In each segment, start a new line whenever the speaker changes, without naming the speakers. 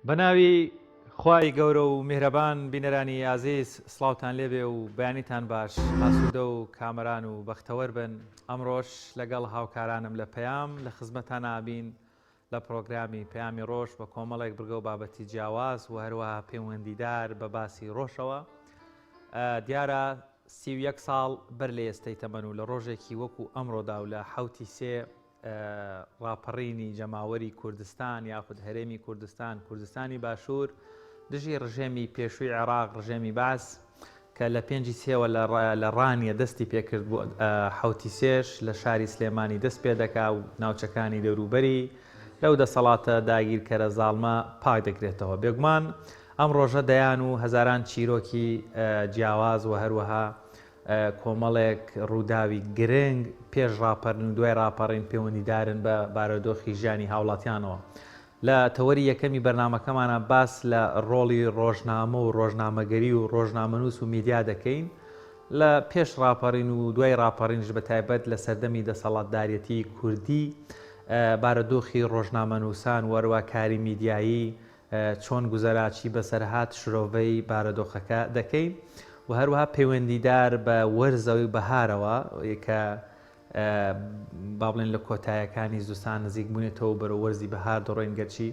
بەناوی خوای گەورە و میهرەبان بینەرانی ئازیز سڵاوتان لێبێ و بەیانیتان باش ئاسوودە و کامەران و بەختەوەر بن. ئەمڕۆژ لەگەڵ هاوکارانم لە پەیام لە خزمەتان نابین لە پرۆگرامی پەیامی ڕۆژ بە کۆمەڵێک بڕگە و بابەتی جیاواز و هەروەها پەیوەندیدار بە باسی ڕۆژەوە. دیارە 31 ساڵ بەر لە ئێستەی تەمەن و لە ڕۆژێکی وەکو ئەمڕۆدا و لە حوتی سێ ڕاپەڕینی جەماوەری کوردستان یاخود هەرێمی کوردستان کوردستانی باشوور دژی ڕژێمی پێشووی عێراق ڕژێمی باس کە لە 5 سێوە لە ڕانیە دەستی پێکرد بۆ حوتی سێش لە شاری سلێمانی دەست پێ دەکا و ناوچەکانی دەوروبەری لەو دەسەڵاتە داگیرکەرە زاڵمە پاک دەکرێتەوە. بێگومان ئەم ڕۆژە دەیان و هەزاران چیرۆکی جیاواز و هەروەها کۆمەڵێک ڕووداوی گرنگ پێش ڕاپەڕین و دوای ڕاپەڕین پەیوەندیدارن بە بارەدۆخی ژیانی هاوڵاتیانەوە. لە تەوەری یەکەمی بەرنامەکەمانە باس لە ڕۆڵی ڕۆژنامە و ڕۆژنامەگەری و ڕۆژنامەنووس و میدیا دەکەین لە پێش ڕاپەڕین و دوای ڕاپەڕینش بە تایبەت لە سەردەمی دەسەڵاتدارەتی کوردی بارەدۆخی ڕۆژنامەنووسان وەروە کاری میدیایی چۆن گوزەراچی بەسەرهات شرۆڤەی بارەدۆخەکە دەکەین و هەروەها پەیوەندیدار بە وەرزەوەی بەهارەوە کە با بڵێن لە کۆتاییەکانی زوستان نزیک بوونێتەوە بەرە وەرزی بەهار دەڕۆین گەرچی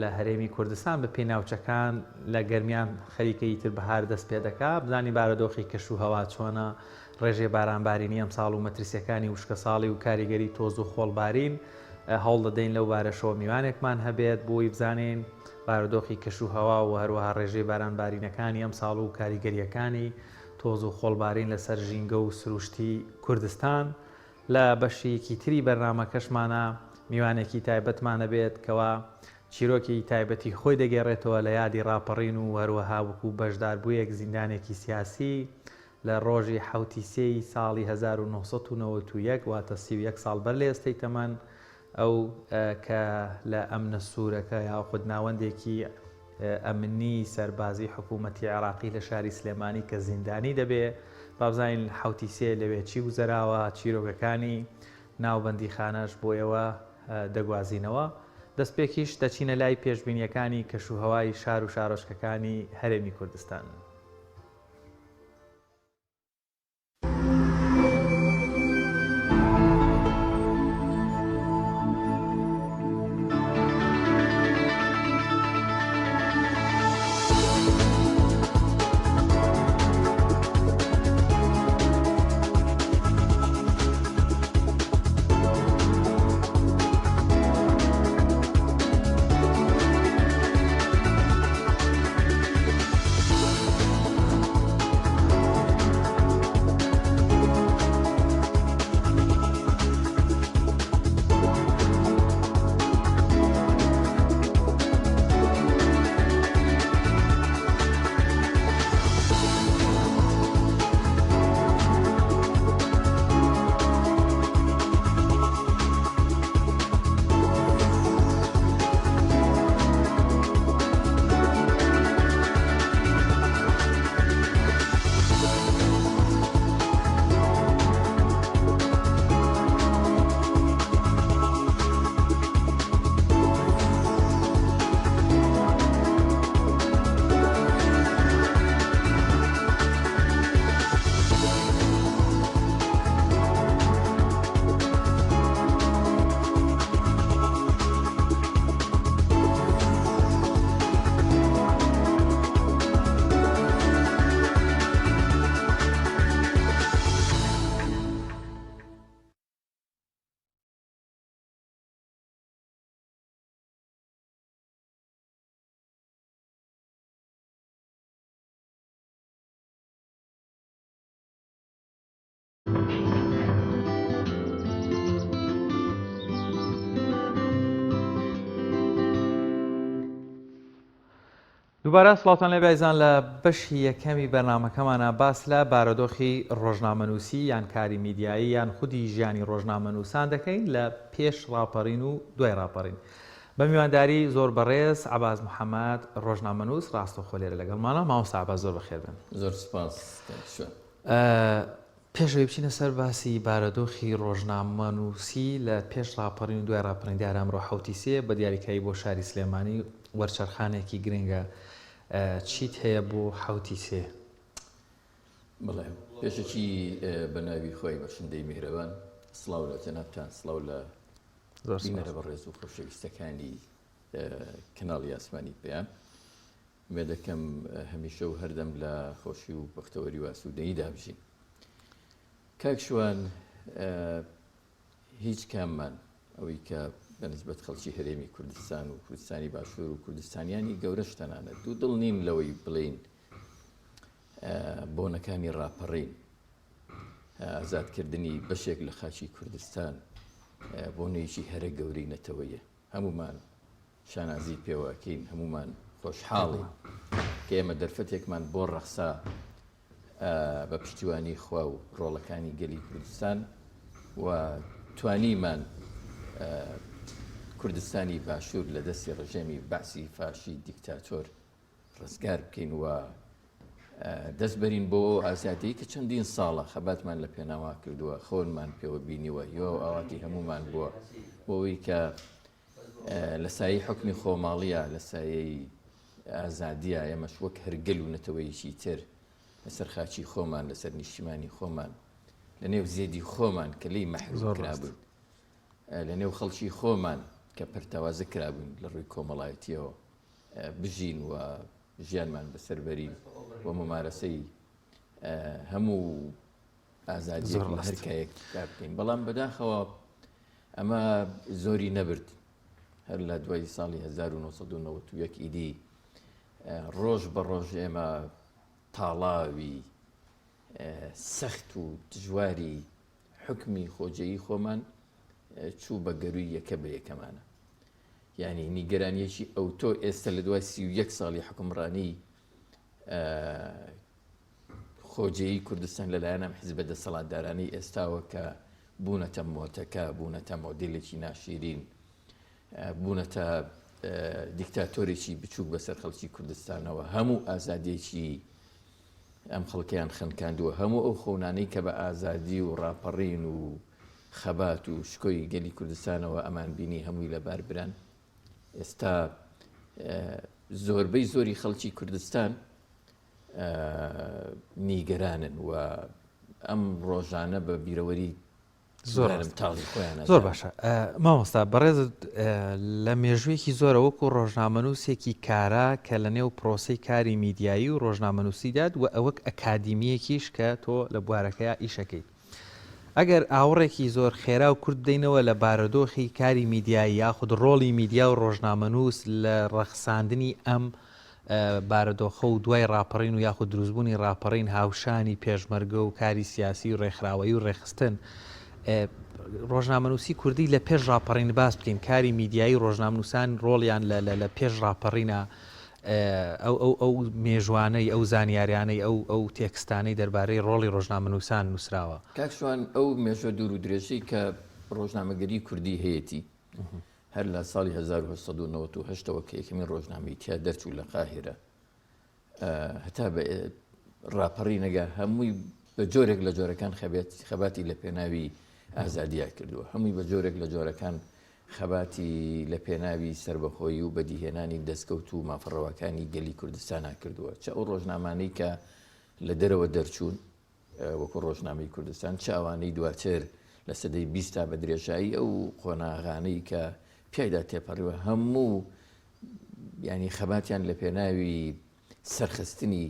لە هەرێمی کوردستان بە پێی ناوچەکان لە گەرمیان خەریکەی تر بەهار دەست پێ دەکا. بزانی بارەدۆخی کەش و هەوا چۆنە، ڕێژێ بارانبارینی ئەم ساڵ و مەترسیەکانی وشکە ساڵی و کاریگەری تۆز و خۆڵبارین هەوڵ دەدەین لەو بارەشەوە میوانێکمان هەبێت بۆی بزانین بارەدۆخی کەش و هەوا و هەروەها ڕێژەی بارانبارینەکانی ئەم ساڵ و کاریگەریەکانی تۆز و خۆڵبارین لەسەر ژینگە و سروشتی کوردستان. لە بەشێکی تری بەرنامەکەشمانە میوانێکی تایبەتمانە بێت کەوا چیرۆکی تایبەتی خۆی دەگەڕێتەوە لە یادی ڕاپەڕین و هەروەها وەکو بەشداربوویەک زیندانێکی سیاسی لە ڕۆژی حوتی سێی ساڵی 1991 واتە 31 ساڵ بەر لە ئێستەی تەمەن ئەو کە لە ئەمنە سوورەکە یاخود ناوەندێکی ئەمنی سەربازی حکوومەتی عێراقی لە شاری سلێمانی کە زیندانی دەبێ بابزانین حوتی سێ لەوێ چی گوزەراوە، چیرۆکەکانی ناوبەندی خانەش بۆ ئێوە دەگوازینەوە. دەستپێکیش دەچینە لای پێشبینیەکانی کەشوهەوای شار و شارۆچکەکانی هەرێمی کوردستان. دووبارە سڵاوتان لێ بایزان لە بەشی یەکەمی بەرنامەکەمانە باس لە بارەدۆخی ڕۆژنامەنووسی یان کاری میدیایی یان خودی ژیانی ڕۆژنامەنووسان دەکەین لە پێش ڕاپەڕین و دوای ڕاپەڕین. بە میوانداری زۆر بەڕێز عەباس محەممەد ڕۆژنامەنووس ڕاستەوخۆ لێرە لەگەڵمانە. مامۆستا عەباس زۆر بەخێر بن.
زۆر سوپاس.
پێشەوەی بچینە سەر باسی بارەدۆخی ڕۆژنامەنووسی لە پێش ڕاپەڕین و دوای ڕاپەڕیندار ئەمڕۆ حوتی سێ بە دیاریکایی بۆ شاری سلێمانی وەرچەرخانێکی گرنگە چیت هەیە بۆ حوتی سێ؟
بڵێ پێشەکی بە ناوی خۆی بەشندەی میهرەبان سڵاو لە جەنابتان سڵاو لە بینەرە بەڕێز و خۆشەویستەکانی کەناڵی ئاسمانی پێیان مێ دەکەم هەمیشە و هەردەم لە خۆشی و بەختەوەری و ئاسوودەیی دابژین. کاک شوان هیچ کاممان ئەوەی کە بەنسبەت خەڵکی هەرێمی کوردستان و کوردستانی باشوور و کوردستانیانی گەورەش تەنانە دوو دڵ نین لەوەی بڵین بۆنەکانی ڕاپەڕین ئازادکردنی بەشێک لە خاچی کوردستان بۆنەیەکی هەرە گەورەی نەتەوەیە. هەمومان شانازی پێوەکەین، هەمومان خۆشحاڵین کە ئێمە دەرفەتێکمان بۆ ڕەخسا بە پشتیوانی خوا و ڕۆڵەکانی گەلی کوردستان و توانیمان کوردستانی باشوور لە دەستی ڕژێمی باسی فاشی دیکتاتۆر ڕزگار بکەین و دەست بەرین بۆ ئازادی کە چەندین ساڵە خەباتمان لە پێناوا کردووە، خۆنمان پێوە بینیوە یۆ ئاواتی هەمومان بووە بۆەوەی کە لە سایەی حکمی خۆماڵیە، لە سایەی ئازادیە ئێمەش وەک هەرگەل و نەتەوەیەکی تر لەسەر خاچی خۆمان، لەسەر نیشتیمانی خۆمان، لە نێو زێدی خۆمان کە لی مەحروم کرابووین، لە نێو خەڵکی خۆمان کە پەرتەوازە کرابووین لە ڕووی کۆمەڵایەتیەوە بژین و ژیانمان بەسەربەرین و ممارەسەی هەموو ئازادیەک لە هەرکایەک بکەین. بەڵام بەداخەوە ئەمە زۆری نەبرد. هەر لە دوای ساڵی 1991 ئیدی ڕۆژ بە ڕۆژ ئێمە تاڵاوی سەخت و دژواری حکمی خۆجەیی خۆمان چوو بە گەروی یەکە بە یەکەمانە. یعنی نیگەرانیەکی ئەوتۆ ئێستا لە دوای 31 ساڵی حکمڕانی خۆجەیی کوردستان لەلایەن ئەم حیزبە دەسەڵاتدارانەی ئێستاوە کە بوونەتە مۆتەکە، بوونەتە مۆدێلێکی ناشرین، بوونەتە دیکتاتۆرێکی بچووک بەسەر خەڵکی کوردستانەوە، هەموو ئازادیەکی ئەم خەڵکیان خەنکاندووە، هەموو ئەو خۆنانەی کە بە ئازادی و ڕاپەڕین و خەبات و شکۆی گەلی کوردستانەوە ئەمان بینی هەمووی لەبار بران. ئێستا زۆربەی زۆری خەڵکی کوردستان نیگەرانن و ئەم ڕۆژانە بە بیرەوەری
زۆر باشە. مامۆستا بەڕێزت لە مێژوویەکی زۆرە وەکو ڕۆژنامەنووسێکی کارا کە لە نێو پرۆسەی کاری میدیایی و ڕۆژنامەنووسیداد و ئەوەک ئەکادیمیەکیش کە تۆ لە بوارەکەیە ئیشەکەیت. ئەگەر ئاوڕێکی زۆر خێرا و کورد بدەینەوە لە بارەدۆخی کاری میدیایی یاخود ڕۆڵی میدیا و ڕۆژنامەنووس لە ڕەخساندنی ئەم بارەدۆخە و دوای ڕاپەڕین و یاخود دروستبوونی ڕاپەڕین هاوشانی پێشمەرگە و کاری سیاسی و ڕێکخراوەیی و ڕێخستن، ڕۆژنامەنووسی کوردی لە پێش ڕاپەڕین باس بکەین. کاری میدیایی ڕۆژنامەنووسان ڕۆڵیان لە پێش ڕاپەڕینە ئەو مێژوانەی ئەو زانیاریانەی ئەو تێکستانەی دەربارەی ڕۆڵی ڕۆژنامەنووسان نووسراوە.
کاکشوان ئەو مێژوە دوور و درێژەی کە ڕۆژنامەگەری کوردی هەیەی هەر لە ساڵی 1998ەوە کە یەکەمین ڕۆژنامەی تیا دەرچوو لە قاهیرە هەتا بە ڕاپەڕی نەگا هەمووی بە جۆرێک لە جۆرەکان خەباتی لە پێناوی ئازادیا کردووە، هەمووی بە جۆرێک لە جۆرەکان خەباتی لە پێناوی سربەخۆیی و بەدیهێنانی دەستکەوت و مافڕەوەکانی گەلی کوردستانە کردووە. چە ئەو ڕۆژنامانەی کە لە دەرەوە دەرچوون وەکو ڕۆژنامەی کوردستان، چ ئەوانەی دواتر لە سەدەی 20 بە درێژایی ئەو قۆناغانەی کە پیایدا تێپەڕیوە هەموو ینی خەباتیان لە پێناوی سەرخستنی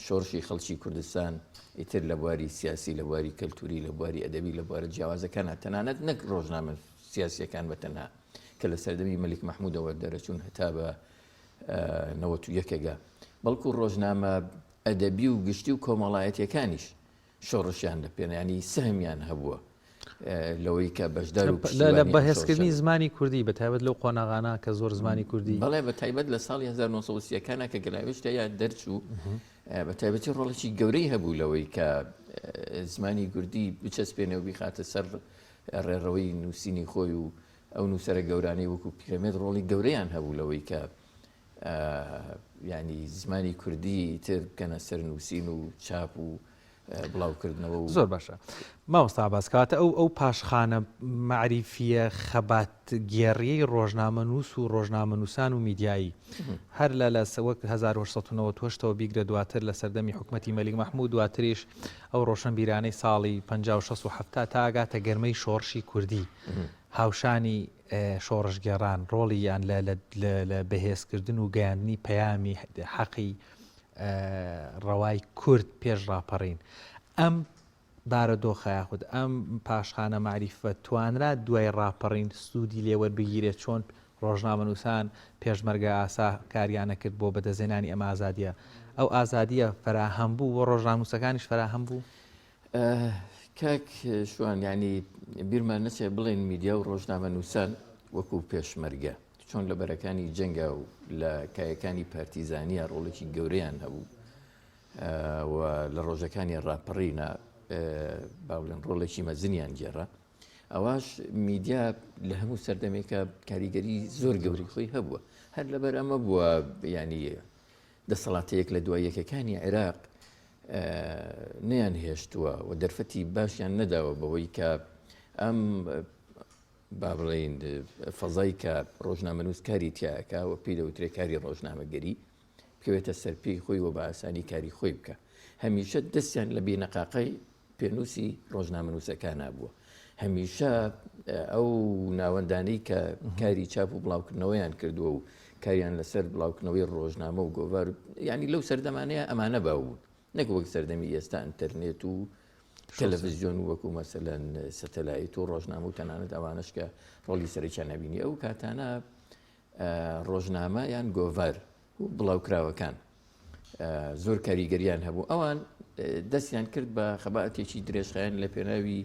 شۆڕشی خەڵکی کوردستان ئیتر لە بواری سیاسی، لە بواری کەلتوری، لە بواری ئەدەبی، لە بوارە جیاوازەکان تەنانەت نەک ڕۆژنامە سیاسیەکان بەتەنها کە لە سەردەمی مەلیک مەحموودەوە دەرەچوون هەتا بە 91 بەڵکو ڕۆژنامە ئەدەبی و گشتی و کۆمەڵایەتیەکانیش شۆڕشیان لە پێنانی سەهمیان هەبووە لەوەی کە بەشدار و
لە بەهێزکردنی زمانی کوردی بەتایبەت لەو قۆناغانە کە زۆر زمانی کوردی
بەڵێ بەتایبەت لە ساڵی 1930ەکانە کە گەلاوێشدا یا دەرچوو بەتایبەتی ڕۆڵێکی گەورەی هەبوو لەوەی کە زمانی کوردی بچەسپێنێ و بیخاتە سەر ڕێڕەوەی نووسینی خۆی و ئەو نووسەرە گەورانەی وەکو پیرەمێد ڕۆڵی گەورەیان هەبوو لەوەی کە ینی زمانی کوردی تر بکەنە سەر نووسین و چاپ و بڵاوکردنەوە و
زۆر باشە ماوەستا باسکاتە ئەو پاشخانە معریفیە خەبات گێڕیەی ڕۆژنامە نووس و ڕۆژنامە نووسان و میدیایی هەر لە وەک 1990 بیگرە دواتر لە سەردەمی حکومەتی مەلیک مەحموود دواتریش ئەو ڕۆشنبیرانەی ساڵی 56 تا ئاگاتە گەرمەی شۆڕشی کوردی هاوشانی شۆڕشگێڕان ڕۆڵیان لە بەهێزکردن و گەیاندنی پەیامی حەقی ڕەوای کورد پێش ڕاپەڕین ئەم بارەدۆخە یاخود ئەم پاشخانە معریفە توانرا دوای ڕاپەڕین سوودی لێوەربگیرێت چۆن ڕۆژنامە نووسان پێشمەرگە ئاسا کاریانە کرد بۆ بەدەزێنانی ئەم ئازادیە ئەو ئازادیە فراهەم بوو بۆ ڕۆژنامە نووسەکانیش فراهەم بوو
کاک شوان ینی بیرمان نەچێ بڵێن میدیا و ڕۆژنامە نووسان وەکو پێشمەرگە چۆن لە بەرەکانی جەنگە و لە کایەکانی پارتیزانیە ڕۆڵێکی گەورەیان هەبوو و لە ڕۆژەکانی ڕاپەڕینە با بڵێن ڕۆڵێکی مەزنیان گێڕە ئەواش میدیا لە هەموو سەردەمێکە کاریگەری زۆر گەوری خۆی هەبووە هەر لەبەر ئەمە بووە ینی دەسەڵاتەیەک لە دوای یەکەکانی عێراق نەیان هێشتووە و دەرفەتی باشیان نەداوە بەوەی کە ئەم با بڵێن فەزای کە ڕۆژنامە نووسکاری تیاکە و پێی دەوترێ کاری ڕۆژنامەگەری بکەوێتە سەرپێی خۆی و بە ئاسانی کاری خۆی بکە هەمیشە دەستیان لە بێنەقاقەی پێنووسی ڕۆژنامە نووسەکان نبووە هەمیشە ئەو ناوەندانەی کە کاری چاپ و بڵاوکردنەوەیان کردووە و کاریان لەسەر بڵاوکردنەوەی ڕۆژنامە و گۆڤار ینی لەو سەردەمانەیە ئەمانە باوبوون نەک وەک سەردەمی ئێستا ئینتەرنێت و تەلەڤیزیۆن وەکو مەسەلەن سەتەلایت و ڕۆژنامە و تەنانەت ئەوانش کە ڕۆڵی سەرەکیان نەبینی ئەو کاتانە ڕۆژنامە یان گۆڤار و بڵاوکراوەکان زۆر کاریگەریان هەبوو ئەوان دەستیان کرد بە خەباتێکی درێژخایەن لە پێناوی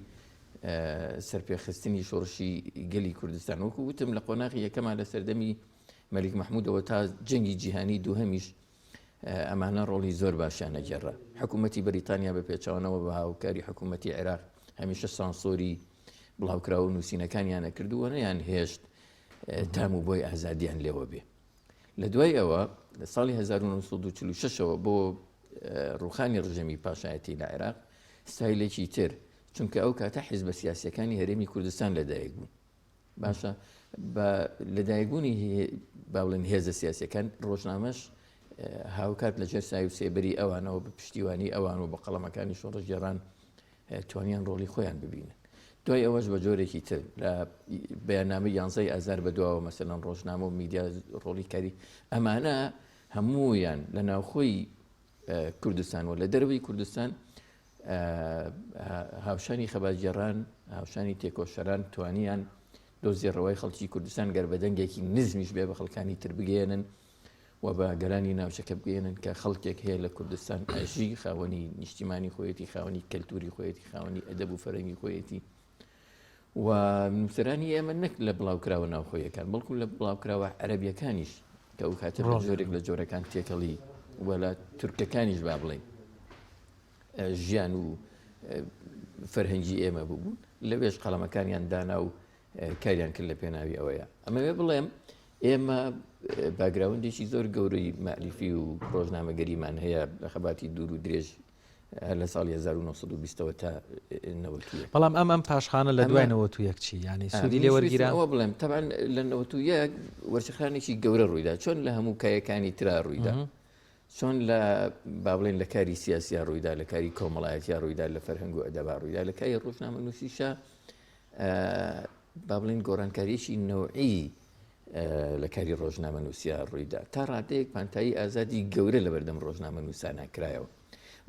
سەرپێخستنی شۆڕشی گەلی کوردستان وەکو وتم لە قۆناغی یەکەمان لە سەردەمی مەلیک مەحموودەوە تا جەنگی جیهانی دووهەمیش ئەمانە ڕۆڵی زۆر باشیانە گێڕا حکوومەتی بەریتانیا بە پێچەوانەوە بە هاوکاری حکوومەتی عێراق هەمیشە سانسۆری بڵاوکراوە و نووسینەکانیانە کردووە نەیان هێشت تام و بۆی ئازادیان لێوە بێ لە دوای ئەوە لە ساڵی 1946ەوە بۆ ڕوخانی ڕژەمی پاشایەتی لە عێراق ستایلێکی تر چونکە ئەو کاتە حیزبە سیاسیەکانی هەرێمی کوردستان لەدایک بوون باشە بە لەدایکبوونی با بڵێن هێزە سیاسیەکان ڕۆژنامەش هاوکات لە جەرسای و سێبەری ئەوانەوە بە پشتیوانی ئەوان و بە قەڵەمەکانی شۆڕژگێڕان توانیان ڕۆڵی خۆیان ببینن دوای ئەوەش بە جۆرێکی تر لە بەیاننامەی 11 ئازار بەدواوە مەسەلەن ڕۆژنامە و میدیا ڕۆڵی کاری ئەمانە هەموویان لە ناوخۆی کوردستان و لە دەروی کوردستان هاوشانی خەباتگێڕان هاوشانی تێکۆشەران توانیان دۆزیێڕەوەی خەڵکی کوردستان گەر بە دەنگێکی نزمیش بێ بە خەڵکانی تر بگەێنن و بە گەرانی ناوچەکە بگەێنن کە خەڵکێک هەیە لە کوردستان ئاژی خاوەنی نیشتیمانی خۆیەتی خاوەنی کەلتوری خۆیەتی خاوەنی ئەدەب و فەرەنگی خۆیەتی و نووسرانی ئێمە نەک لە بڵاوکراوە ناوخۆیەکان بەڵکو لە بڵاوکراوە عەرەبیەکانیش کە ئەو کاتە بە جۆرێک لە جۆرەکان تێکەڵی و لە تورکەکانیش با بڵێن ژیان و فەرهەنگی ئێمە ببوون لەوێش قەڵەمەکانیان دانا و کاریان کرد لە پێناوی ئەوەیە ئەمەوێ بڵێم ئێمە باگراوندێکی زۆر گەورەی معریفی و ڕۆژنامەگەریمان هەیە لە خەباتی دوور و درێژ لە ساڵی 1920ەوە تا 91
بەڵام ئەم پاشخانە لە دوای 91 چی ینی سوودی لێ وەرگیران
ئەوە بڵێم تەبەن لە 91 وەرچخانێکی گەورە ڕوویدا چۆن لە هەموو کایەکانی ترا ڕوویدا چۆن لە با بڵێن لە کاری سیاسیا ڕوویدا لە کاری کۆمەڵایەتیا ڕوویدا لە فەرهەنگ و ئەدەبا ڕوویدا لە کاری ڕۆژنامە نووسیشە با بڵێن گۆڕانکاریەکی نەوعی لە کاری ڕۆژنامە نووسیا ڕوویدا تا ڕادەیەک پانتایی ئازادی گەورە لە بەردەم ڕۆژنامە نووسانە کرایەوە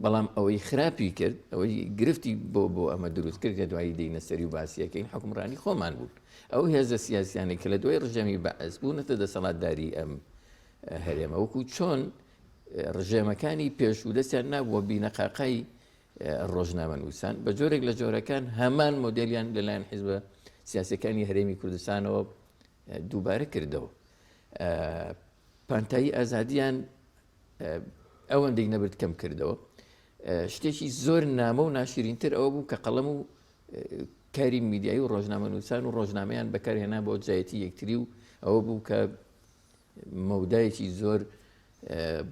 بەڵام ئەوەی خراپی کرد ئەوەی گرفتی بۆ ئەمە دروست کرد کە دوایی دەینە سەری و باسیەکەین حکومڕانی خۆمان بوون ئەو هێزە سیاسیانێک کە لە دوای ڕژەمی بەعەز بوونەتە دەسەڵاتداری ئەم هەرێمە وەکو چۆن ڕژێمەکانی پێشوو دەستیان نابووە بینەقاقای ڕۆژنامە نووسان بە جۆرێک لە جۆرەکان هەمان مۆدێلیان لەلایەن حیزبە سیاسەکانی هەرێمی کوردستانەوە دووبارە کردەوە پانتایی ئازادیان ئەوەندەی نەبرد کەم کردەوە شتێکی زۆر نامە و ناشرینتر ئەوە بوو کە قەڵەم و کاری میدیایی و ڕۆژنامە نووسان و ڕۆژنامەیان بەکارهێنا بۆ جایەتی یەکتری و ئەوە بوو کە مەودایەکی زۆر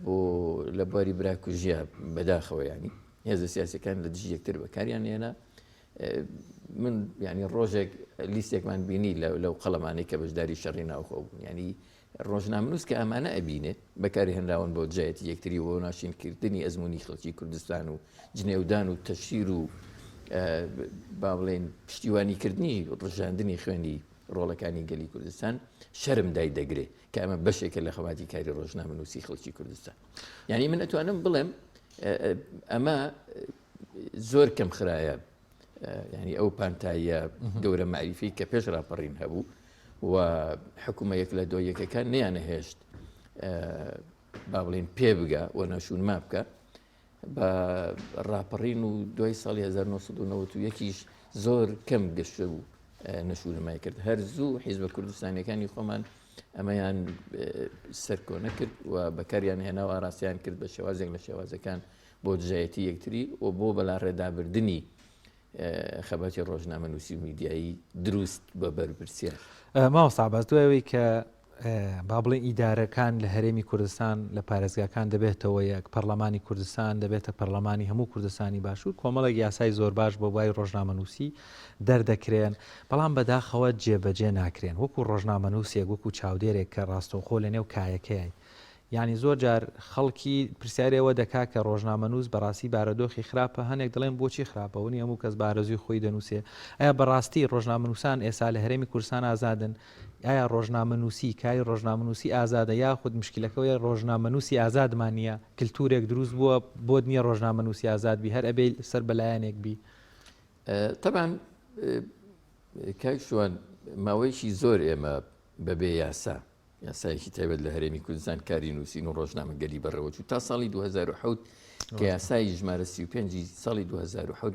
بۆ لە بواری براکوژیە بەداخەوە هێزە سیاسەکان لە دژی یەکتر بەکاریان هێنا من ینی ڕۆژێک لیستێکمان بینی لەو قەڵەمانەی کە بەشداری شەڕی ناوخۆ بوون ینی ڕۆژنامەنووس کە ئەمانە ئەبینێ بەکاری هێنراون بۆ جایەتی یەکتری و ناشینکردنی ئەزمموی خەڵکی کوردستان و جنێودان و تەشیر و با بڵێن پشتیوانیکردنی ڕژاندنی خوێنی ڕۆڵەکانی گەلی کوردستان شەرم دای دەگرێ کە ئەمە بەشێکە لە خەواتی کاری ڕۆژنامەنووسی خەڵکی کوردستان یعنی من ئەتوانم بڵێم ئەمە زۆر کەم خراە ینی ئەو پانتاییە گەورە معریفی کە پێش راپەڕین هەبوو و حکوومە یەک لە دۆ یەکەکان نیانەهێشت با بڵێن پێ بگە و نەشون ما بکە بە ڕاپەڕین و دوای ساڵی 1990 زۆر کەم گەشتە بوو نەشونەمای کرد هەرزوو حیزبە کوردستانیەکانی خۆمان ئەمەیان سەرکۆ نەکرد و بەکاریان هێنا و ئاراستیان کرد بە شێوازێک لە شێوازەکان بۆ دژایەتی یەکتری و بۆ بەلا ڕێدابردننی خەباتی ڕۆژنامەنووسی و میدیایی دروست بە بەرپرسیار
ماوەستا باز دوایەوەی کە با بڵێن ئیدارەکان لە هەرێمی کوردستان لە پارێزگاکان دەبێتەوە یەک پەرلەمانی کوردستان دەبێتە پەرلەمانی هەموو کوردستانی باشوور کۆمەڵێک یاسای زۆر باش بۆ بای ڕۆژنامەنووسی دەردەکرێن بەڵام بەداخەوە جێبەجێ ناکرێن وەکو ڕۆژنامەنووسێک وەکو چاودێرێک کە ڕاستەوخۆ لە نێو کایەکەیە یعنی زۆر جار خەڵکی پرسیارەوە دەکا کە ڕۆژنامەنووس بەڕاستی بارەدۆخی خراپە هەنێک دەڵێن بۆچی خراپەونی هەموو کەس بارەزوی خۆی دەنووسێ ئایا بەڕاستی ڕۆژنامەنووسان ئێستا لە هەرێمی کوردستان ئازادن ئایا ڕۆژنامەنووسی کاری ڕۆژنامەنووسی ئازادە یاخود مشکلەکەوەی ڕۆژنامەنووسی ئازادمان نیە کللتورێک دروست بووە بۆ نییە ڕۆژنامەنووسی ئازاد بی هەر ئەبێ سەر بەلایەنێک بی
طبعاً کاکشوان ماوەیەکی زۆر ئێمە بەبێ یاسایەکی تایبەت لە هەرێمی کوردستان کاری نووسین و ڕۆژنامەگەری بەڕێوەچوو تا ساڵی 2010 کە یاسای ژمارە 35 ساڵی 2010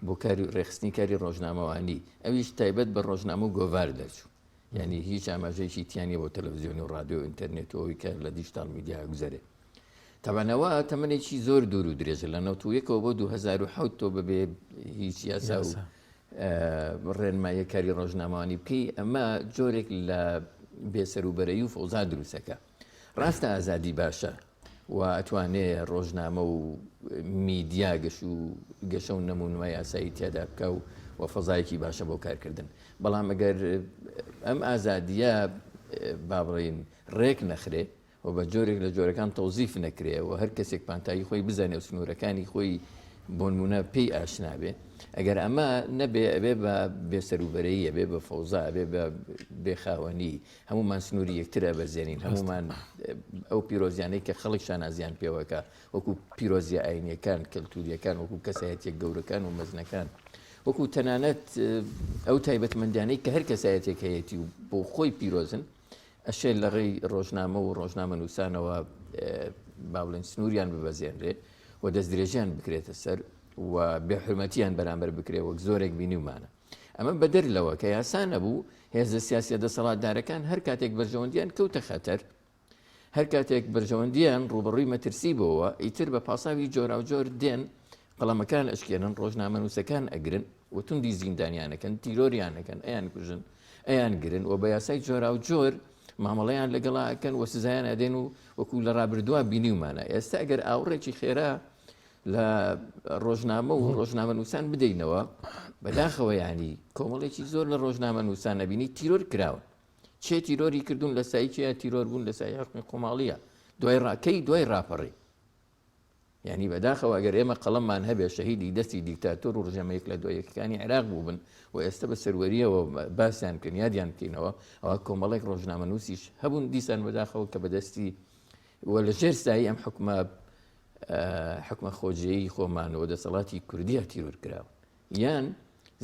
بۆ کاری ڕێخستنی کاری ڕۆژنامەوانی ئەویش تایبەت بە ڕۆژنامە و گۆڤار دەرچوو یعنی هیچ ئاماژەیەکی تیانی بۆ تەلەڤیزیۆنی و ڕادیۆ و ئینتەرنێتەوەی کە لە دیجیتال میدیا گوزارێ تەبانەوە تەمەنێکی زۆر دوور و درێژە لە 91ەوە بۆ 2010 تۆ بەبێ هیچ یاسا و ڕێنمایە کاری ڕۆژنامەوانی بکەی ئەمە جۆرێک لە بێسەروبەرەیی و فۆزا دروستەکە ڕاستە ئازادی باشە و ئەتوانێت ڕۆژنامە و میدیا گەشە و نەمونوە یاسایی تیادا بکە و فەزایەکی باشە بۆ کارکردن بەڵام ئەگەر ئەم ئازادیە با بڵێن ڕێک نەخرێ و بە جۆرێک لە جۆرەکان تەوزیف نەکرێ و هەر کەسێک پانتایی خۆی بزانێ و سنوورەکانی خۆی بۆ نمونە پێی ئاشنابێ ئەگەر ئەمە نەبێ ئەبێ بە بێسەروبەرەیی ئەبێ بە فەوزا ئەبێ بە بێخاوەنی هەمومان سنووری یەکترە بەزێنین هەمومان ئەو پیرۆزیانەی کە خەڵک شانازیان پێوەکە وەکو پیرۆزیە ئاینیەکان کەلتوریەکان وەکو کەسایەتێک گەورەکان و مەزنەکان وەکو تەنانەت ئەو تایبەتمەندیانەی کە هەر کەسایەتێک هەیەی و بۆ خۆی پیرۆزن ئەشێ لە ڕێی ڕۆژنامە و ڕۆژنامەنووسانەوە با بڵێن سنووریان ببەزێنرێ و دەست درێژیان بکرێتە سەر و بێحرمەتیان بەرامبەر بکرێ وەک زۆرێک بینیومانە ئەمە بەدەر لەوە کە یاسا نەبوو هێزە سیاسی دەسەڵاتدارەکان هەر کاتێک بەرژەوەندیان کەوتە خەتەر هەر کاتێک بەرژەوەندیان ڕوبەڕووی مەترسی بۆەوە ئیتر بە پاساوی جۆرا و جۆر دێن قەڵەمەکان ئەشکێنن ڕۆژنامەنووسەکان ئەگرن و توندی زیندانیانەکەن تیرۆریانەکەن ئەیان کوژن ئەیان گرن و بە یاسای جۆرا و جۆر مامەڵەیان لەگەڵاکەن و سزایان ئەدێن و وەکو لە ڕابردووە بینیومانە ئێستا ئەگەر ئاوڕێکی خێرا لە ڕۆژنامە و ڕۆژنامەنووسان بدەینەوە بەداخەوە ینی کۆمەڵێکی زۆر لە ڕۆژنامەنووسان نەبینی تیرۆر کراون چێ تیرۆری کردوون لە سایکیە تیرۆر بوون لە سای حکومی کۆماڵیە دوای ڕاکەی دوای ڕاپەڕی یعنی بەداخەوە ئەگەر ئێمە قەڵەممان هەبێ شەهیدی دەستی دیکتاتۆر و ڕژەمەیەک لە دوایەکەکانی عێراق بوو بن و ئێستا بە سەروەریەوە باسییان کرد یادیان بکەینەوە ئەوە کۆمەڵێک ڕۆژنامەنووسیش هەبوون دیسان بەداخەوە کە بەدەستی و لە ژێر سایی ئەم حکومە خۆجیەیی خۆمانەوە دەسەڵاتی کوردیە تیرۆر کراون یان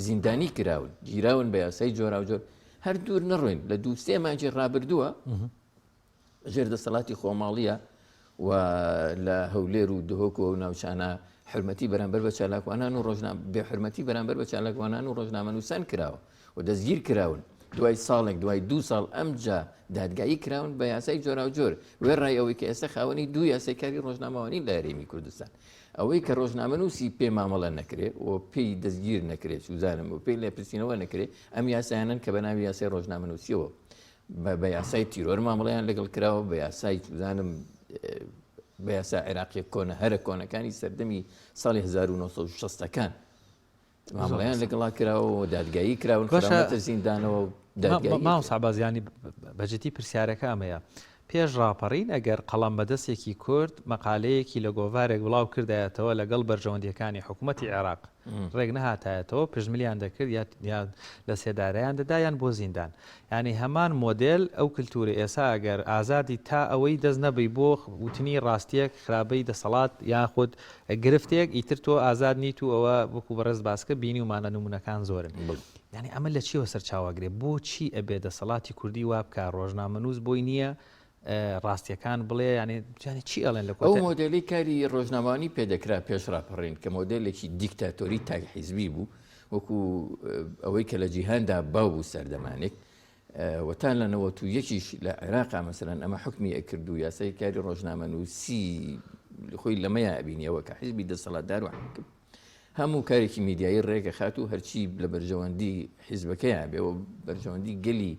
زیندانی کراون گیراون بە یاسای جۆرا و جۆر هەر دوور نەڕۆین لە دوو سێ مانجی ڕابردووە ژێر دەسەڵاتی خۆماڵیە و لە هەولێر و دهۆکەوە و ناوچانە حرمەتی بەرامبەر بە چالاکوانان و بێحرمەتی بەرامبەر بە چالاکوانان و ڕۆژنامەنووسان کراوە و دەستگیر کراون دوای ساڵێک دوای 2 ساڵ ئەمجا دادگایی کراون بە یاسای جۆرا و جۆر وێڕای ئەوەی کە ئێستا خاوەنی دوو یاسای کاری ڕۆژنامەوانی لە هەرێمی کوردستان ئەوەی کە ڕۆژنامەنووسی پێ مامەڵە نەکرێت و پێی دەستگیر نەکرێت سوزانم و پێی لێپرسینەوە نەکرێت ئەم یاسایانن کە بە ناوی یاسای ڕۆژنامەنووسیەوە بە یاسای تیرۆر مامەڵەیان لەگەڵ کراوە بە یاسای سوزانم بە یاسا عێراقی کۆنە هەرە کۆنەکانی سەردەمی ساڵی 1960ەکان مامەڵەیان لەگەڵا کراوە دادگایی کراون خرامەتە زیندانەوە و دادگایی
ماوە سابازیانی بەجددی پرسیارەکە ئەمەیە پێش ڕاپەڕین ئەگەر قەڵەم بەدەستێکی کورد مەقالەیەکی لە گۆڤارێک بڵاو کردایەتەوە لەگەڵ بەرژەوەندیەکانی حکوومەتی عێراق ڕێک نەهاتایەتەوە پژملیان دەکرد یان لە سێدارەیان دەدایان بۆ زیندان ینی هەمان مۆدل ئەو کللتوری ئێسا ئەگەر ئازادی تا ئەوەی دەست نەبی بۆ وتنی ڕاستیەک خراپەی دەسەڵات یاخود گرفتێک ئیتر تۆ ئازاد نیت و ئەوە وەکو بەڕێز باسکە بینی ومانە نمونونەکان زۆرن ینی ئەمە لە چیوە سەرچاوەگرێ بۆچی ئەبێ دەسەڵاتی کوردی وا بکە ڕۆژنامەنووس بۆی نییە ڕاستیەکان بڵێ ینی چی ئەڵێن لە
ئەو مۆدلی کاری ڕۆژنامانی پێدەکرا پێش ڕاپەڕین کە مۆدلێکی دیکتاتۆری تاک حیزبی بوو وەکو ئەوەی کە لە جیهاندا باو بوو سەردەمانێک وەتان لە 91 لە عێراقا مەسەرەن ئەمە حکمی ئەکرد و یاسای کاری ڕۆژنامەنووسی خۆی لەمەیە ئەبینیەوە کە حیزبی دەسەڵاتدار و حکم هەموو کارێکی میدیایی ڕێگە خات و هەرچی لە بەرژەوەندی حیزبەکەیە بێەوە بەرژەوەندی گەلی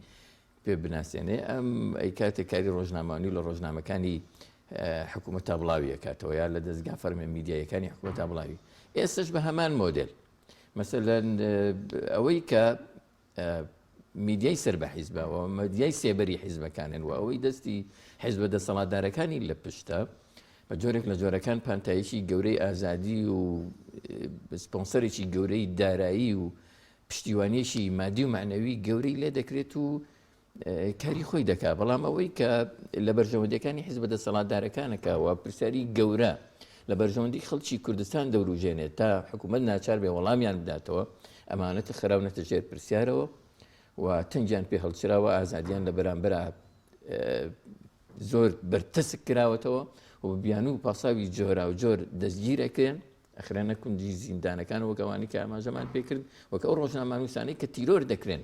پێ بناسیێنێ ئەم ئەی کاتێک کاری ڕۆژنامانی لە ڕۆژنامەکانی حکوومەتە بڵاویە کاتەوە یا لە دەستگا فەرمە میدیایەکانی حکوومەتە بڵاوی ئێستش بە هەمان مۆدل مەسەلەن ئەوەی کە میدیای سەر بە حیزبەوە مەدیای سێبەری حیزبەکانن و ئەوەی دەستی حیزبە دەسەڵاتدارەکانی لە پشتە بە جۆرێک لە جۆرەکان پانتایشی گەورەی ئازادی و سپۆنسەرێکی گەورەی دارایی و پشتیوانیشی مادی و معنەوی گەورەی لێ دەکرێت و کاری خۆی دەکا بەڵام ئەوەی کە لە بەرژەوەندەکانی حیزبە دەسەڵاتدارەکانەکەوە پرسیاری گەورە لە بەرژەوەندی خەڵکی کوردستان دەوروژێنێت تا حکوومەت ناچار بێ وەڵامیان بداتەوە ئەمانەتە خراونەتە ژێر پرسیارەوە و تەنجیان پێ هەڵچراوە ئازادیان لە بەرامبەر زۆر بەرتەسک کراوەتەوە و بیان و پاساوی جۆرا و جۆر دەستگیرەکەن ئەخرانە کوندی زیندانەکان وەگەوانی کە ئاماژەمان پێکرد وەکە ئەو ڕۆژنامەنووسانەی کە تیرۆر دەکرێن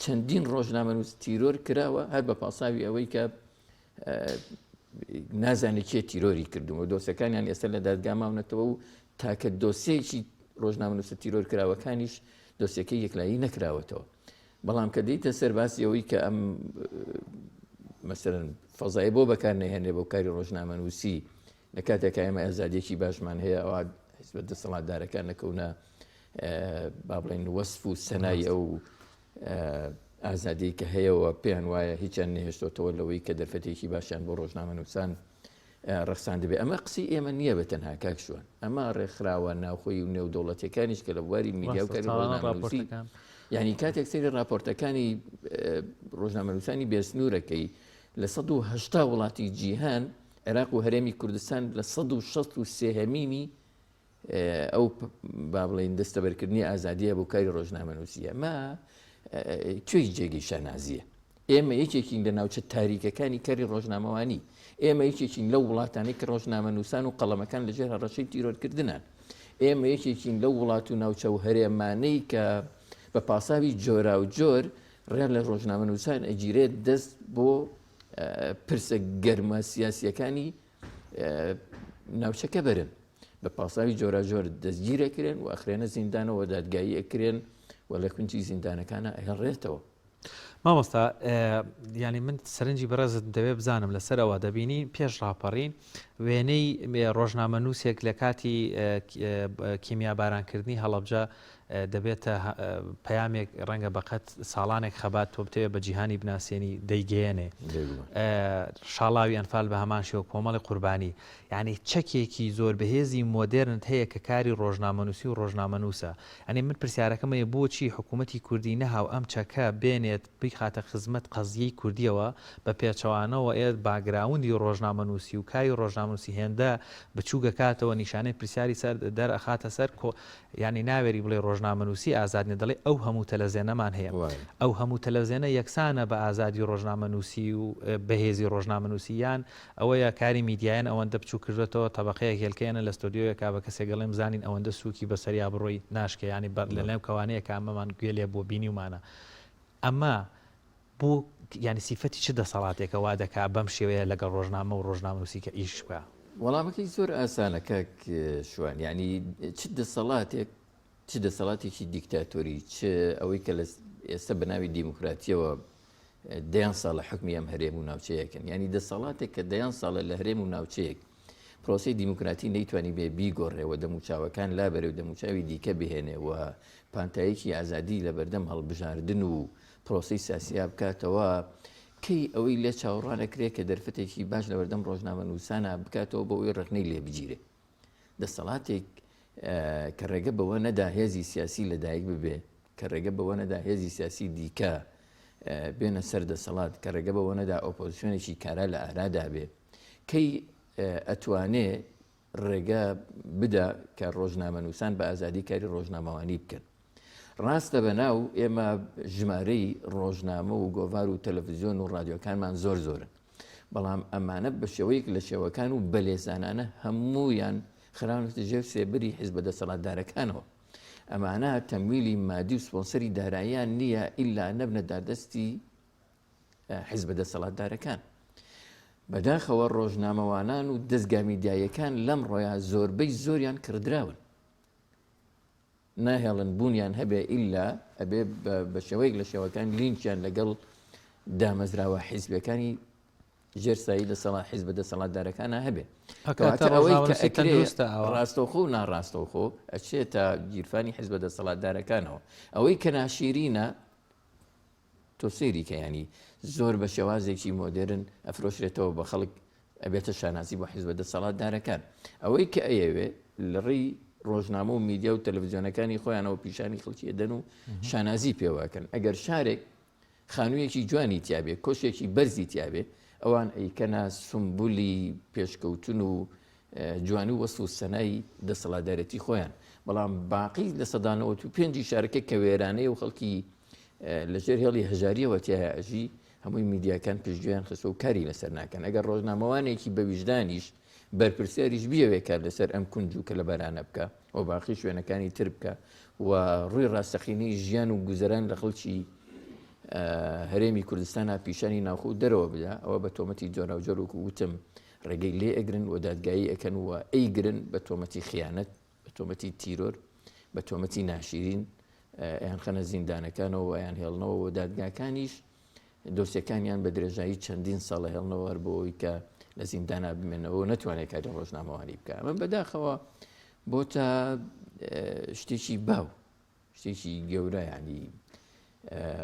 چەندین ڕۆژنامەنووس تیرۆر کراوە هەر بە پاساوی ئەوەی کە نازانێت کێ تیرۆری کردووە دۆسەکانیان ئێستا لە دادگا ماونەتەوە و تاکە دۆسەیەکی ڕۆژنامەنووسە تیرۆر کراوەکانیش دۆسیەکەی یەکلایی نەکراوەتەوە بەڵام کە دەیتە سەر باسی ئەوەی کە ئەم مەسەرەن فەزای بۆ بەکار نەهێنێ بۆ کاری ڕۆژنامەنووسی لە کاتێکە ئێمە ئازادیەکی باشمان هەیە ئەوە حیزبە دەسەڵاتدارەکان نەکەونە با بڵێن وەسف و سەنای ئەو ئازادی کە هەیەەوە پێیان وایە هیچیان نێهێشتۆتەوە لەوەی کە دەرفەتێکی باشیان بۆ ڕۆژنامەنووسان ڕەخسان دەبێت ئەمە قسەی ئێمە نییە بە تەنها کاکشوان ئەمە ڕێکخراوە ناوخۆی و نێودەوڵەتەکانیش کە لە بواری میدیا و کاری ڕۆژنامەنووسی یعنی کاتێک سەیری راپۆرتەکانی ڕۆژنامەنووسانی بێسنوورەکەی لە 180 وڵاتی جیهان عێراق و هەرێمی کوردستان لە 163هەمینی ئەو با بڵێن دەستەبەرکردنی ئازادیە بۆ کاری ڕۆژنامەنووسیە ما کوێی جێگەی شانازیە ئێمە یەکێکین لە ناوچە تاریکەکانی کاری ڕۆژنامەوانی ئێمە یەکێکین لەو وڵاتانی کە ڕۆژنامەنووسان و قەڵەمەکان لەژێر هەڕەشەی تیرۆرکردنان ئێمە یەکێکین لەو وڵات و ناوچە و هەرێمانەی کە بە پاساوی جۆرا و جۆر ڕێر لە ڕۆژنامەنووسان ئەگیرێت دەست بۆ پرسە گەرمە سیاسیەکانی ناوچەکە بەرن بە پاساوی جۆرا جۆر دەستگیرەکرێن و ئەخرێنە زیندانەوە دادگایی ئەکرێن و لە کونجی زیندانەکانە ئەهێڵڕێتەوە
مامۆستا ینی من سەرنجی بەڕێزت دەوێ بزانم لەسەرەوە دەبینی پێش ڕاپەڕین وێنەی ڕۆژنامەنووسێک لە کاتی کیمیابارانکردنی هەڵەبجە دەبێتە پەیامێک ڕەنگە بەقەت ساڵانێک خەبات تۆ بتەوێت بە جیهانی بناسیێنی دەیگەێنێ شاڵاوی ئەنفال بە هەمان شێوە کۆمەڵی قوربانی یعنی چەکێکی زۆر بەهێزی مۆدرنت هەیە کە کاری ڕۆژنامەنووسی و ڕۆژنامەنووسە ئەنی من پرسیارەکەمەیە بۆچی حکوومەتی کوردی نەهاو ئەم چەکە بێنێت بخاتە خزمەت قەزیەی کوردیەوە بە پێچەوانەوە ئێت باگراوندی ڕۆژنامەنووسی و کاری ڕۆژنامەنووسی هێندە بچووگەکاتەوە نیشانەی پرسیاری سەر دەرئەخاتە سەر ینی ناوێری بڵێ ڕۆژنامەنووسی ئازادنی دەڵێ ئەو هەموو تەلەڤیزیۆنەمان هەیە ئەو هەموو تەلەڤیزیۆنە یەکسانە بە ئازادی ڕۆژنامەنووسی و بەهێزی ڕۆژنامەنووسیان ئەوەیە کاری میدیایان ئەوەندە بچوو کردێتەوە تەبەقەیە هێلکەیەنە لە ستۆدیۆیەکا بە کەسێگەڵێم زانین ئەوەندە سووکی بەسەریا بڕۆی ناشکەیانی لە لەم کەوانەیە کە ئەمەمان گوێ لێ بۆ بینی ومانە ئەمە بۆ ینی سیفەتی چ دەسەڵاتێکە وا دەکا بەم شێوەیە لەگەڵ ڕۆژنامە و ڕۆژنامەنووسی کە ئیش بکە
وەڵامەکەی زۆر ئاسانە کاک شوان ینی چ دەسەڵاتێکی دیکتاتۆری چ ئەوەی کە ئێستا بەناوی دیموکراتیەوە دەیان ساڵە حکمی ئەم هەرێم و ناوچەیەکن ینی دەسەڵاتێک کە دەیان ساڵە لە هەرێم و ناوچەیەک پرۆسی دیموکراتی نەیتوانی بێ بیگۆڕێەوە دەموچاوەکان لابەرێ و دەموچاوی دیکە بهێنێەوە پانتایەکی ئازادی لە بەردەم هەڵبژاردن و پرۆسی سیاسیا بکاتەوە کەی ئەوەی لێ چاوەڕانەکرێت کە دەرفەتێکی باش لە بەردەم ڕۆژنامە نووسانە بکاتەوە بە ئەوی ڕخنەی لێ بگیرێ دەسەڵاتێک کە ڕێگە بەوە نەدا هێزی سیاسی لەدایک ببێ کە ڕێگە بەوە نەدا هێزی سیاسی دیکە بێنە سەر دەسەڵات کە ڕێگە بەوە نەدا ئۆپۆزیسیۆنێکی کارا لە ئارادا بێ کەی ئەتوانێ ڕێگە بدا کە ڕۆژنامە نووسان بە ئازادی کاری ڕۆژنامەوانی بکەن ڕاستە بەناو ئێمە ژمارەی ڕۆژنامە و گۆڤار و تەلەڤیزیۆن و ڕادیۆکانمان زۆرن بەڵام ئەمانە بە شێوەیەک لە شێوەکان و بەلێزانانە هەموویان خراونەتە ژێر سێبەری حیزبە دەسەڵاتدارەکانەوە ئەمانە تەمویلی مادی و سپۆنسەری داراییان نییە ئیلا نەبنە دادەستی حیزبە دەسەڵاتدارەکان بەداخەوە ڕۆژنامەوانان و دەستگا میدیایەکان لەم ڕۆیان زۆربەی زۆریان کردراون ناهێڵن بوونیان هەبێ ئیلا ئەبێ بە شێوەیەک لە شێوەکان لینچیان لەگەڵ دامەزراوە حیزبەکانی ژێرسایی دەسەڵات حیزبە دەسەڵاتدارەکانە هەبێ ڕاستەوخۆ و ناڕاستەوخۆ ئەچێتە گیرفانی حیزبە دەسەڵاتدارەکانەوە ئەوەی کە ناشیرینە تۆ سێری کە ینی زۆر بە شێوازێکی مۆدرن ئەفرۆشرێتەوە بە خەڵک ئەبێتە شانازی بۆ حیزبە دەسەڵاتدارەکان ئەوەی کە ئەیەوێ لە ڕێی ڕۆژنامە و میدیا و تەلەڤیزیۆنەکانی خۆیانەوە پیشانی خەڵکی ئەدەن و شانازی پێوەکەن ئەگەر شارێک خانوویەکی جوانی تیابێ کۆشێکی بەرزی تیابێ ئەوان ئەیکەنا سمبولی پێشکەوتن و جوانی و وەست و سەنای دەسەڵاتدارەتی خۆیان بەڵام باقی لە سەدانەوە و پێنجی شارەکە کە وێرانەیە و خەڵکی لەژێر هێڵی هەژاریەوە تیاژی هەمووی میدیاکان پشتگویان خستە و کاری لەسەر ناکەن ئەگەر ڕۆژنامەوانێکی بە ویژدانیش بەرپرسیاریش بیەوێ کار لەسەر ئەم کونج و کە لە بەرانە بکە و باقی شوێنەکانی تر بکە و ڕووی ڕاستەقینەی ژیان و گوزەران لە خەڵکی هەرێمی کوردستانە پیشانی ناوخۆ دەرەوە بدا ئەوە بە تۆمەتی جۆرا و جۆر وەکو وتم ڕێگەی لێ ئەگرن و دادگایی ئەکەن و ئەیگرن بە تۆمەتی خیانەت بە تۆمەتی تیرۆر بە تۆمەتی ناشرین ئەیان خەنە زیندانەکانەوە ئەیان هێڵنەوە و دادگاکانیش دۆسیەکانیان بە درێژایی چەندین ساڵە هێڵنەوە هەر بۆەوەی کە لە زیندانە بمێنەوە نەتوانێت کاری ڕۆژنامەوانی بکە ئەمە بەداخەوە بۆتە شتێکی باو شتێکی گەورە ینی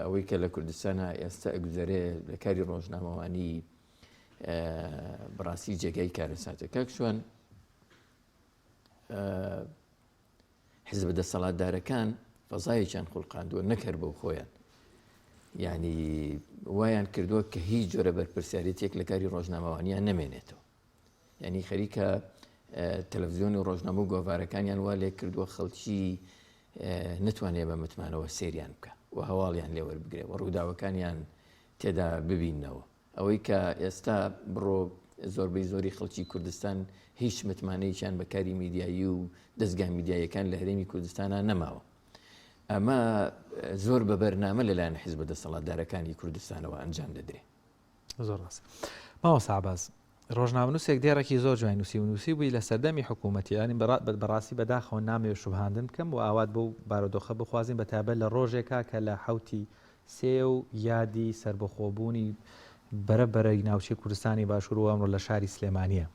ئەوەی کە لە کوردستانە ئێستا ئەگوزارێ لە کاری ڕۆژنامەوانی بڕاستی جێگای کارەساتە کاکشوان حیزبە دەسەڵاتدارەکان فەزایەکیان خوڵقاندووە نەکرد بەو خۆیان یعنی وایان کردووە کە هیچ جۆرە بەرپرسیارەتێک لە کاری ڕۆژنامەوانیان نەمێنێتەوە یعنی خەریکە تەلەڤیزیۆن و ڕۆژنامە و گۆڤارەکانیان وا لێ کردووە خەڵکی نتوانێت بە متمانەوە سێریان بکە و هەواڵیان لێوەربگرێ و ڕووداوەکانیان تێدا ببینەوە ئەوەی کە ئێستا بڕۆ زۆربەی زۆری خەڵکی کوردستان هیچ متمانەیەکیان بە کاری میدیایی و دەستگا میدیایەکان لە هەرێمی کوردستانە نەماوە ئەمە زۆر بە بەرنامە لەلایەن حیزبە دەسەڵاتدارەکانی کوردستانەوە ئەنجام دەدرێ
زۆر ڕاست ماوە ساباز ڕۆژنامەنووسێک دێڕێکی زۆر جوان نووسی بووی لە سەردەمی حکوومەتی ینی بەڕاستی بەداخەوە نامەوێت شوبهاندن بکەم و ئاوات بۆ بارودۆخە بخوازین بە تایبەت لە ڕۆژێکا کە لە حوتی سێ و یادی سربەخۆبوونی بەرەبەرەی ناوچەی کوردستانی باشوور و ئەمڕۆ لە شاری سلێمانیە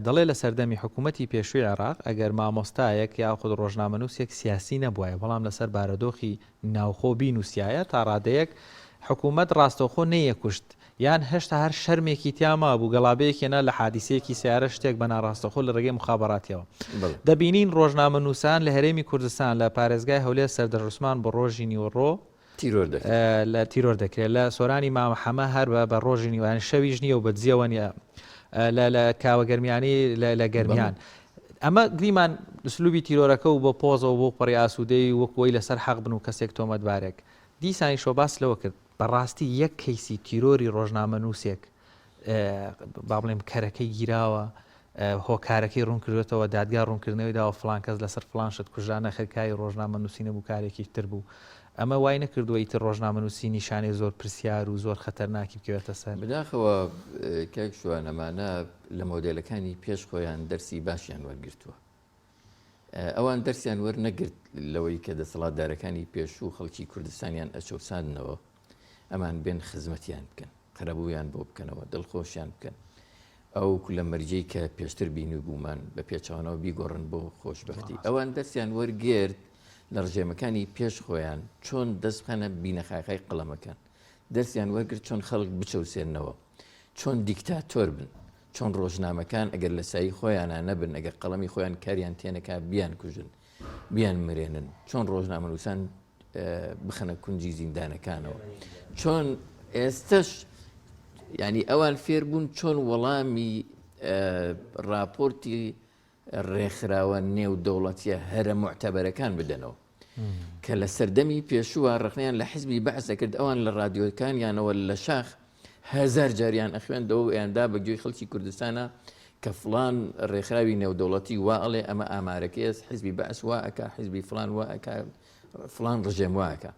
دەڵێ لە سەردەمی حکوومەتی پێشووی عێراق ئەگەر مامۆستایەک یاخود ڕۆژنامەنووسێک سیاسی نەبووایە بەڵام لەسەر بارودۆخی ناوخۆ بینوسایە تا ڕادەیەک حکوومەت ڕاستەوخۆ نەیەکوشت یان هێشتا هەر شەرمێکی تیاما بوو گەڵابەیەکێنە لە حادیسەیەکی سیارە شتێک بە ناڕاستەخۆ لە ڕێگەی مخابەڕاتیەوە دەبینین ڕۆژنامەنووسان لە هەرێمی کوردستان لە پارێزگای هەولێر سەردەر عوسمان بە ڕۆژی نیوەڕۆ لە تیرۆر دەکرێت لە سۆرانی مامەحەمە هەر بە ڕۆژی نیوان شەویش نییە و بە جزیەوە نیە لە کاوەگەرمیانی لە گەرمیان ئەمە گریمان سلوبی تیرۆرەکە و بۆ پۆزەوە بۆ پەڕی ئاسوودەی وەکوی لەسەر حەق بن و کەسێک تۆمەتبارێک دیسانی شۆباس لەوە کرد بەڕاستی یەک کەیسی تیرۆری ڕۆژنامەنووسێک با بڵێم کەرەکەی گیراوە هۆکارەکەی ڕوون کردوێتەوە دادگا ڕوونکردنەوەی داوە فڵان کەس لەسەر فڵانشت کوژانە خەرکای ڕۆژنامەنووسی نەبوو کارێکی تر بوو ئەمە وای نەکردووە ئیتر ڕۆژنامەنووسی نیشانەی زۆر پرسیار و زۆر خەتەرناکی بکەوێتە سەر
بەداخەوە کاک شوانەمانە لە مۆدێلەکانی پێش خۆیان دەرسی باشیان وەرگرتووە ئەوان دەرسیان وەرنەگرت لەوەی کە دەسەڵاتدارەکانی پێشوو خەڵکی کوردستانیان ئەچەوساندنەوە ئەمان بێن خزمەتیان بکەن قەرەبوویان بۆ بکەنەوە دڵخۆشیان بکەن ئەو لە مەرجەی کە پێشتر بینی بوومان بە پێچوانەوە بیگۆڕن بۆ خۆشببختی ئەوان دەستیان وەرگرت لە ڕژێمەکانی پێش خۆیان چۆن دەست بخەنە بینەخاخای قەڵەمەکان دەستیان وەرگرت چۆن خەڵک بچەوسێنەوە چۆن دیکتاتۆر بن چۆن ڕۆژنامەکان ئەگەر لە سایی خۆیانە نەبن ئەگەر قەڵەمی خۆیان کاریان تێنەکە بیان کوژن بیان مرێنن چۆن ڕۆژنامەنووسان بخەنە کونجی زیندانەکانەوە چۆن ئێستش ینی ئەوان فێر بوون چۆن وەڵامی راپۆرتی ڕێکخراوە نێو دەوڵەتیە هەرە معتەبەرەکان بدەنەوە کە لە سەردەمی پێشووە ڕخنیان لە حیزبی بەحث دەکرد ئەوان لە رادیۆکانیانەوە لە شاخ هزار جاریان ئەخوێندەوە ئەیاندا بەگوێی خەڵکی کوردستانە کە فلان ڕێکخراوی نێودەوڵەتی وا ئەڵێ ئەمە ئامارەکەس حیزبی بەعس وا ئەکا حیزبی فلان وا ئەکا فلان ڕژێم وا ئەکا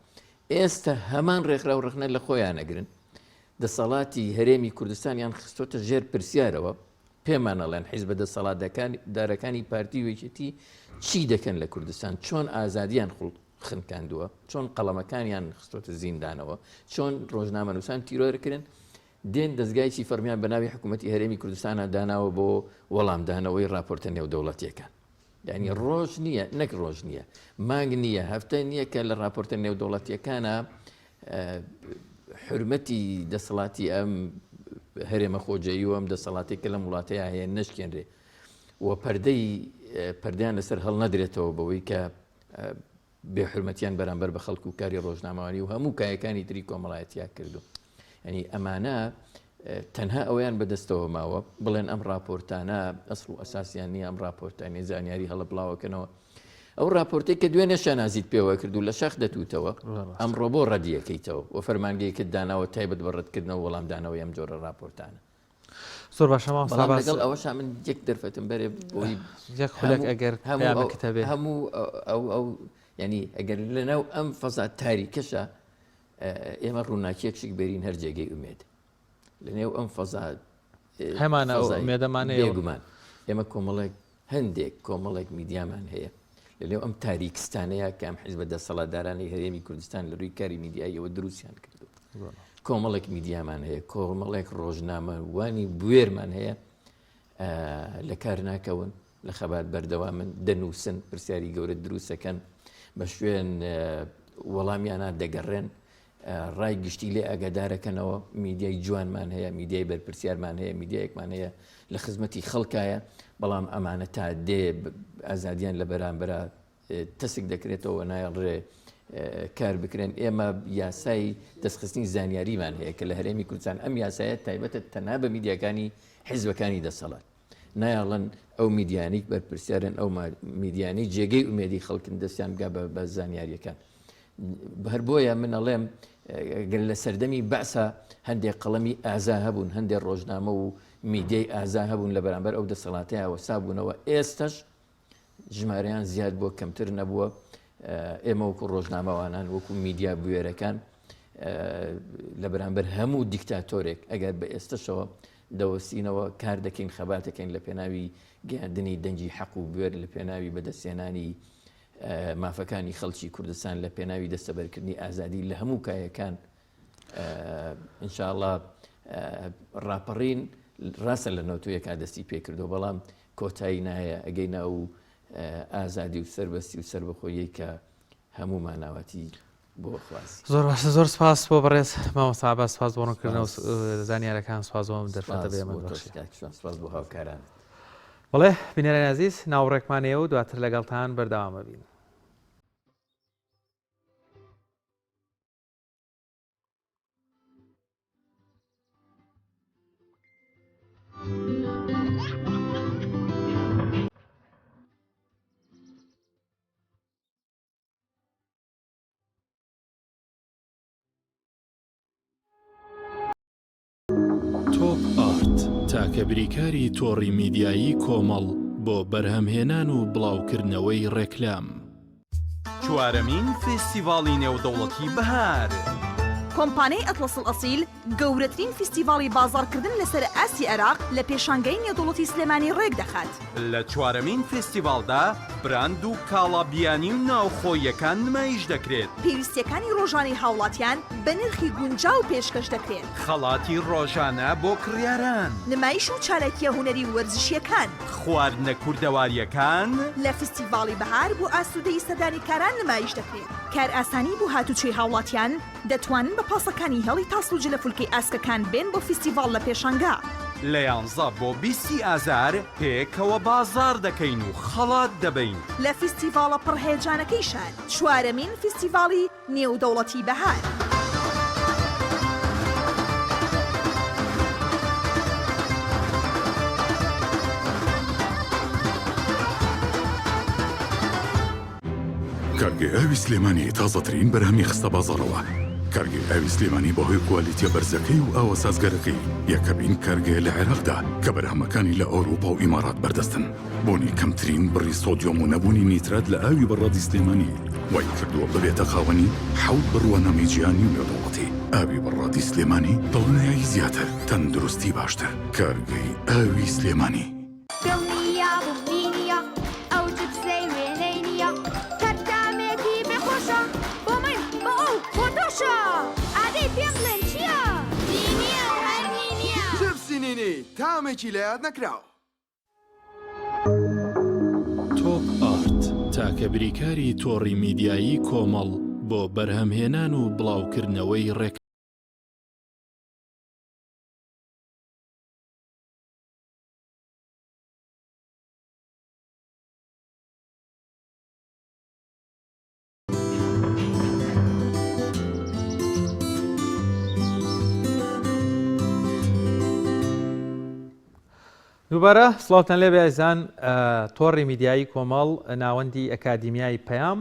ئێستا هەمان ڕێکخرا و ڕخنە لە خۆیان ئەگرن دەسەڵاتی هەرێمی کوردستانیان خستۆتە ژێر پرسیارەوە پێمانەڵێن حیزبە دەسەڵاتدارەکانی پارتی وێچێتی چی دەکەن لە کوردستان چۆن ئازادیان خنکاندووە چۆن قەڵەمەکانیان خستۆتە زیندانەوە چۆن ڕۆژنامەنووسان تیرۆرەکردن دێن دەستگایکی فەرمیان بە ناوی حکوومەتی هەرێمی کوردستانە داناوە بۆ وەڵامدانەوەی راپۆرتە نێودەوڵەتیەکان یعنی ڕۆژ نییە نەک ڕۆژ نییە مانگ نییە هەفتە نییە کە لە راپۆرتە نێودەوڵەتیەکانە حرمەتی دەسەڵاتی ئەم هەرێمە خۆجەیی و ئەم دەسەڵاتێکە لە وڵاتەیە هەیە نەشکێنرێ و پەردەیان لەسەر هەڵ نەدرێتەوە بەوەی کە بێحرمەتیان بەرامبەر بە خەڵک و کاری ڕۆژنامەوانی و هەموو کایەکانی تری کۆمەڵایەتیا کردو ینی ئەمانە تەنها ئەویان بەدەستەوە ماوە بڵێن ئەم راپۆرتانە ئەسڵ و ئەساسیان نیە ئەم راپۆرتانی زانیاری هەڵە بڵاوەکەنەوە ئەو راپۆرتێک کە دوێنێ شانازیت پێوە کردو لە شەخ دەتوتەوە ئەمڕۆ بۆ ڕەدیەکەیتەوە و فەرمانگەیەکت داناوە تایبەت بە ڕەتکردنەوە وەڵامدانەوەی ئەم جۆرە راپۆرتانە
زۆر باشە
لەگەڵ ئەوەش من یەک دەرفەتم بەرێ بۆی
خولێک ئەگەر کتابێ
هەموو ئەو ینی ئەگەر لەناو ئەم فەزا تاریکەشە ئێمە ڕووناکیەکشێک بێرین هەر جێگەی ئومێد لەنێو ئەم فەزا
هەمانە مێدەمانەیە
بێگومان ئێمە کۆمەڵێک هەندێک کۆمەڵێک میدیامان هەیە لەنێو ئەم تاریکستانەیە کە ئەم حیزبە دەسەڵاتدارانی هەرێمی کوردستان لە ڕووی کاری میدیاییەوە دروستیان کردو کۆمەڵێک میدیامان هەیە کۆمەڵێک ڕۆژنامەوانی بوێرمان هەیە لە کار ناکەون لە خەبات بەردەوامن دەنووسن پرسیاری گەورە دروستەکەن بە شوێن وەڵامیانە دەگەڕێن ڕای گشتی لێ ئاگادارەکەنەوە میدیای جوانمان هەیە میدیای بەرپرسیارمان هەیە میدیایەکمان هەیە لە خزمەتی خەڵکایە بەڵام ئەمانە تا دێ ئازادیان لە بەرامبەر تەسک دەکرێتەوە نایڕێ کار بکرێن ئێمە یاسای دەستخستنی زانیاریمان هەیە کە لە هەرێمی کوردستان ئەم یاسایە تایبەتە تەنها بە میدیاکانی حیزبەکانی دەسەڵات نایاڵن ئەو میدیانیک بەرپرسیارن ئەو میدیانی جێگەی ئومێدی خەڵکن دەستیان بگا بە زانیاریەکان هەر بۆیە من ئەڵێم گەر لە سەردەمی بەعسا هەندێک قەڵەمی ئازا هەبوون هەندێک ڕۆژنامە و میدیای ئازا هەبوون لە بەرامبەر ئەو دەسەڵاتەیە وەسا بوونەوە ئێستش ژمارەیان زیاد بووە کەمتر نەبووە ئێمە وەکو ڕۆژنامەوانان وەکو میدیا بوێرەکان لە بەرامبەر هەموو دیکتاتۆرێک ئەگەر بە ئێستشەوە دەوەستینەوە کار دەکەین خەباتەکەین لە پێناوی گەیاندنی دەنگی حەق و بوێر لە پێناوی بەدەستێنانی مافەکانی خەڵکی کوردستان لە پێناوی دەستەبەرکردنی ئازادی لە هەموو کایەکان ئینشاءڵڵا ڕاپەڕین ڕاستە لە نەوتویەکە دەستی پێکردو بەڵام کۆتایی نایە ئەگەینا و ئازادی و سەربەستی و سەربەخۆیی کە هەموو ماناوەتی بۆ خواست
زۆر باشە زۆر سپاس بۆ بەڕێز مامۆستا عەباس سپاس بۆ ڕوونکردنەوە زانیاریەکان سپاس بۆ دەرفەتە بێمە
سپاس بۆ هاوکاران
بەڵێ بینەرانی عەزیز ناوڕێکمانەیە و دواتر لەگەڵتان بەردەوامە بین.
تۆپ ئارت تاکە بریکاری تۆڕی میدیایی کۆمەڵ بۆ بەرهەمهێنان و بڵاوکردنەوەی ڕێکلام.
چوارەمین فێستیڤاڵی نێودەوڵەتی بەهار.
کۆمپانیای ئەتڵەسڵ ئەسیل گەورەترین فیستیڤاڵی بازاڕکردن لەسەر ئاسی عێراق لە پێشانگەی نێودەوڵەتی سلێمانی ڕێک دەخات.
لە چوارەمین فێستیڤاڵدا براند و کاڵابیانی و ناوخۆیەکان نمایش دەکرێت.
پێویستیەکانی ڕۆژانەی هاوڵاتیان بە نرخی گونجاو پێشکەش دەکرێت.
خەڵاتی ڕۆژانە بۆ کڕیاران.
نمایش و چالەکیە هونەری و وەرزشیەکان.
خواردنە کوردەواریەکان
لە فستیڤاڵی بەهار بۆ ئاسوودەی سەردانی کاران نمایش دەکرێت. کار ئاسانی بۆ هاتوچۆی هاوڵاتیان دەتوانن بە پاسەکانی هێڵی تاسڵ جلە فولکەی ئاسکەکان بێن بۆ فستیڤاڵ لە پێشانگا.
لە 11 بۆ 20 ئازار پێکەوە بازار دەکەین و خەڵات دەبین.
لە فستیڤاڵە پڕهێجانەکەی شار 4مین فستیڤاڵی نێودەوڵەتی بەهار.
کارگەی ئاوی سلێمانی تازەترین بەرهەمی خستە بازاڕەوە. کارگەی ئاوی سلێمانی بەهۆی کوالیتیە بەرزەکەی و ئاوە سازگەرەکەی یەکەمین کارگەیە لە عێراقدا کە بەرهەمەکانی لە ئەوروپا و ئیمارات بەردەستن. بۆنی کەمترین بڕی سۆدیۆم و نەبوونی نیترات لە ئاوی بەڕادی سلێمانی وای کردووە ببێتە خاوەنی 7 بڕوانەمەی جیهانی و نێودەوڵەتی. ئاوی بەڕادی سلێمانی دڵنیایی زیاتر، تەندروستی باشتر. کارگەی ئاوی سلێمانی.
تامێکی لە یاد نەکراوە.
تۆپ ئارت تاکە بریکاری تۆڕی میدیایی کۆمەڵ بۆ بەرهەمهێنان و بڵاوکردنەوەی ڕێک.
دووبارە سڵاوتان لێ بێزان تۆڕی میدیایی کۆمەڵ ناوەندی ئەکادیمیای پەیام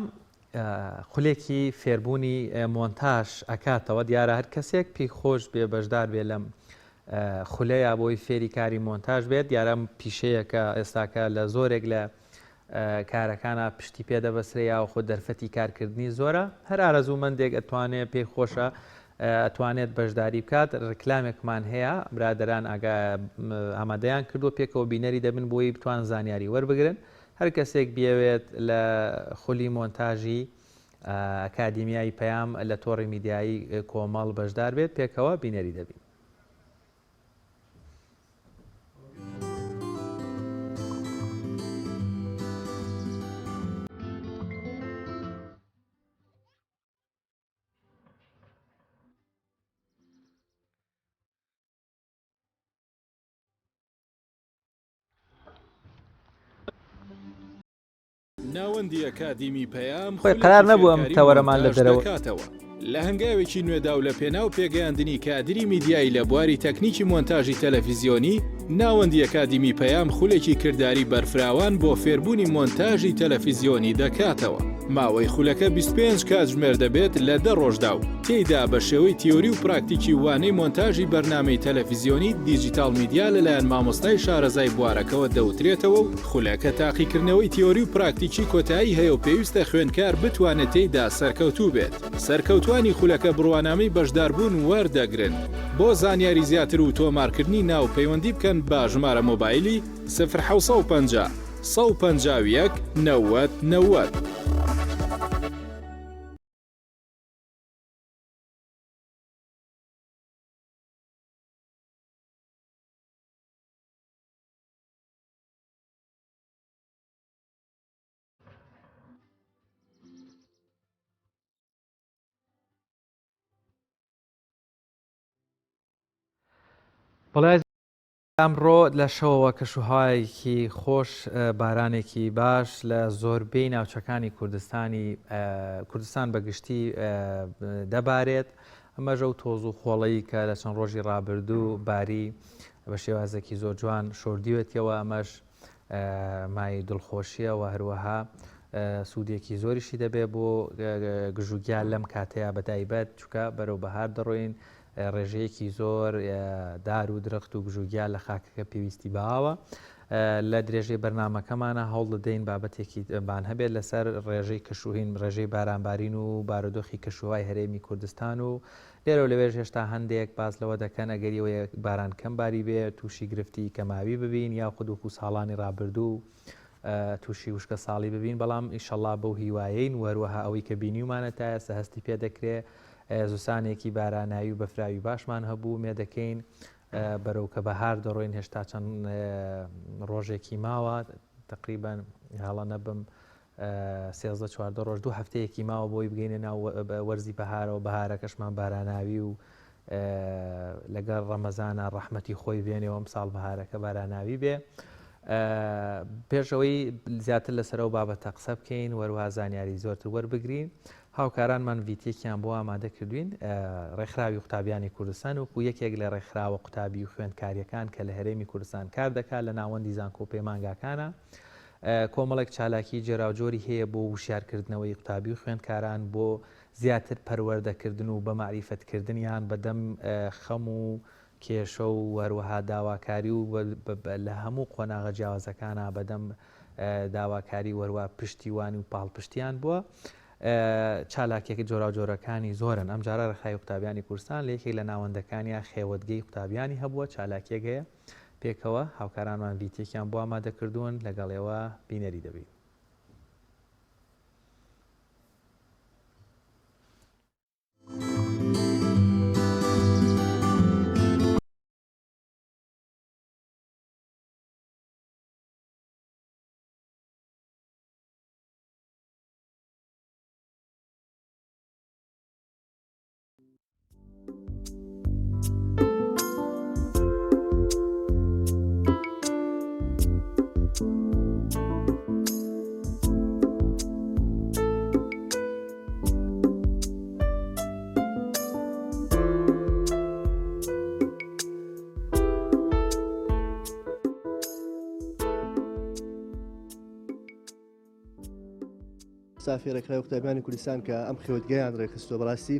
خولێکی فێربوونی مۆنتاژ ئەکاتەوە. دیارە هەر کەسێک پێی خۆش بێ بەشدار بێ لەم خولەیە بۆی فێری کاری مۆنتاژ بێت. دیارە پیشەیەکە ئێستاکە لە زۆرێک لە کارەکانە پشتی پێدەبەسرێ یا خۆ دەرفەتی کارکردنی زۆرە. هەر ئارەزوومەندێک ئەتوانێت پێی خۆشە ئەتوانێت بەشداری بکات. ڕکلامێکمان هەیە برادران ئامادەیان کردو پێکەوە بینەری دەبن بۆی بتوان زانیاری وەربگرن. هەر کەسێک بیاوێت لە خولی مۆنتاژی ئەکادیمیای پەیام لە تۆڕی میدیایی کۆمەڵ بەشدار بێت پێکەوە بینەری دەبین.
ناوەندی ئەکادیمی پەیام
خۆی قەرار نەبوو ئەم تەوەرەمان لە دەرەوە
لە هەنگاوێکی نوێدا و لە پێناو پێگەیاندنی کادری میدیایی لە بواری تەکنیکی مۆنتاژی تەلەڤیزیۆنی ناوەندی ئەکادیمی پەیام خولێکی کردداری بەرفراوان بۆ فێربوونی مۆنتاژی تەلەڤیزیۆنی دەکاتەوە. ماوەی خولەکە 25 کاتژمێر دەبێت لە 10 ڕۆژدا و تێیدا بە شێوەی تیۆری و پراکتیکی وانەی مۆنتاژی بەرنامەی تەلەڤیزیۆنی دیجیتال میدیا لەلایەن مامۆستای شارەزای بوارەکەەوە دەوترێتەوە و خولەکە تاقیکردنەوەی تیۆری و پراکتیکی کۆتایی هەیە و پێویستە خوێندکار بتوانێت تێیدا سەرکەوتوو بێت. سەرکەوتوانی خولەکە بڕوانامەی بەشداربوون وەردەگرن. بۆ زانیاری زیاتر و تۆمارکردنی ناو پەیوەندی بکەن بە ژمارە مۆبایلی 050 151 90 90.
بەڵای ئەمڕۆ لە شەوەوە کەشوهایەکی خۆش بارانێکی باش لە زۆربەی ناوچەکانی کوردستان بەگشتی دەبارێت. ئەمەژە و تۆز و خۆڵەیی کە لە چەند ڕۆژی ڕابردوو باری بە شێوازێکی زۆر جوان شۆردیوێتەوە. ئەمەش مای دڵخۆشیە و هەروەها سوودێکی زۆریشی دەبێت بۆ گژوگیان لەم کاتەیە بەتایبەت چووکە بەرەو بەهار دەڕۆین. ڕێژەیەکی زۆر دار و درەخت و گژوگیان لە خاکەکە پێویستی باوە. لە درێژەی بەرنمەکەمانە هەوڵ دەدەین بابەتێکی بان هەبێت لەسەر ڕێژەی کەشوهین ڕێژەی بارانبارین و بارودۆخی کەشوهای هەرێمی کوردستان و لێرە لەوێژ هێشتا هەندێک باز لەوە دەکەن ئەگەریەوە باران کەم باری بێت تووشی گرفتی کەماوی ببین یا خودوکو ساڵانی ڕابردوو تووشی وشکە ساڵی ببین بەڵام ئیشەڵا بەو هیوایین وەروەها ئەوەی کە بینیومانە تا ئێستا هەستی پێ دەکرێت زوسانێکی باراناوی و بەفراوی باشمان هەبوو مێ دەکەین بەرەو کە بەهار دەڕۆین هێشتا چەند ڕۆژێکی ماوە تقریبان هەڵە نەبم 13-14 ڕۆژ 2 هەفتەیەکی ماوە بۆی بگەینە ناو وەرزی بەهارەوە بەهارەکەشمان باراناوی و لەگەڵ ڕەمەزانە ڕەحمەتی خۆی بێنێەوە ئەم ساڵ بەهارەکە باراناوی بێ پێشەوەی زیاتر لەسەرەوە بابەتە قسە بکەین وەروها زانیاری زۆرتر وەربگرین هاوکارانمان ڤیتێکیان بۆ ئامادە کردوین ڕێکخراوی قوتابیانی کوردستان وەکو یەکێک لە ڕێکخراوە قوتابی و خوێندکاریەکان کە لە هەرێمی کوردستان کار دەکات لە ناوەندی زانکۆ مانگاکانە کۆمەڵێک چالاکی جێراوجۆری هەیە بۆ وشارکردنەوەی قوتابی و خوێندکاران بۆ زیاتر پەروەردەکردن و بە معریفەتکردنیان بەدەم خەم و کێشە و وەروەها داواکاری و لە هەموو قۆناغە جیاوازەکانە بەدەم داواکاری وەروە پشتیوانی و پاڵپشتیان بووە چالاکێک جۆراوجۆرەکانی زۆرن ئەم جارە ڕێکخراوی قوتابیانی کوردستان لە یەکێک لە ناوەندەکانیان خێوەتگەی قوتابیانی هەبووە چالاکێک هەیە پێکەوە هاوکارانمان ڤیتێکیان بۆ ئامادەکردوون لەگەڵێەوە بینەری دەبین.
سافی ڕێکخراوی قوتابیانی کوردستان کە ئەم خێوەتگەیان ڕێکخستووە بەڕاستی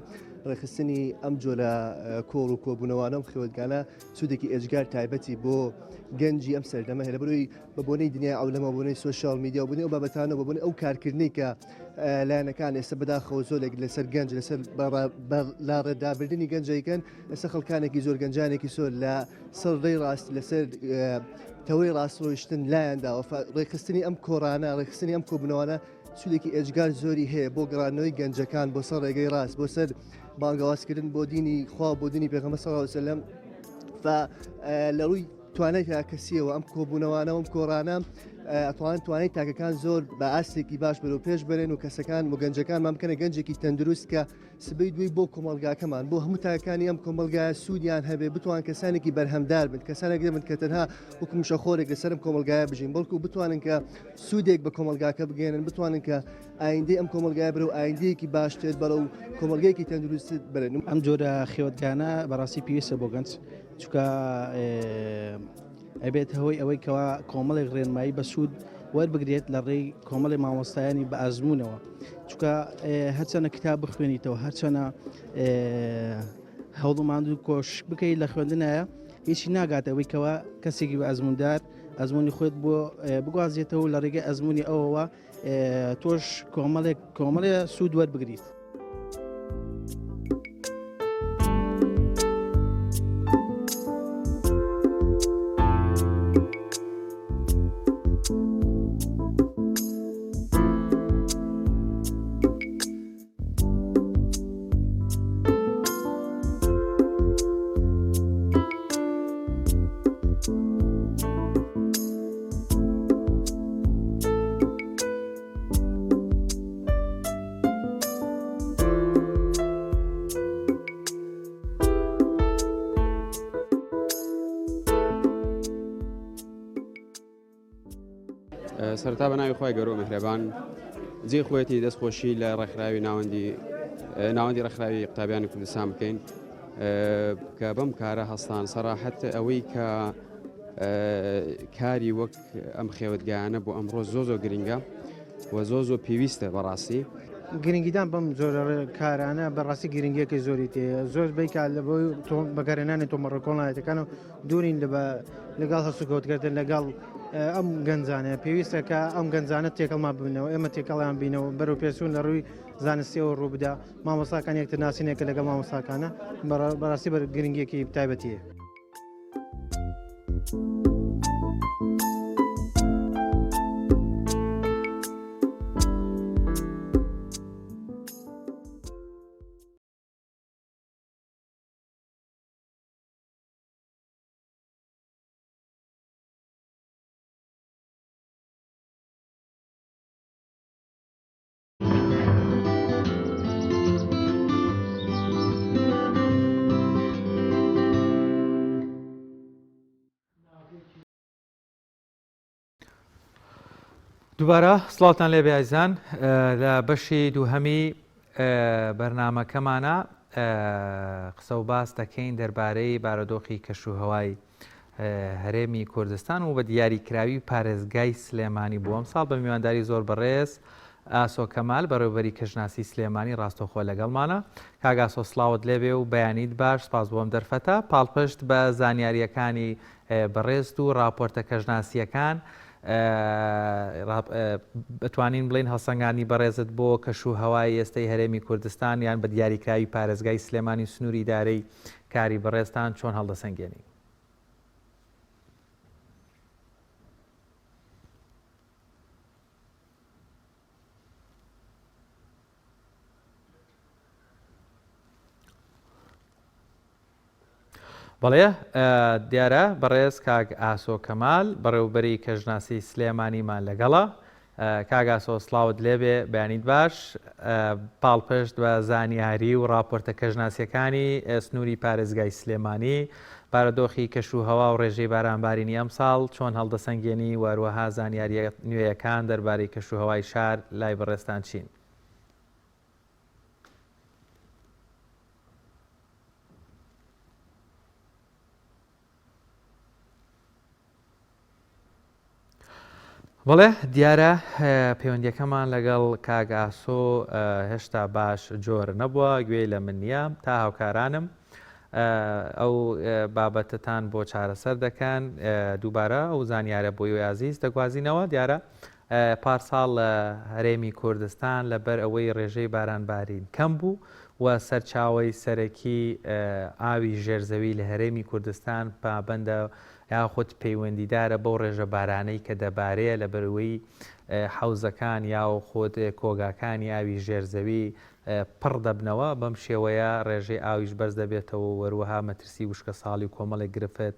ڕێکخستنی ئەم جۆرە کۆڵ و کۆبوونەوانە ئەم خێوەتگانە سوودێکی ئێجگار تایبەتی بۆ گەنجی ئەم سەردەمە هەیە لەبەرەوەی بە بۆنەی دنیای ئەولەمە بۆنەی سۆشیال میدیا و بۆنەی ئەو بابەتانە بە بۆنەی ئەو کارکردنی کە لایەنەکان ئێستا بەداخەوە زۆرێک لەسەر گەنج لەسەر لاڕێدابردننی گەنجەکەن ئێستا خەڵکانێکی زۆر گەنجانێکی سۆر لە سەرڕێی ڕاست لەسەر تەوەی ڕاستڕۆیشتن لایەنداوە ڕێکخستنی ئەم کۆڕانە ڕێکخستنی ئەم کۆبوونەوانە سوودێکی ئێجگار زۆری هەیە بۆ گەڕانەوەی گەنجەکان بۆ سەر ڕێگەی ڕاست بۆ سەر بانگەوازکردن بۆ دینی خوا بۆ دینی پێغەمبەر صلی الله علیه و سلم لە ڕووی توانای کەسیەوە ئەم کۆبوونەوانە ئەم کۆڕانە توانای تاکەکان زۆر بە ئاستێکی باش بەرەو پێش بەرێن و کەسەکان و گەنجەکانمان بکەنە گەنجێکی تەندروست کە سبەی دوی بۆ کۆمەلگاکەمان بۆ هەموو تاکەکانی ئەم کۆمەلگای سوودیان هەبێ بتوان کەسانێکی بەرهەمدار بن کەسانێک دەبن کە تەنها وەکو شەخۆرێک لەسەرم کۆمەلگایە بژین بەڵکو بتوانن کە سوودێک بە کۆمەلگاکە بگەێنن بتوانن کە ئایندەی ئەم کۆمەلگای بەرەو ئایندەیەکی باشتر بەرەو کۆمەلگەیەکی تەندروست بەرێن.
ئەم جۆرە خێوەتگانە بەڕاستی پێویستە بۆ گەنج چونکە ئەبێت هەوەی ئەوەی کەوا کۆمەڵێک ڕێنمایی بە سوود وەربگرێت لە ڕێی کۆمەڵی مامۆستایانی بە ئازمونەوە چونکە هەرچەنە کتاب بخوێنیتەوە هەرچەنە هەوڵماند و کۆش بکەیت لە خوێندنایە هیچی ناگاتەوەی کەوا کەسێکی بە ئەزموندار ئەزمموی خۆت بۆ بگوازێتەوە لە ڕێگەی ئەزمموی ئەوەوە تۆش کۆمەڵێ سوود وەربگریت.
سەرتا بە ناوی خۆی گەورە میهرەبان جێ خۆەتی دەستخۆشی لە ڕێکخراوی ناوەندی ڕێکخراوی قوتابیانی کوردستان بکەین کە بەم کارە هەستان سەراحەت ئەوەی کە کاری وەک ئەم خێوەتگایانە بۆ ئەمڕۆ زۆ گرنگە و زۆ پێویستە بەڕاستی
گرنگیدان بەم زۆر کارانە بەڕاستی گرنگیەکەی زۆری تێ زۆر بیکە لە بۆی بەکارێنانی تۆمەڕۆکۆڵایەتەکان و دوورین لەگەڵ هەسوکەوتکردن لەگەڵ ئەم گەنجانە پێویستە کە ئەم گەنجانە تێکەڵمان ببنەوە ئێمە تێکەڵیان بینەوە بەرەو پێسوون لە ڕووی زانستیەوە ڕووبدا مامۆستاکان یەکتر ناسینێکە لەگەڵ مامۆستاکانە بەڕاستی بە گرنگیەکی تایبەتیە.
دووبارە سڵاوتان لێبێ ئایزان لە بەشی دووهەمی بەرنامەکەمانە قسە و باس دەکەین دەربارەی بارودۆخی کەشوهەوای هەرێمی کوردستان و بە دیاریکراوی پارێزگای سلێمانی بووە ئەمساڵ بە میوانداری زۆر بەڕێز ئاسۆ کەمال بەڕێوەبەری کەژناسی سلێمانی ڕاستەوخۆ لەگەڵمانە. کاک ئاسۆ سڵاوت لێبێ و بەیانیت باش، سپاس بۆم دەرفەتە پاڵپشت بە زانیاریەکانی بەڕێست و راپۆرتە کەژناسیەکان بتوانین بڵین هەڵسەنگانی بەڕێزت بۆ کەشوهەوای ئێستای هەرێمی کوردستان یان بە دیاریکراوی پارێزگای سلێمانی سنووری دارەی کاری بەڕێستان چۆن هەڵدەسەنگێنی؟ بەڵێ دیارە بەڕێز کاک ئاسۆ کەمال بەڕێوەبەری کەژناسی سلێمانیمان لەگەڵە. کاک ئاسۆ سڵاوت لێبێ بەیانیت باش، پاڵپشت بە زانیاری و راپۆرتە کەژناسیەکانی سنووری پارێزگای سلێمانی بارودۆخی کەشوهەوا و ڕێژەی بارانبارینی ئەمساڵ چۆن هەڵدەسەنگێنی و هەروەها زانیاریە نوێیەکان دەربارەی کەشوهەوای شار لای بەڕێستان چین؟ بەڵێ دیارە پەیوەندیەکەمان لەگەڵ کاک ئاسۆ هێشتا باش جۆر نەبووە، گوێی لە من نییە تا هاوکارانم ئەو بابەتتان بۆ چارەسەر دەکەن دووبارە ئەو زانیارە بۆی عەزیز دەگوازینەوە. دیارە پارساڵ لە هەرێمی کوردستان لەبەر ئەوەی ڕێژەی بارانبارین کەم بوو و سەرچاوەی سەرەکی ئاوی ژێرزەوی لە هەرێمی کوردستان پابەندە یاخود پەیوەندیدارە بەو ڕێژە بارانەی کە دەبارەیە لە بەروەی حەوزەکان یا و خۆت کۆگاکانی ئاوی ژێرزەوی پڕ دەبنەوە، بەم شێوەیە ڕێژەی ئاویش بەرز دەبێتەوە وەروەها مەترسی وشکە ساڵی و کۆمەڵێک گرفت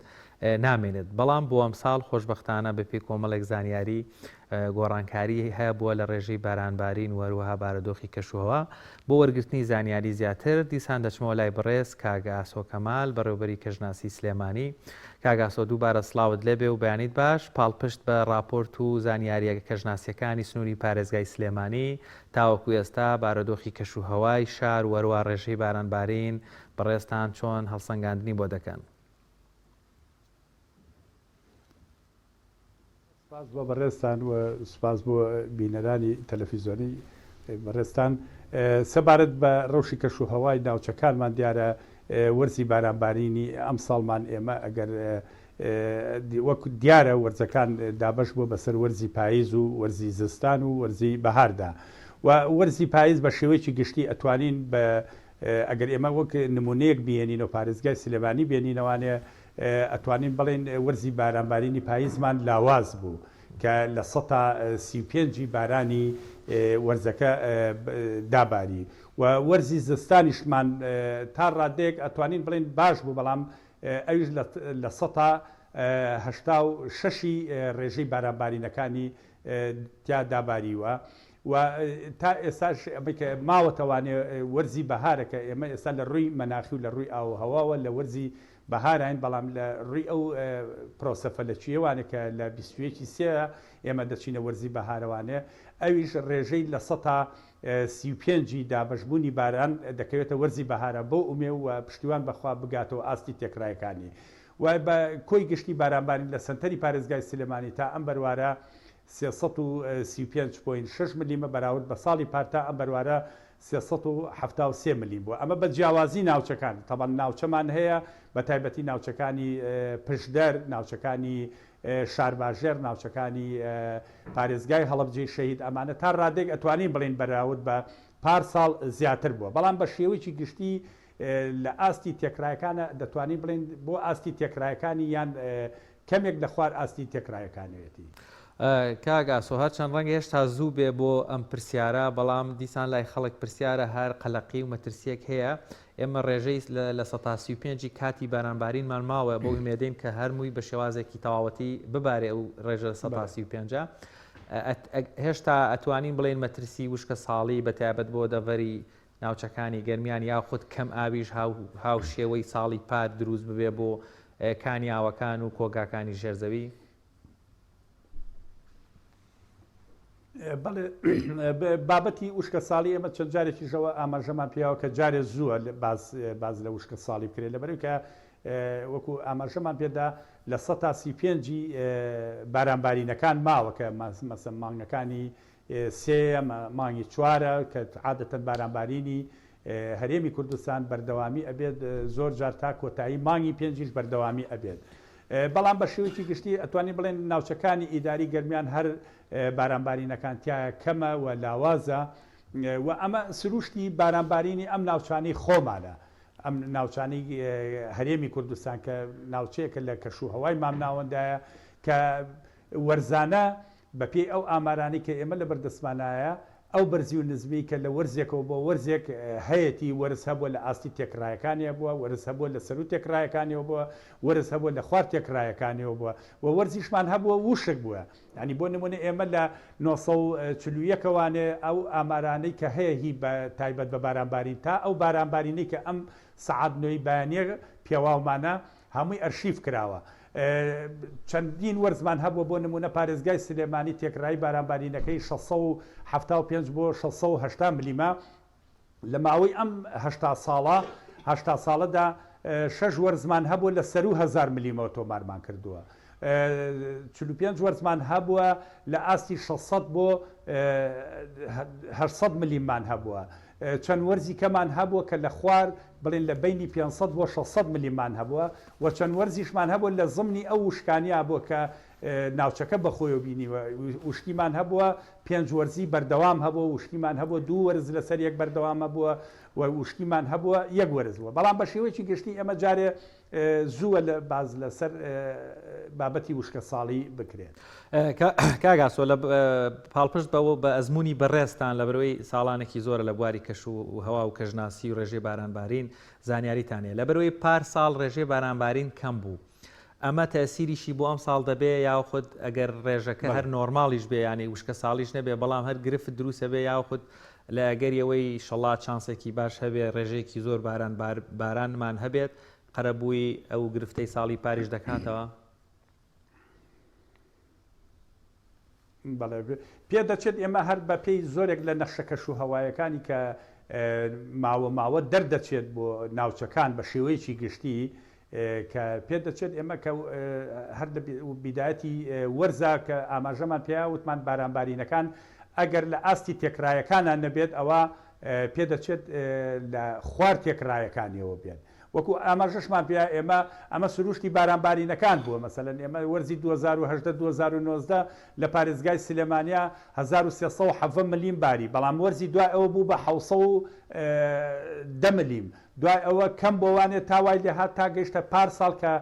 نامێنێت. بەڵام بۆ ئەمساڵ خۆشبەختانە بەپێی کۆمەڵێک زانیاری گۆڕانکاری هەیە بووە لە ڕێژەی بارانبارین وەروەها بارودۆخی کەشوهەوا. بۆ وەرگرتنی زانیاری زیاتر دیسان دەچمەوە لای بەڕێز کاک ئاسۆ کەمال بەڕێوەبەری کەژناسی سلێمانی. کاک ئاسۆ دووبارە سڵاوت لێبێ و بەیانیت باش، پاڵپشت بە راپۆرت و زانیاریە کەژناسیەکانی سنووری پارێزگای سلێمانی تاوەکو ئێستا بارودۆخی کەشوهەوای شار وەروە ڕێژەی بارانبارین بەڕێستان چۆن هەڵسەنگاندنی بۆ دەکەن؟
سپاس بۆ بەڕێستان و سپاس بۆ بینەرانی تەلەڤیزۆنی بەڕێستان. سەبارەت بە ڕەوشی کەشوهەوای ناوچەکانمان دیارە وەرزی بارانبارینی ئەم ساڵمان ئێمە ئەگەر وەکو دیارە وەرزەکان دابەش بووە بەسەر وەرزی پاییز و وەرزی زستان و وەرزی بەهاردا و وەرزی پاییز بە شێوەیەکی گشتی ئەتوانین بە ئەگەر ئێمە وەک نمونەیەک بێنین و پارێزگای سلێمانی بێنینەوانێ ئەتوانین بڵێن وەرزی بارانبارینی پاییزمان لاواز بوو کە لە 135 بارانی وەرزەکە داباری و وەرزی زستانیشمان تا ڕادێک ئەتوانین بڵێن باش بوو، بەڵام ئەویش لە 186 ڕێژەی بارانبارینەکانی تیا داباریوە و تا ئێستاش ماوەتەوانێ وەرزی بەهارەکە ئێمە ئێستا لە ڕووی مەناخی و لە ڕووی ئاوهەواوە لە وەرزی بەهارین، بەڵام لە ڕووی ئەو پرۆسەفەلەچیەوانە کە لە 21 سێ ئێمە دەچینە وەرزی بەهارەوانێ ئەویش ڕێژەی لە 135 دابەشبوونی باران دەکەوێتە وەرزی بەهارە بۆ ئومێ و پشتیوان بەخوا بگاتەوە ئاستی تێکرایەکانی و بە کۆی گشتی بارانبارین لە سنتەری پارێزگای سلێمانی تا ئەم بەروارە 335.6 ملیمە بەراورد بە ساڵی پارتا ئەم بەروارە 373 ملیم بووە. ئەمە بە جیاوازی ناوچەکان تەبەن ناوچەمان هەیە بە تایبەتی ناوچەکانی پشدەر، ناوچەکانی شارباژێر، ناوچەکانی پارێزگای هەڵەبجێی شەهید ئەمانە تا ڕادێک ئەتوانین بڵین بەراورد بە پارساڵ زیاتر بووە، بەڵام بە شێوەیەکی گشتی لە ئاستی تێکرایەکانە دەتوانین بڵین بۆ ئاستی تێکرایەکانی یان کەمێک لە خوار ئاستی تێکرایەکانەوێتی.
کاک ئاسۆ هەرچەند ڕەنگە هێشتا زوو بێ بۆ ئەم پرسیارە، بەڵام دیسان لای خەڵک پرسیارە هەر قەلەقی و مەترسیەک هەیە. ئێمە ڕێژەی لە 135 کاتی بارانبارینمان ماوە بۆ هیمێدەین کە هەرمووی بە شێوازێکی تەواوەتی ببارێ و ڕێژە 135 هێشتا ئەتوانین بڵێن مەترسی وشکە ساڵی بەتایبەت بۆ دەڤەری ناوچەکانی گەرمیان یاخود کەم ئاویش هاو شێوەی ساڵی پار دروست ببێ بۆ کانیاوەکان و کۆگاکانی ژێرزەوی؟
بابەتی وشکە ساڵی ئێمە چەند جارێکیشەوە ئاماژەمان پیاوە کە جارێ زووە باز لە وشکە ساڵی بکرێت لەبەرەوەی کە وەکو ئاماژەمان پێدا لە 135 بارانبارینەکان ماوە کە مەسەن مانگەکانی سێ مانگی چوارە کە عادەتەن بارانبارینی هەرێمی کوردستان بەردەوامی ئەبێت زۆر جار تا کۆتایی مانگی پێنجیش بەردەوامی ئەبێت. بەڵام بە شێوەیەکی گشتی ئەتوانین بڵێن ناوچەکانی ئیداری گەرمیان هەر بارانبارینەکان تایە کەمە و لاوازە و ئەمە سروشتی بارانبارینی ئەم ناوچانەی خۆمانە. ئەم ناوچانەی هەرێمی کوردستان کە ناوچەیەکە لە کەشوهەوای مامناوەندایە کە وەرزانە بەپێی ئەو ئامارانی کە ئێمە لە بەردەستمانایە ئەو بەرزی و نزمی کە لە وەرزێکەوە بۆ وەرزێک هەیەی وەرز هەبووە لە ئاستی تێکڕایەکانیە بووە، وەرز هەبووە لە سەر و تێکڕایەکانیەوە بووە، وەرز هەبووە لە خوار تێکڕایەکانیەوە بووە و وەرزیشمان هەبووە وشک بووە. ینی بۆ نمونە ئێمە لە 940وانێ ئەو ئامارانەی کە هەیە هی بە تایبەت بە بارانبارین تا ئەو بارانبارینەی کە ئەم سەعات نوێی بەیانیە پێواومانە هەمووی ئەرشیف کراوە. چەندین وەرزمان هەبووە بۆ نمونە پارێزگای سلێمانی تێکڕایی بارانبارینەکەی 675 بۆ 680 ملیمە لە ماوەی ئەم 8 ساڵەدا 6 وەرزمان هەبووە لە سەر و 1000 ملیمە تۆمارمان کردووە. 45 وەرزمان هەبووە لە ئاستی 600 بۆ 800 ملیمان هەبووە. چەند وەرزی کەمان هەبووە کە لە خوار بڵێن لە بینی 500 بۆ 600 ملیمان هەبووە و چەند وەرزیشمان هەبووە لە زمانی ئەو وشکانیا بووە کە ناوچەکە بەخۆی بینیوە. وشکیمان هەبووە 5 وەرزی بەردەوام هەبووە، وشکیمان هەبووە 2 وەرز لەسەر یەک بەردەوام هەبووە و وشکیمان هەبووە 1 وەرز بووە. بەڵام بە شێوەیەکی گشتی ئەمە جارێ زووە لە باز لەسەر بابەتی وشکە ساڵی بکرێت.
کاگاسۆ لە پاڵپشت بەوە بە ئەزمموی بەڕێستان لە بەرەوەی ساڵانێکی زۆرە لە بواری کەش و هەوا و کەژناسی و ڕێژەی بارانبارین زانیاریتانەیە لە بەرەوەی پار ساڵ ڕێژەی بارانبارین کەم بوو. ئەمە تەسیریشی بۆ ئەم ساڵ دەبێ یاخود ئەگەر ڕێژەکە هەر نۆرمالیش بێ ینی وشکە ساڵیش نەبێ بەڵام هەر گرفت دروستە بێ یاخود لە ئەگەریەوەی شەڵات چانسێکی باش هەبێ ڕێژەیەکی زۆر بارانمان هەبێت قەرەبووی ئەو گرفتەی ساڵی پاریش دەکاتەوە.
پێ دەچێت ئێمە هەر بە پێی زۆرێک لە نەخشەکەش و هەوایەکانی کە ماوە دەردەچێت بۆ ناوچەکان بە شێوەیەکی گشتی کە پێ دەچێت ئێمە کە هەر بیدایەتی وەرزە کە ئاماژەمان پێیاوتمان بارانبارینەکان ئەگەر لە ئاستی تێکڕایەکانان نەبێت ئەوە پێ دەچێت لە خوار تێکڕایەکانیەوە بێت. وەکو ئاماژەشمان پێ ئەمە سروشتی بارانبارینەکان بووە مەسەلەن ئێمە وەرزی 2010 لە پارێزگای سلێمانیا 1370 ملیم باری بەڵام وەرزی دوای ئەوە بوو بە 710 ملیم دوای ئەوە کەم بۆوانێت تاوای لێهات تا گەیشتە پار ساڵ کە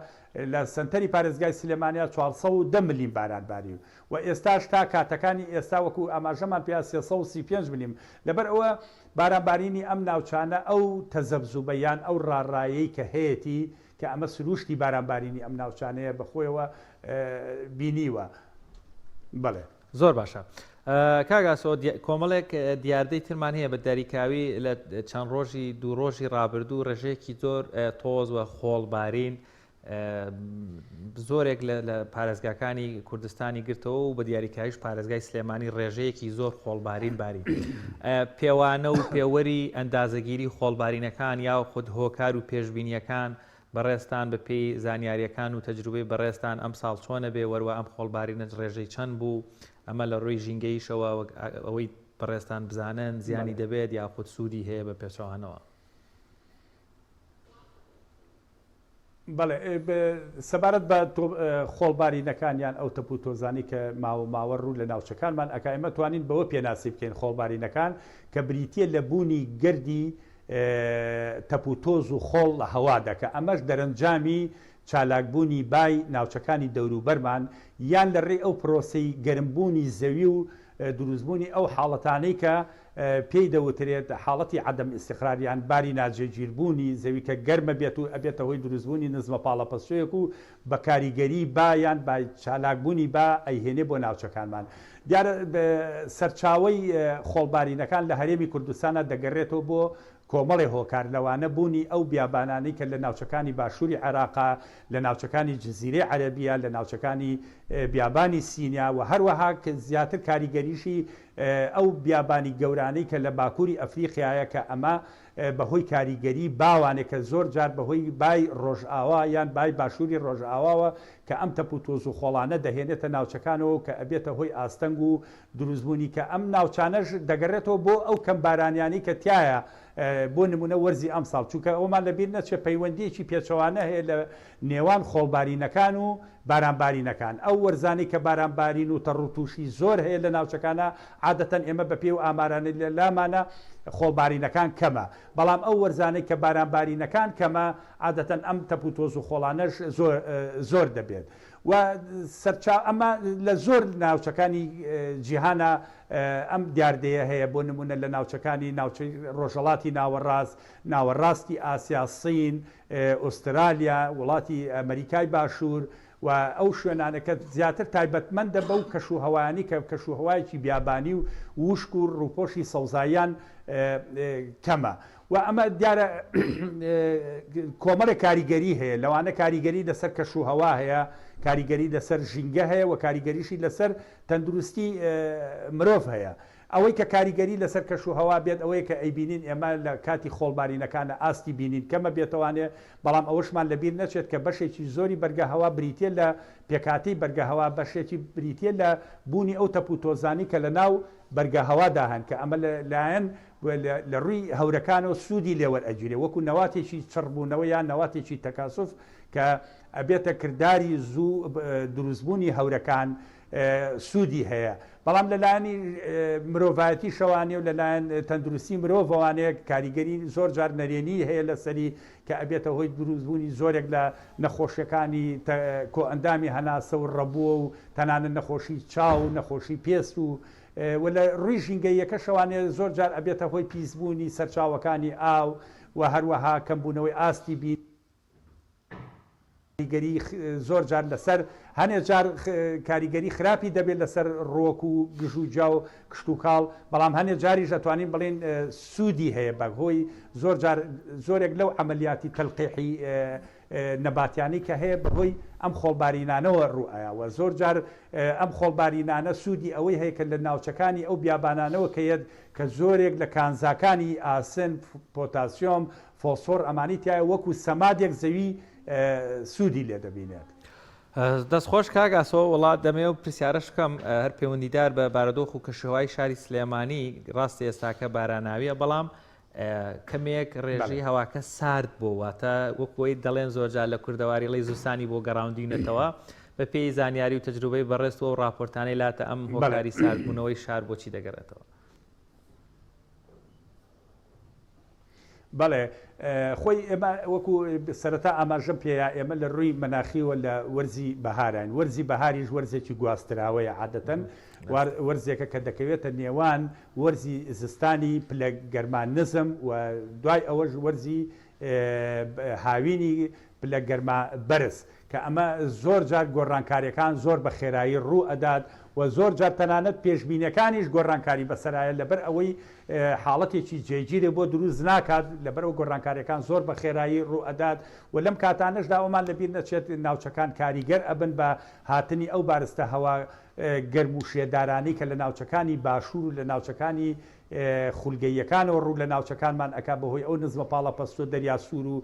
لە سنتەری پارێزگای سلێمانیا 410 ملیم بارانباری و ئێستاش تا کاتەکانی ئێستا وەکو ئاماژەمان پێ 335 ملیم لەبەر ئەوە بارانبارینی ئەم ناوچانە ئەو تەزەبزوبەیان ئەو ڕاڕایی کە هەیەی کە ئەمە سروشتی بارانبارینی ئەم ناوچانەیە بەخۆیەوە بینیوە. بڵێ
زۆر باشە. کاگاسۆ کۆمەڵێک دیاردەی ترمان هەیە بە دەریکاوی لە چەند ڕۆژی دوو ڕۆژی ڕابردوو ڕێژەیەکی زۆر تۆز و خۆڵبارین زۆرێک لە پارێزگاکانی کوردستانی گرتەوە و بە دیاریکاریش پارێزگای سلێمانی ڕێژەیەکی زۆر خۆڵبارین باری. پێوانە و پێوەری ئەندازەگیری خۆڵبارینەکان یا خود هۆکار و پێشبینیەکان بەڕێستان بە پێی زانیاریەکان و تەجروبەی بەڕێستان ئەم ساڵ چۆنە بێ وەروە ئەم خۆڵبارینە ڕێژەی چەند بوو ئەمە لە ڕووی ژینگەیشەوە ئەوەی بەڕێستان بزانن زیانی دەبێت یا خود سوودی هەیە بە پێچەوانەوە.
بەڵێ سەبارەت بە خۆڵبارینەکانیان ئەو تەپ و تۆزانی کە ماوە ڕوو لە ناوچەکانمان ئەکا ئێمە توانین بەوە پێناسی بکەین خۆڵبارینەکان کە بریتە لە بوونی گردی تەپ و تۆز و خۆڵ لە هەوا دەکە ئەمەش دەرەنجامی چالاکبوونی بای ناوچەکانی دەوروبەرمان یان لە ڕێ ئەو پرۆسەی گەرمبوونی زەوی و دروستبوونی ئەو حاڵەتانەی کە پێی دەوترێت حاڵەتی عەدەم ئیستیقراریان باری ناجێگیربوونی زەوی کە گەرمە بێت و ئەبێتە هۆی دروستبوونی نزمە پاڵەپەسوەیەک و بە کاریگەری بایان با چالاکبوونی با ئەیهێنێ بۆ ناوچەکانمان. دیارە سەرچاوەی خۆڵبارینەکان لە هەرێمی کوردستانە دەگەڕێتەوە بۆ کۆمەڵی هۆکار لەوانە بوونی ئەو بیابانانی کە لە ناوچەکانی باشووری عێراقا لە ناوچەکانی جززیرەی عەرەبیە لە ناوچەکانی بیابانی سینیا و هەروەها کە زیاتر کاریگەریشی ئەو بیابانی گەورانەی کە لە باکووری ئەفریقیایە کە ئەمە بەهۆی کاریگەری باوانێک کە زۆر جار بەهۆی بای ڕۆژئاوا یان بای باشووری ڕۆژئاواوە کە ئەم تەپوتۆز و خۆڵانە دەهێنێتە ناوچەکانەوە کە ئەبێتە هۆی ئاستەنگ و دروستبوونی کە ئەم ناوچانەش دەگەڕێتەوە بۆ ئەو کەم بارانیانی کە تایە بۆ نمونە وەرزی ئەم ساڵ چونکە ئەومان لەبیر نەچێت پەیوەندیەکی پێچەوانە هەیە لە نێوان خۆڵبارینەکان و بارانبارینەکان ئەو وەرزانی کە بارانبارین و تەڕوتوشی زۆر هەیە لە ناوچەکانە عادەتەن ئێمە بە پێ و ئامارانە لە لامانە خۆڵبارینەکان کەمە بەڵام ئەو وەرزانەی کە بارانبارینەکان کەمە عادەتەن ئەم تەپوتۆز و خۆڵانەش زۆر دەبێت و ئەمە لە زۆر ناوچەکانی جیهانە ئەم دیاردەیە هەیە بۆ نمونە لە ناوچەکانی ناوچەی ڕۆژهڵاتی ناوەڕاستی ئاسیا سین ئوسترالیا وڵاتی ئەمریکای باشوور و ئەو شوێنانەکە زیاتر تایبەتمەندە بەو کەشوهەوایانی کە کەشوهەوایەکی بیابانی و وشک و ڕووپۆشی سەوزاییان کەمە و ئەمە دیارە کۆمەڵە کاریگەری هەیە لەوانە کاریگەری لەسەر کەشوهەوا هەیە کاریگەری لەسەر ژینگە هەیە و کاریگەریشی لەسەر تەندروستی مرۆڤ هەیە ئەوەی کە کاریگەری لەسەر کەشوهەوا بێت ئەوەیە کە ئەیبینین ئێمە لە کاتی خۆڵبارینەکانە ئاستی بینین کەمە بێتوانێ بەڵام ئەوەشمان لەبیر نەچێت کە بەشێکی زۆری بەرگەهەوا بریتە لە پێکاتی بەرگەهەوا بەشێکی بریتە لە بوونی ئەو تەپوتۆزانی کە لە ناو بەرگەهەوادا هەن کە ئەمە لایەن لە ڕووی هەورەکانەوە سوودی لێوەرئەگیرێ وەکو نەواتێکی چڕبوونەوە یان نەواتێکی تەکاسف کە ئەبێتە کردداری زوو دروستبوونی هەورەکان سوودی هەیە بەڵام لەلایەنی مرۆڤایەتی شەوانێ و لەلایەن تەندروستی مرۆڤەوانەیە کاریگەری زۆر جار نەرێنی هەیە لەسەری کە ئەبێتە هۆی دروستبوونی زۆرێک لە نەخۆشیەکانی کۆئەندامی هەناسە و ڕەبووە و تەنانە نەخۆشی چاو و نەخۆشی پێست و لە ڕووی ژینگەیەکە شەوانێ زۆر جار ئەبێتە هۆی پیسبوونی سەرچاوەکانی ئاو و هەروەها کەمبوونەوەی ئاستی بین کاریگەری زۆر جار لەسەر هەنێ جار کاریگەری خراپی دەبێت لەسەر ڕۆک و گژوجا و کشت و کاڵ بەڵام هەنێ جاریش دەتوانین بڵێن سوودی هەیە بەهۆی زۆرێک لەو عملیاتی تەلقیحی نەباتیانی کە هەیە بەهۆی ئەم خۆڵبارینانەوە ڕوئایەوە زۆر جار ئەم خۆڵبارینانە سوودی ئەوەی هەیە کە لە ناوچەکانی ئەو بیابانانەوە کە زۆرێک لە کانزاکانی ئاسن پۆتاسیۆم فۆسفۆر ئەمانی تایە وەکو سەمادێک زەوی سوودی لێ دەبینێت.
دەستخۆش کاگاسەوە وڵات دەمێ و پرسیارەش بکەم هەر پەیوەندیدار بە بارودۆخ و کەشوهەوای شاری سلێمانی ڕاستی ئێستاکە باراناویە بەڵام کەمێک ڕێژەی هەواکە سارد بۆ واتە وەکوی دەڵێن زۆرجار لە کوردەواری لەی زوستانی بۆ گەڕاوندینەتەوە بە پێی زانیاری و تەجروبەی بەڕێستەوە و راپۆرتانەی لاتە ئەم هۆکاری ساردبوونەوەی شار بۆچی دەگەڕێتەوە.
بەڵێ خۆی ئێمە وەکو سەرەتا ئاماژەم پێەیە ئێمە لە ڕووی مەناخیوە لە وەرزی بەهاران وەرزی بەهاریش وەرزێکی گواستراوەیە عادەتەن وەرزێکە کە دەکەوێتە نێوان وەرزی زستانی پلە گەرمان نزم و دوای ئەوەش وەرزی هاوینی پلە گەرما بەرز کە ئەمە زۆر جار گۆڕانکاریەکان زۆر بە خێرایی ڕوو ئەدات و زۆر جار تەنانەت پێشبینەکانیش گۆڕانکاری بەسەرایە لەبەر ئەوەی حاڵەتێکی جێگیرێ بۆ دروست ناکات لەبەر ئەو گۆڕانکاریەکان زۆر بە خێرایی ڕوو ئەدات و لەم کاتانەشدا ئەومان لەبیر نەچێت ناوچەکان کاریگەر ئەبن بە هاتنی ئەو بارستە هەوا گەرم و شێدارانی کە لە ناوچەکانی باشوور و لە ناوچەکانی خولگەیەکانەوە ڕوو لە ناوچەکانمان ئەک بەهۆی ئەو نزمە پاڵەپەستۆ دەریاسوور و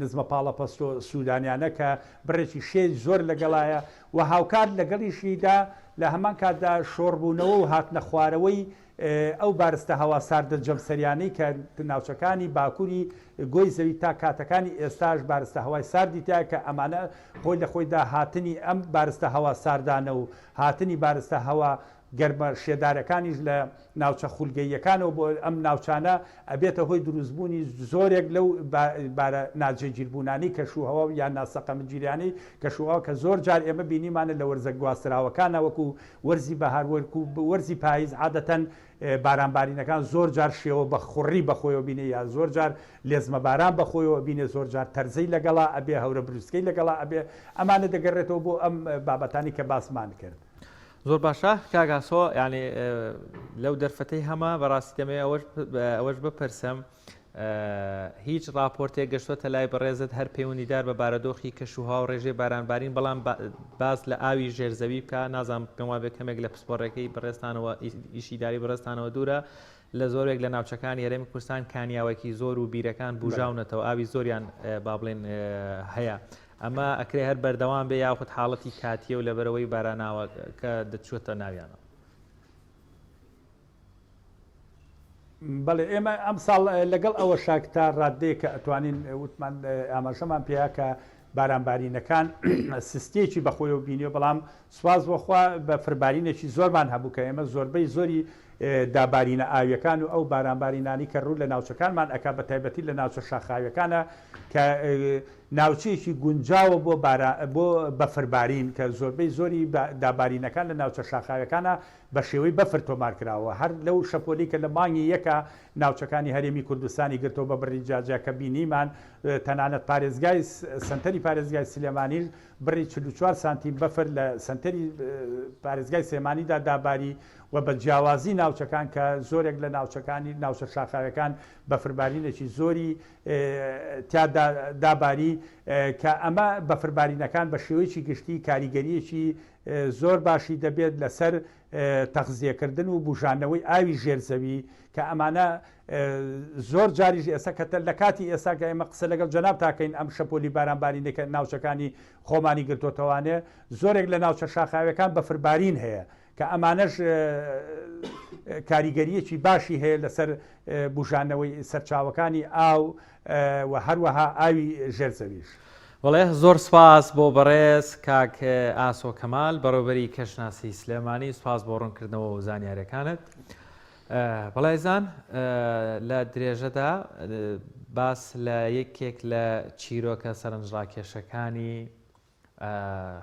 نزمە پاڵەپەستۆ سوودانیانە کە بڕێکی شێ زۆر لەگەڵایە و هاوکار لەگەڵیشیدا لە هەمان کاتدا شۆڕبوونەوە و هاتنە خوارەوەی ئەو بارستە هەوا ساردە جەمسەریانەی کە ناوچەکانی باکووری گۆی زەوی تا کاتەکانی ئێستاش بارستە هەوای ساردی تایە کە ئەمانە خۆی لە خۆیدا هاتنی ئەم بارستە هەوا ساردانە و هاتنی بارستە هەوا گەرمە شێدارەکانیش لە ناوچە خولگەیەکانەوە بۆ ئەم ناوچانە ئەبێتە هۆی دروستبوونی زۆرێک لەو ناجێگیربوونانی کەشوهەوە یان ناسەقەمەگیریانی کەشوهەوە کە زۆر جار ئێمە بینیمانە لە وەرزە گواستراوەکانە وەکو وەرزی بەهار وەرکو وەرزی پاییز عادەتەن بارانبارینەکان زۆر جار شێوە بە خوڕی بەخۆیەوە بینێ یا زۆر جار لێزمە باران بەخۆیەوە بینێ زۆر جار تەرزەی لەگەڵا ئەبێ هەورە بروسکەی لەگەڵا ئەبێ ئەمانە دەگەڕێتەوە بۆ ئەم بابەتانی کە باسمان کرد.
زۆر باشە کاگاسۆ ینی لەو دەرفەتەی هەمە بەڕاستی دەمێ ئەوەش بپرسم هیچ راپۆرتێک گەشتوتە لای بەڕێزت هەر پەیوەندیدار بە بارەدۆخی کەشوها و ڕێژەی بارانبارین بەڵام باز لە ئاوی ژێرزەوی بکە نازانم پێم وابێ کەمێک لە پسپۆڕەکەی بەڕێستانەوە ئیشیداری بەڕێستانەوە دوورە لە زۆرێک لە ناوچەکانی هەرێمی کوردستان کانیاوەکی زۆر و بیرەکان بژاونەتەوە ئاوی زۆریان با بڵێن هەیە ئەمە ئەکرێ هەر بەردەوام بێ یاخود حاڵەتی کاتیە و لەبەرەوەی باراناوە کە دەچووەتە ناویانەوە.
بەڵێ ئێمە ئەم ساڵ لەگەڵ ئەوە شاکتا ڕادەیە کە ئەتوانین وتمان ئاماژەمان پێیا کە بارانبارینەکان سستێکی بەخۆی و بینیە بەڵام سواز بۆخوا بە فربارینێکی زۆرمان هەبوو کە ئێمە زۆربەی زۆری دابارینە ئاویەکان و ئەو بارانبارینانی کە ڕوو لە ناوچەکانمان ئەکا بە تایبەتی لە ناوچە شاخاویەکانە کە ناوچەیەکی گونجاوە بۆ بەفربارین کە زۆربەی زۆری دابارینەکان لە ناوچە شاخاویەکانە بە شێوەی بەفر تۆمار کراوە هەر لەو شەپۆلی کە لە مانگی یەکە ناوچەکانی هەرێمی کوردستانی گرتەوە بە بڕی جاجاکە بینیمان تەنانەت پارێزگای سنتەری پارێزگای سلێمانی بڕی 44 سانتیم بەفر لە سنتەری پارێزگای سلێمانیدا داباری و بە جیاوازی ناوچەکان کە زۆرێک لە ناوچەکانی ناوچە شاخاوەکان بەفربارینێکی زۆری داباری کە ئەمە بەفربارینەکان بە شێوەیەکی گشتی کاریگەریەکی زۆر باشی دەبێت لەسەر تەغزیەکردن و بژانەوەی ئاوی ژێرزەوی کە ئەمانە زۆر جاریش ئێستا کە لە کاتی ئێستا کە ئێمە قسە لەگەڵ جەناب تاکەین ئەم شەپۆلی بارانبارینێکە ناوچەکانی خۆمانی گرتوتەوانێ زۆرێک لە ناوچە شاخاوەکان بەفربارین هەیە کە ئەمانەش کاریگەریەکی باشی هەیە لەسەر بژانەوەی سەرچاوەکانی ئاو و هەروەها ئاوی ژێرزەویش.
وڵێ زۆر سپاس بۆ بەڕێز کاک ئاسۆ کەمال بەڕێوەبەری کەشناسی سلێمانی سپاس بۆ ڕوونکردنەوە و زانیاریەکانت. بەڵایزان لە درێژەدا باس لە یەکێک لە چیرۆکە سەرنجڕاکێشەکانی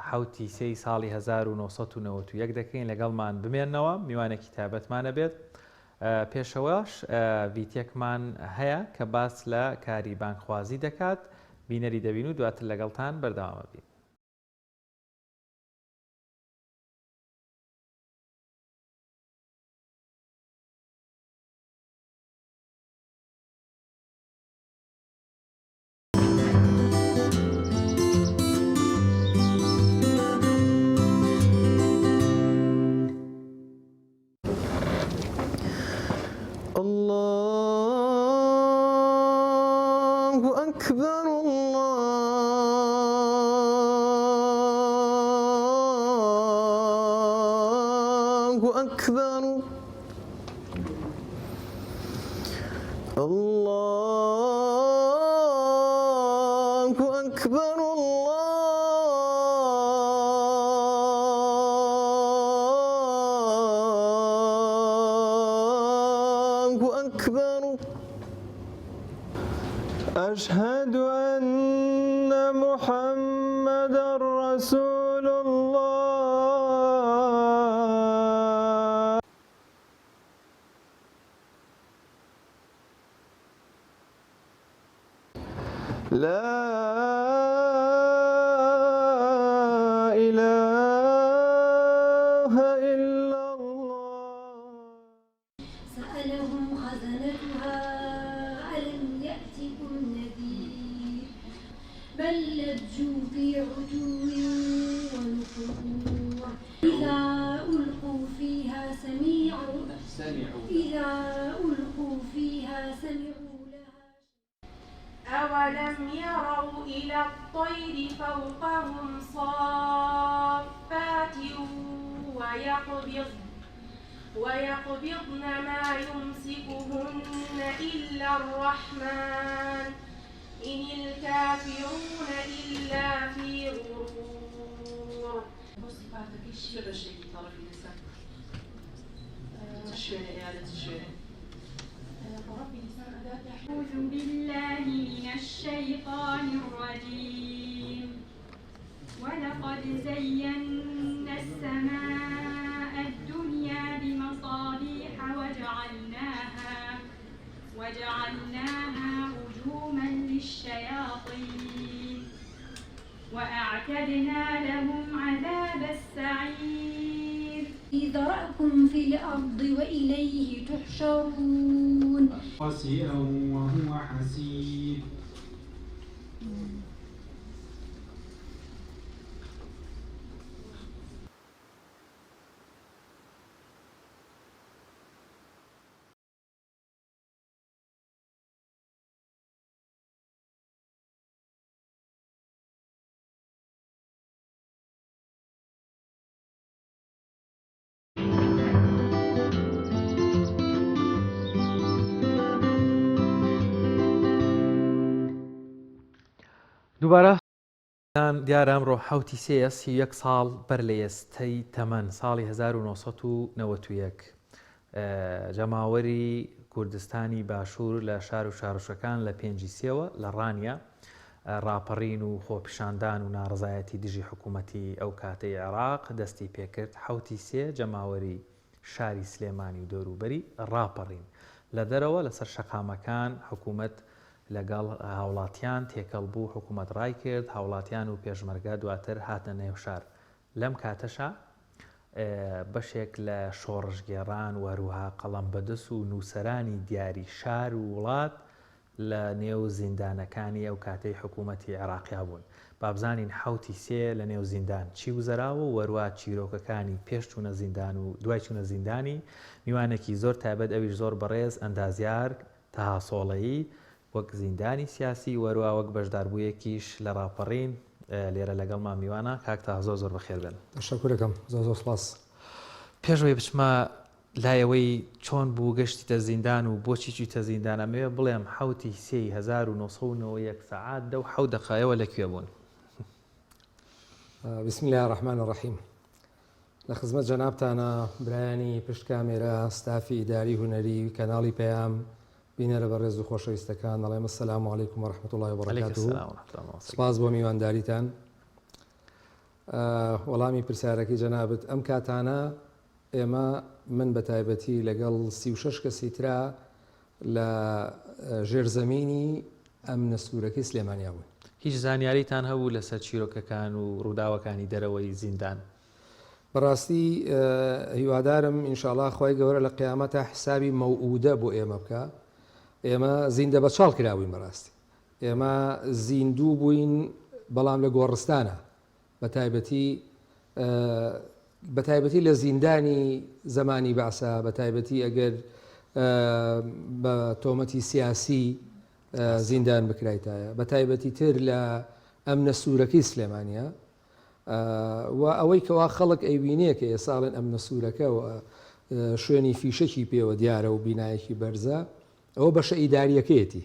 حوتی سێی ساڵی 1991 دەکەین لەگەڵمان بمێننەوە میوانێکی تایبەتمانە بێت. پێشەوەش ڤیتێکمان هەیە کە باس لە کاری بانکخوازی دەکات بینەری دەبین و دواتر لەگەڵتان بەردەوامە بین.
الله أكبر الله أكبر الله أكبر الله أكبر أشهد أن محمدًا رسول الله. لا إله إلا الله.
سألهم خزنتها ألم يأتكم نذير بل لجوا في عتو ونفور إذا ألقوا فيها سمعوا لها
أولم يروا إلى الطير فوقهم صافات ويقبضن ما يمسكهن إلا الرحمن إن الكافرون إلا في غرور.
أعوذ بالله من الشيطان الرجيم. ولقد زينا السماء الدنيا بمصابيح وجعلناها رجوما للشياطين وأعتدنا لهم عذاب السعير.
ذرأكم في الأرض وإليه تحشرون
قاسئا وهو حسيب
دووبارە دیارە ئەمڕۆ حوتی سێ سی یەک ساڵ بەر لە ئێستەی تەمەەن ساڵی 1991 جەماوەری کوردستانی باشوور لە شار و شارۆچەکان لە پێنجی سێوە لە ڕانیا ڕاپەڕین و خۆپیشاندان و ناڕزایەتی دژی حکوومەتی ئەو کاتەی عێراق دەستی پێکرد حوتی سێ جەماوەری شاری سلێمانی و دەوروبەری ڕاپەڕین لە دەرەوە لەسەر شەقامەکان حکوومەت لەگەڵ هاوڵاتیان تێکەڵ بوو حکوومەت ڕای کرد هاوڵاتیان و پێشمەرگە دواتر هاتنە نێو شار لەم کاتەشە بەشێک لە شۆڕژگێڕان وەروها قەڵەم بەدەست و نووسەرانی دیاری شار و وڵات لە نێو زیندانەکانی ئەو کاتەی حکوومەتی عێراقیا بوون بابزانین حوتی سێ لە نێو زیندان چی وزەراوە و وەروها چیرۆکەکانی پێش چوونە زیندان و دوای چوونە زیندانی میوانێکی زۆر تایبەت ئەویش زۆر بەڕێز ئەندازیار تاهاسۆڵەیی وەک زیندانی سیاسی وەروها وەک بەشداربوویەکیش لە ڕاپەڕین لێرە لەگەڵمان میوانە کاکتا زۆر بەخێر بن
تەشەکورەکەم زۆر سپاس
پێشەوەی بچمە لایەوەی چۆن بوو گەشتیتە زیندان و بۆچی چیتە زیندان ئەمەوێ بڵێم حوتی سێی 1991 سەعات دە و حەوت دەقایەوە لەکوێ بوون
بسم الله الرحمن الرحیم لە خزمەت جەنابتانە برایانی پشت کامێرە ستافی ئیداری هونەری کەناڵی پەیام بینەرە بەڕێز و خۆشەویستەکان دەڵێم السلام علیکم ورحمة الله وبرکاته سپاس بۆ میوانداریتان وەڵامی پرسیارەکەی جەنابەت ئەم کاتانە ئێمە من بە تایبەتی لەگەڵ 36 کەسی ترا لە ژێرزەمینی ئەم نەسوورەکەی سلێمانیا بوون
هیچ زانیاریتان هەبوو لەسەر چیرۆکەکان و ڕووداوەکانی دەرەوەی زیندان
بەڕاستی هیوادارم ئینشاءڵڵا خۆی گەورە لە قیامەتە حسابی مەوعودە بۆ ئێمە بکە ئێمە زیندە بە چاڵ کراوین بەڕاستی ئێمە زیندوو بووین بەڵام لە گۆڕستانە بە تایبەتی لە زیندانی زمانی بەعسا بە تایبەتی ئەگەر بە تۆمەتی سیاسی زیندان بکرایتایە بە تایبەتی تر لە ئەم نەسوورەکەی سلێمانیە و ئەوەی کەوا خەڵک ئەیبینێ کە ئێساڵێن ئەم نەسوورەکەەوە شوێنی فیشەکی پێوە دیارە و بینایەکی بەرزە ئەوە بەشە ئیداریەکەیەتی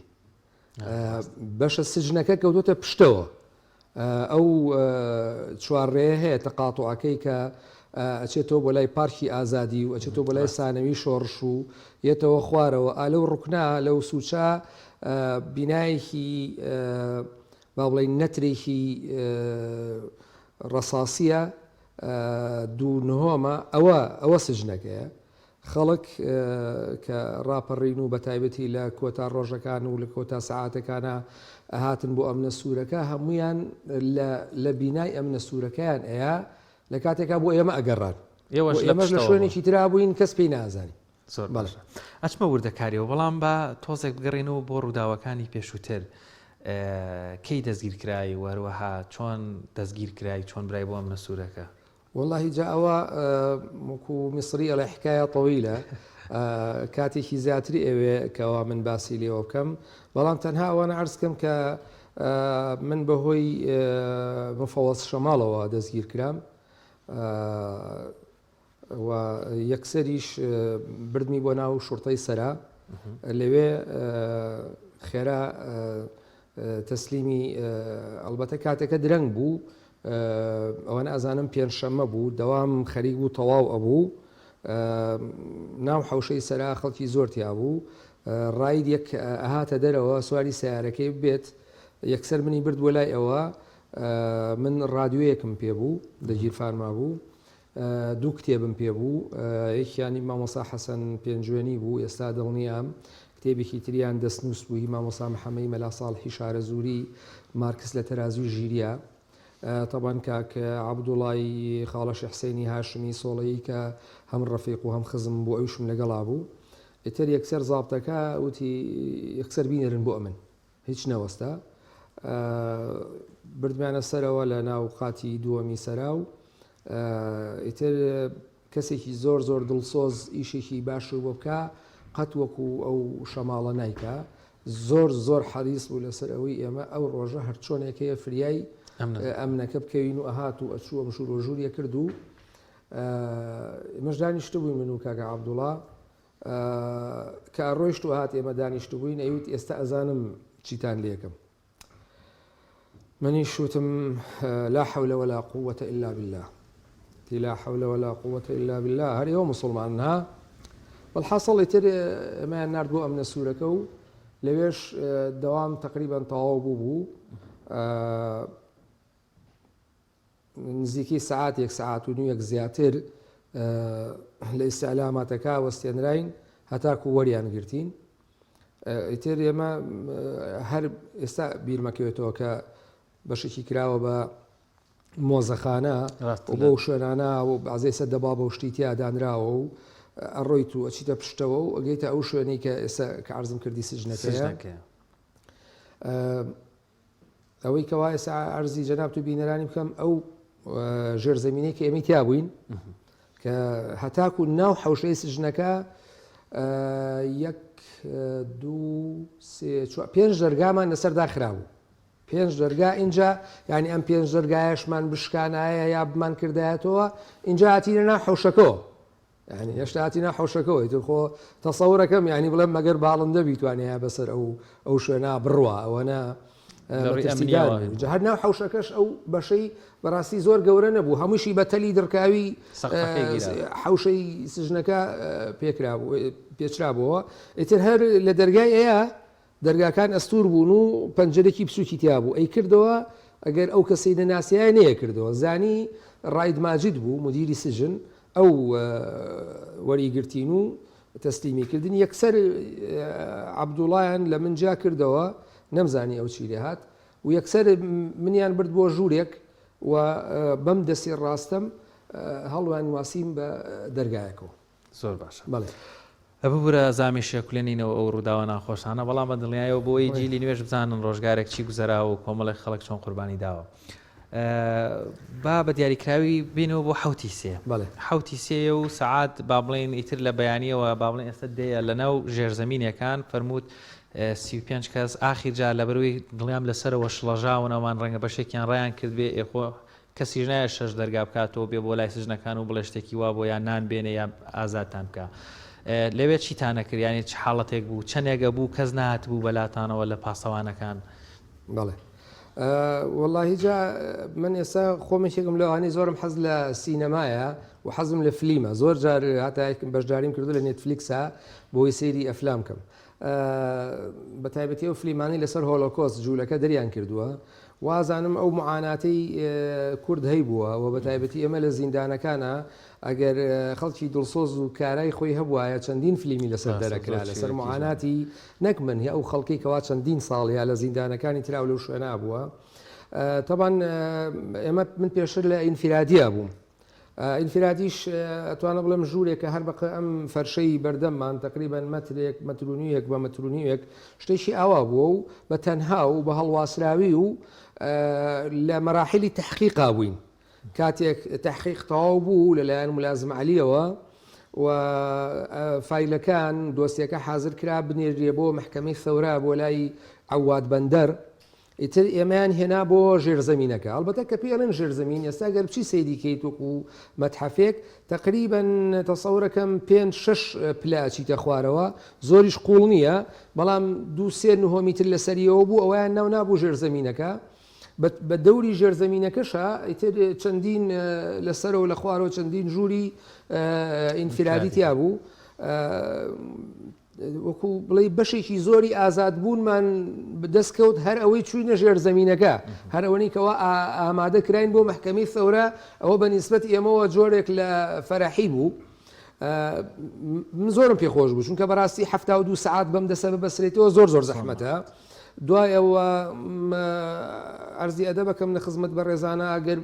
بەشە سجنەکە کەوتۆتە پشتەوە ئەو چوارڕێ هەیە تەقاتوعەکەی کە ئەچێتەوە بۆ لای پارکی ئازادی و ئەچێتەوە بۆ لای سانەوی شۆڕش و یێتەوە خوارەوە ئالەو ڕوکنا لەو سوچا بینایەکی با بڵێن نەترێکی ڕەساسیە دوو نهۆمە ئەوە سجنەکەیە خەڵک کە ڕاپەڕین و بە تایبەتی لە کۆتا ڕۆژەکان و لە کۆتا سەعاتەکانە هاتن بۆ ئەم نەسوورەکە هەمویان لە بینای ئەم نەسوورەکەیان ئەیە لە کاتێکا بۆ ئێمە ئەگەڕان ئێمەش لە شوێنێکی ترا بووین کەس پێی نازانی
ئەچمە وردەکاریەوە بەڵام بە تۆزێک بگەڕێنەوە بۆ ڕووداوەکانی پێشووتر کەی دەستگیرکرایی وەروەها چۆن دەستگیرکرایی چۆن برای بۆ ئەم نەسوورەکە
والله جا ئەوە وەکو میسری ئەڵێ حکایە طەویلە کاتێکی زیاتری ئەوێ کەوا من باسی لێوە بکەم بەڵام تەنها ئەوانە عەرز بکەم کە من بەهۆی مفەوەز شەماڵەوە دەستگیر کرام و یەکسەریش بردمی بۆ ناو شوڕتەی سەرا لەوێ خێرا تەسلیمی ئەلبەتە کاتێکە درەنگ بوو ئەوەنە ئەزانم پێنجشەممە بوو دەوام خەریک بوو تەواو ئەبوو ناو حەوشەی سەرا خەڵکی زۆرتیا بوو ڕاید یەک ئەهاتە دەرەوە سواری سیارەکەی بێت یەکسەر منی برد وە لای ئەوە من ڕادیۆیەکم پێبوو دەگیرفانما بوو دوو کتێبم پێبوو یەکیانی مامۆسا حەسەن پێنجوێنی بوو ئێستا دڵنیام کتێبێکی تریان دەستنووس بووی مامۆسا محەممەی مەلا ساڵحی شارەزووری مارکس لە تەرازوی ژیریە طبعا کاک عەبدوڵای خاڵەشی حسێنی هاشمی سۆڵەیی کە هەم ڕەفیق و هەم خزم بۆ ئەوشم لەگەڵا بوو ئیتر یەکسەر زابطەکە وتی یەکسەر بینێرن بۆ ئەمن هیچ نەوەستا بردمانە سەرەوە لە ناو قاتی دووەمی سەرا و ئیتر کەسێکی زۆر زۆر دڵسۆز ئیشێکی باش بۆ بکە قەت وەکو ئەو شەماڵە نایکە زۆر زۆر حەریص بوو لەسەر ئەوەی ئێمە ئەو ڕۆژە هەر چۆنێکەیە فریای ئەمنەکە بکەوین و ئەهات و ئەچووە مشور ڕۆژوریە کرد و ئێمەش دانیشتە بووین من و کاکە عەبدوڵا کە ڕۆیشت و هات ئێمە دانیشتە بووین ئەیوت ئێستا ئەزانم چیتان لێکم منی شوتم لا حول ولا قوة إلا بالله لا حول ولا قوة إلا بالله هەر ئێوە مسلمانها بەڵحاصڵ ئیتر ئەمەیان نارد بۆ ئەمنە سوورەکە و لەوێش دەوام تقریبان تەواو بوو نزیکی سعاتێک سعات و نیوەک زیاتر لە ئیستیعلاماتەکە وەستێنراین هەتاکو وەریان گرتین ئیتر ئێمە هەر ئێستا بیرمەکەوێتەوە کە بەشێکی کراوە بە مۆزەخانە بۆ شوێنانە و بەعزەی دەبا بە شتی تیادانراوە و ئەڕۆیت و ئەچیتە پشتەوە و ئەگەیتە ئەو شوێنەی کە ئێستا کە عەرزم کردی سژنەکەیە ئەوەی کەوا ئێستا عەرزی جەناب و بینەرانی بکەم ئەو ژێرزەمینەی کە ئێمەی تیا بووین کە هەتاکو ناو حەوشەی سژنەکە پێنج دەرگامان لەسەر داخرابوو 5 دەرگا اینجا یعنی ئەم 5 دەرگایشمان بشکانایە یا بمان کردایەتەوە اینجا هاتیە ناو حەوشەکەەوە يعني هێشتا هاتیە حەوشەکەەوە ئیتر خۆ تەسەورەکەم یعنی بڵێم مەگەر باڵندە بیتوانێ بەسەر ئەو شوێنە بڕوە ئەوەنە هەر ناو حەوشەکەش ئەو بەشەی بەڕاستی زۆر گەورە نەبوو هەمووشی بە تەلی دڕکاوی حەوشەی سژنەکە پێچرابەوە ئیتر هەر لە دەرگای ئەیە دەرگاکان ئەستور بوون و پەنجەرێکی بچووکی تیا بوو ئەی کردەوە ئەگەر ئەو کەسەی نەناسیای نەیە کردەوە زانی ڕاید ماجید بوو مدیری سژن ئەو وەریگرتین و تەسلیمیکردن یەکسەر عەبدوڵایان لە من جا کردەوە نەمزانی ئەو چی لێ هات و یەکسەر منیان برد بۆ ژوورێک و بەم دەستی ڕاستەم هەڵوان واسیم بە دەرگایەکەەوە
زۆر باشە
بەڵێ
ئەبوورە زامی شێکولێنینەوە ئەو ڕووداوە ناخۆشانە بەڵام بە دڵنیایەوە بۆی جیلی نوێژ بزانن ڕۆژگارێک چی گوزەرا و کۆمەڵی خەڵک چۆن قوربانی داوە با بە دیاریکراوی بینەوە بۆ حوتی سێ حوتی سێ و سعات با بڵێن ئیتر لە بەیانیەوە با بڵێن ئێستا دەیە لەناو ژێرزەمینەکان فەرمووت 35 کەس ئاخیر جا لە بەروی دڵیام لەسەرەوە شڵەژاونەوان ڕەنگە بەشێکیان ڕایان کرد بێ ئێخۆ کەسی نایە 6 دەرگا بکاتەوە بێ بۆ لای سژنەکان و بڵێ شتێکی وا بۆ یان نان بێنێ یا ئازادتان بکە لەوێ چیتانە کرد یانی چ حاڵەتێک بوو چەندێگە بوو کەس نهات بوو بەلاتانەوە لە پاسەوانەکان
بەڵێ واللهی جا من ئێستا خۆمێکێکم لەوانەی زۆرم حەز لە سینەمایە و حەزم لە فلیمە زۆر جار هەتا بەشداریم کردو لە نێتفلیکسە بۆی سەیری ئەفلام کەم بە تایبەتی ئەو فلیمانی لەسەر هۆلۆکۆست جوولەکە دەریان کردووە وازانم ئەو معاناتەی کورد هەی بووە و بە تایبەتی ئێمە لە زیندانەکانە ئەگەر خەڵکی دڵسۆز و کارای خۆی هەبووایە چەندین فلیمی لەسەر دەرەکرا لەسەر معاناتی نەک من هی ئەو خەڵکی کەوا چەندین ساڵیا لە زیندانەکانی تراو لەو شوێنە بووە طبعا ئێمە من پێشتر لە ئینفرادیە بووم ئینفرادیش ئەتوانە بڵێم ژوورێکە هەر بەقە ئەم فەرشەی بەردەممان تقریبان مەترێک مەترونیەک بە مەترونیەک شتێکی ئاوا بووە و بە تەنها و بە هەڵواسراوی و لە مەراحلی تەحقیقا بووین کاتێک تەحقیق تەواو بوو لەلایەن ملازم عەلیەوە و فایلەکان دۆستیەکە حازر کرا بنێریە بۆ محکەمەی سەورا بۆ لای عەواد بەندەر ئیتر ئێمەیان هێنا بۆ ژێرزەمینەکە ئەڵبەتە کە پێڵێن ژێرزەمین ئێستا گەر بچی سەیری کەیت وەکو مەتحەفێک تقریبا تەسەورەکەم 5-6 پلا چیتە خوارەوە زۆریش قوڵ نییە بەڵام 2-3 میتر لەسەریەوە بوو ئەویان ناو نابوو ژێرزەمینەکە بە دەوری ژێرزەمینەکەشە ئیتر چەندین لەسەرەوە لە خوارەوە چەندین ژووری ئینفرادی تیا بوو وەکو بڵێ بەشێکی زۆری ئازادبوونمان بدەستکەوت هەر ئەوەی چوینە ژێرزەمینەکە هەر ئەوەی کەەوە ئامادە کراین بۆ محکەمەی سەورە ئەوە بە نیسبەت ئێمەوە جۆرێک لە فەرەحی بوو من زۆرم پێخۆش بوو چونکە بەڕاستی 72 ساعات بەم دەسە بەسرێتەوە زۆر زەحمەتە دوای ئەوە ئەرزی ئەدە بەکەم لە خزمەت بە ڕێزانە ئەگەر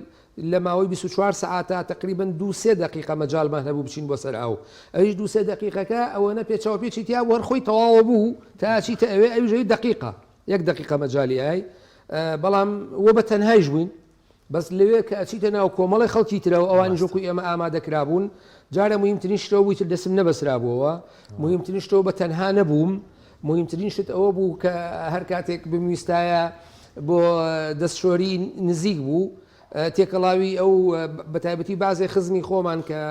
لە ماوەی 24 ساعتە تقریبن 2-3 دقیقە مەجالمان هەبوو بچین بۆ سەر ئەو ئەویش 2-3 دقیقەکە ئەوەنە پێچەوە پێچی تیا وەرخۆی تەواوە بوو تا چیتە ئەوێ ئەوژەی دقیقە 1 دقیقە مەجای ئای بەڵام وە بە تەنهایش بووین بەس لەوێ کە ئەچیتە ناو کۆمەڵی خەڵکی ترەوە ئەوانی ژۆکوی ئێمە ئامادەکرابوون جارە مهمترین شتەوە بوویتر دەسم نەبەسرابووەوە مهمترین شتەوە بە تەنها نەبووم مهمترین شت ئەوە بوو کە هەر کاتێک بمویستایە بۆ دەستشۆری نزیک بوو تێکەڵاوی ئەو بەتایبەتی بازێ خزمی خۆمان کە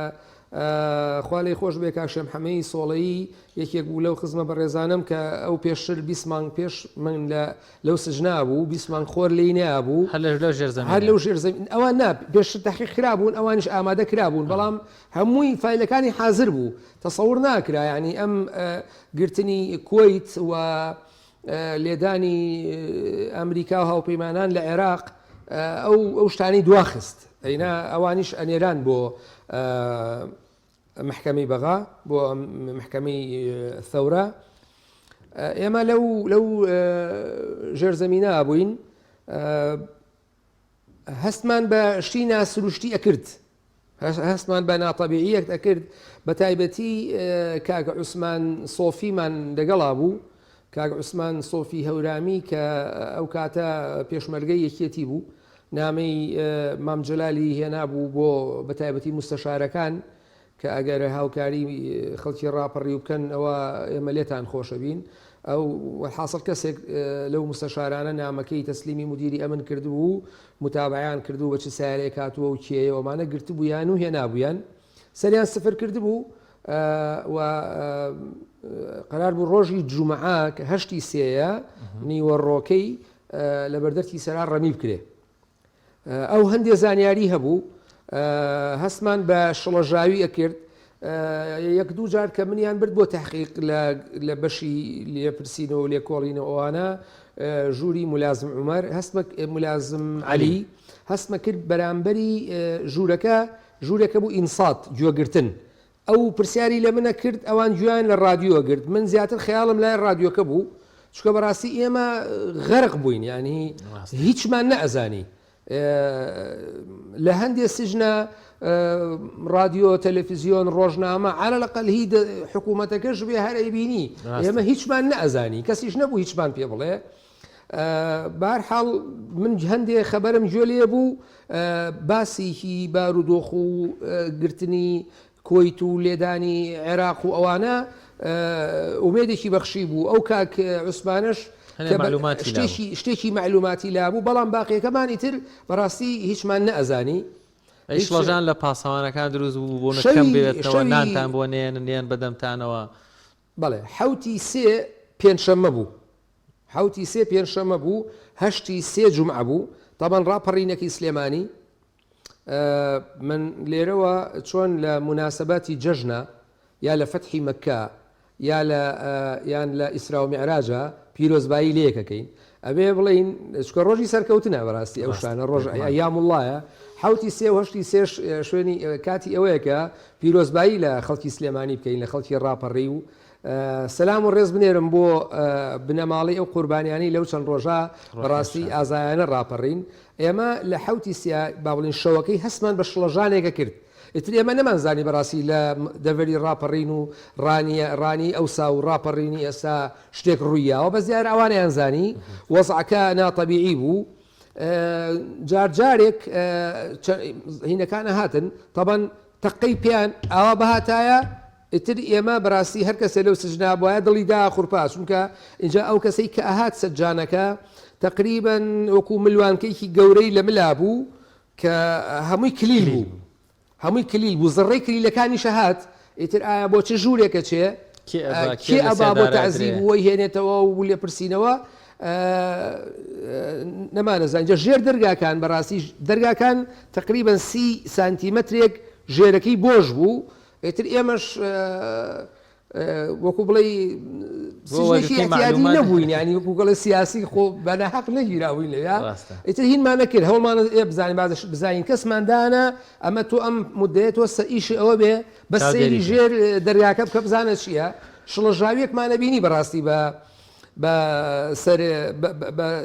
خوالی خۆش بێ کاک محەمەدی سۆڵەیی یەکێک بوو لەو خزمە بەڕێزانم کە ئەو پێشتر 20 مانگ پێش من لەو سژنا بوو 20 مانگ خۆر لێی نابوو هەر لەو ژێرزەمین ئەوان نا پێشتر تەحقیق کرابوون ئەوانش ئامادە کرابوون بەڵام هەمووی فایلەکانی حازر بوو تەسەوور ناکرا یعنی ئەم گرتنی کۆیت و لێدانی ئەمریکا و هاوپەیمانان لە عێراق ئەو شتانی دواخست ئەینا ئەوانیش ئەنێران بۆ محکەمەی بەغا بۆ محکەمەی ثەورە ئێمە لەو ژێرزەمینە بووین هەستمان بە شتی ناسروشتی ئەکرد هەستمان بە ناتەبیعیەک ئەکرد بە تایبەتی کاک عوسمان سۆفیمان لەگەڵا بوو کاک عوسمان سۆفی هەورامی کە ئەو کاتە پێشمەرگەی یەکێتی بوو نامەی مامجلالی هێنابوو بۆ بەتایبەتی مستەشارەکان کە ئەگەر هاوکاری خەڵکی ڕاپەڕی و بکەن ئەوە ئێمە لێتان خۆشە بین ئەو حاصل کەسێک لەو مستەشارانە نامەکەی تەسلیمی مدیری ئەمن کردبوو متابعیان کردو بە چ سیارێک هاتووە و کێیەوەمانە گرتبوویان و هێنابوویان سەریان سفر کردبوو و قرار بوو ڕۆژی جومعە کە هەشتی سێیە نیوەڕۆکەی لە بەردەرتی سەرا ڕەمی بکرێ ئەو هەندێ زانیاری هەبوو هەستمان بە شڵەژاوی ئەکرد یەک دوو جار کە منیان برد بۆ تحقیق لە بەشی لێپرسینەوە و لێکۆڵینەوە ئەوانە ژووری مولازم عومەر مولازم عەلی هەستمە کرد بەرامبەری ژوورەکە بوو ئینسات گوێگرتن ئەو پرسیاری لە منە کرد ئەوان گویان لە ڕادیۆ گرت من زیاتر خەیاڵم لای ڕادیۆکە بوو چکە بەڕاستی ئێمە غەرق بووین ینی هیچمان نەئەزانی لە هەندێک سژنە رادیۆ تەلەڤیزیۆن ڕۆژنامە على الأقل هی حکوومەتەکەش بێ هەر بینی ئێمە هیچمان نەئەزانی کەسیش نەبوو هیچمان پێ بڵێ بەهەرحاڵ من هەندێک خەبەرم گوێ لێ بوو باسیکی بارودۆخ و گرتنی کۆیت و لێدانی عێراق و ئەوانە ئومێدێکی بەخشی بوو ئەو کاک عوسمانش شتێکی معلوماتی لابوو بەڵام باقیەکەمانی تر بەڕاستی هیچمان نەئەزانی
ئیشڵەژان لە پاسەوانەکان دروست بوو بۆ نەکەم بێتەوە نانتان بۆ نێن بەدەمتانەوە
بەڵێ حوتی سێ پێنجشەممە بوو حوتی سێ پێنجشەممە بوو هەشتی سێ جومعە بوو تامان ڕاپەڕینەکەی سلێمانی من لێرەوە چۆن لە مناسبەتی جەژنە یا لە فەتحی مەککە یان لە ئیسرا و میعراجە پیرۆزبایی لێکەکەین ئەبێ بڵین چکە ڕۆژی سەرکەوتنە بەڕاستی ئەو شانە ڕۆژ ئەیام وڵایە حوتی سێ و هەشتی سێش شوێنی کاتی ئەوەیە کە پیرۆزبایی لە خەڵکی سلێمانی بکەین لە خەڵکی ڕاپەڕی و سەلام و ڕێز بنێرم بۆ بنەماڵی ئەو قوربانیانی لەو چەند ڕۆژە بەڕاستی ئازایانە ڕاپەڕین ئێمە لە حوتی سیا با بڵین شەوەکەی هەستمان بە شڵەژانێکە کرد ئیتر ئێمە نەمانزانی بەڕاستی لە دەڤەری ڕاپەڕین و ڕانی ئەوسا و ڕاپەڕینی ئێستا شتێک ڕوویاوە بە زیاد ئەوانیان زانی وەزعەکە ناتەبیعی بوو جارێک هینەکانە هاتن تەبەن تەقەی پێیان ئاوا بەهاتایە ئیتر ئێمە بەڕاستی هەر کەسێ لەو سژنا بواە دڵی دا خوڕپا چونکە اینجا ئەو کەسەی کە ئەهات سەجانەکە تقریبا وەکو ملوانکەیکی گەورەی لە ملا بوو کە هەمووی کلیل بوو هەمووی کلیل بوو زڕێی کلیلەکانی شەهات ئیتر ئایا بۆ چه ژوورێکە چێ کێ ئەبا بۆ تەعزیب وەی هێنێتەوە و لێ پرسینەوە نەمانەزانجا ژێر دەرگاکان بەڕاستی دەرگاکان تقریبا 30 سانتیمەترێک ژێرەکەی بۆش بوو ئیتر ئێمەش وەکو بڵێ سیادی نەبووین ینی وەکوگەڵی سیاسی خۆ بەناحەق نەگیراوین لەوێ ئیتر هینمان نەکرد هەوڵمان بزانین بازش بزانین کەسماندانە ئەمە تۆ ئەم مدەیەتەوە ئیشی ئەوە بێ بە سەیری ژێر دەرگاکە بکە بزانە چییە شڵەژاویەکمانە بینی بەڕاستی بە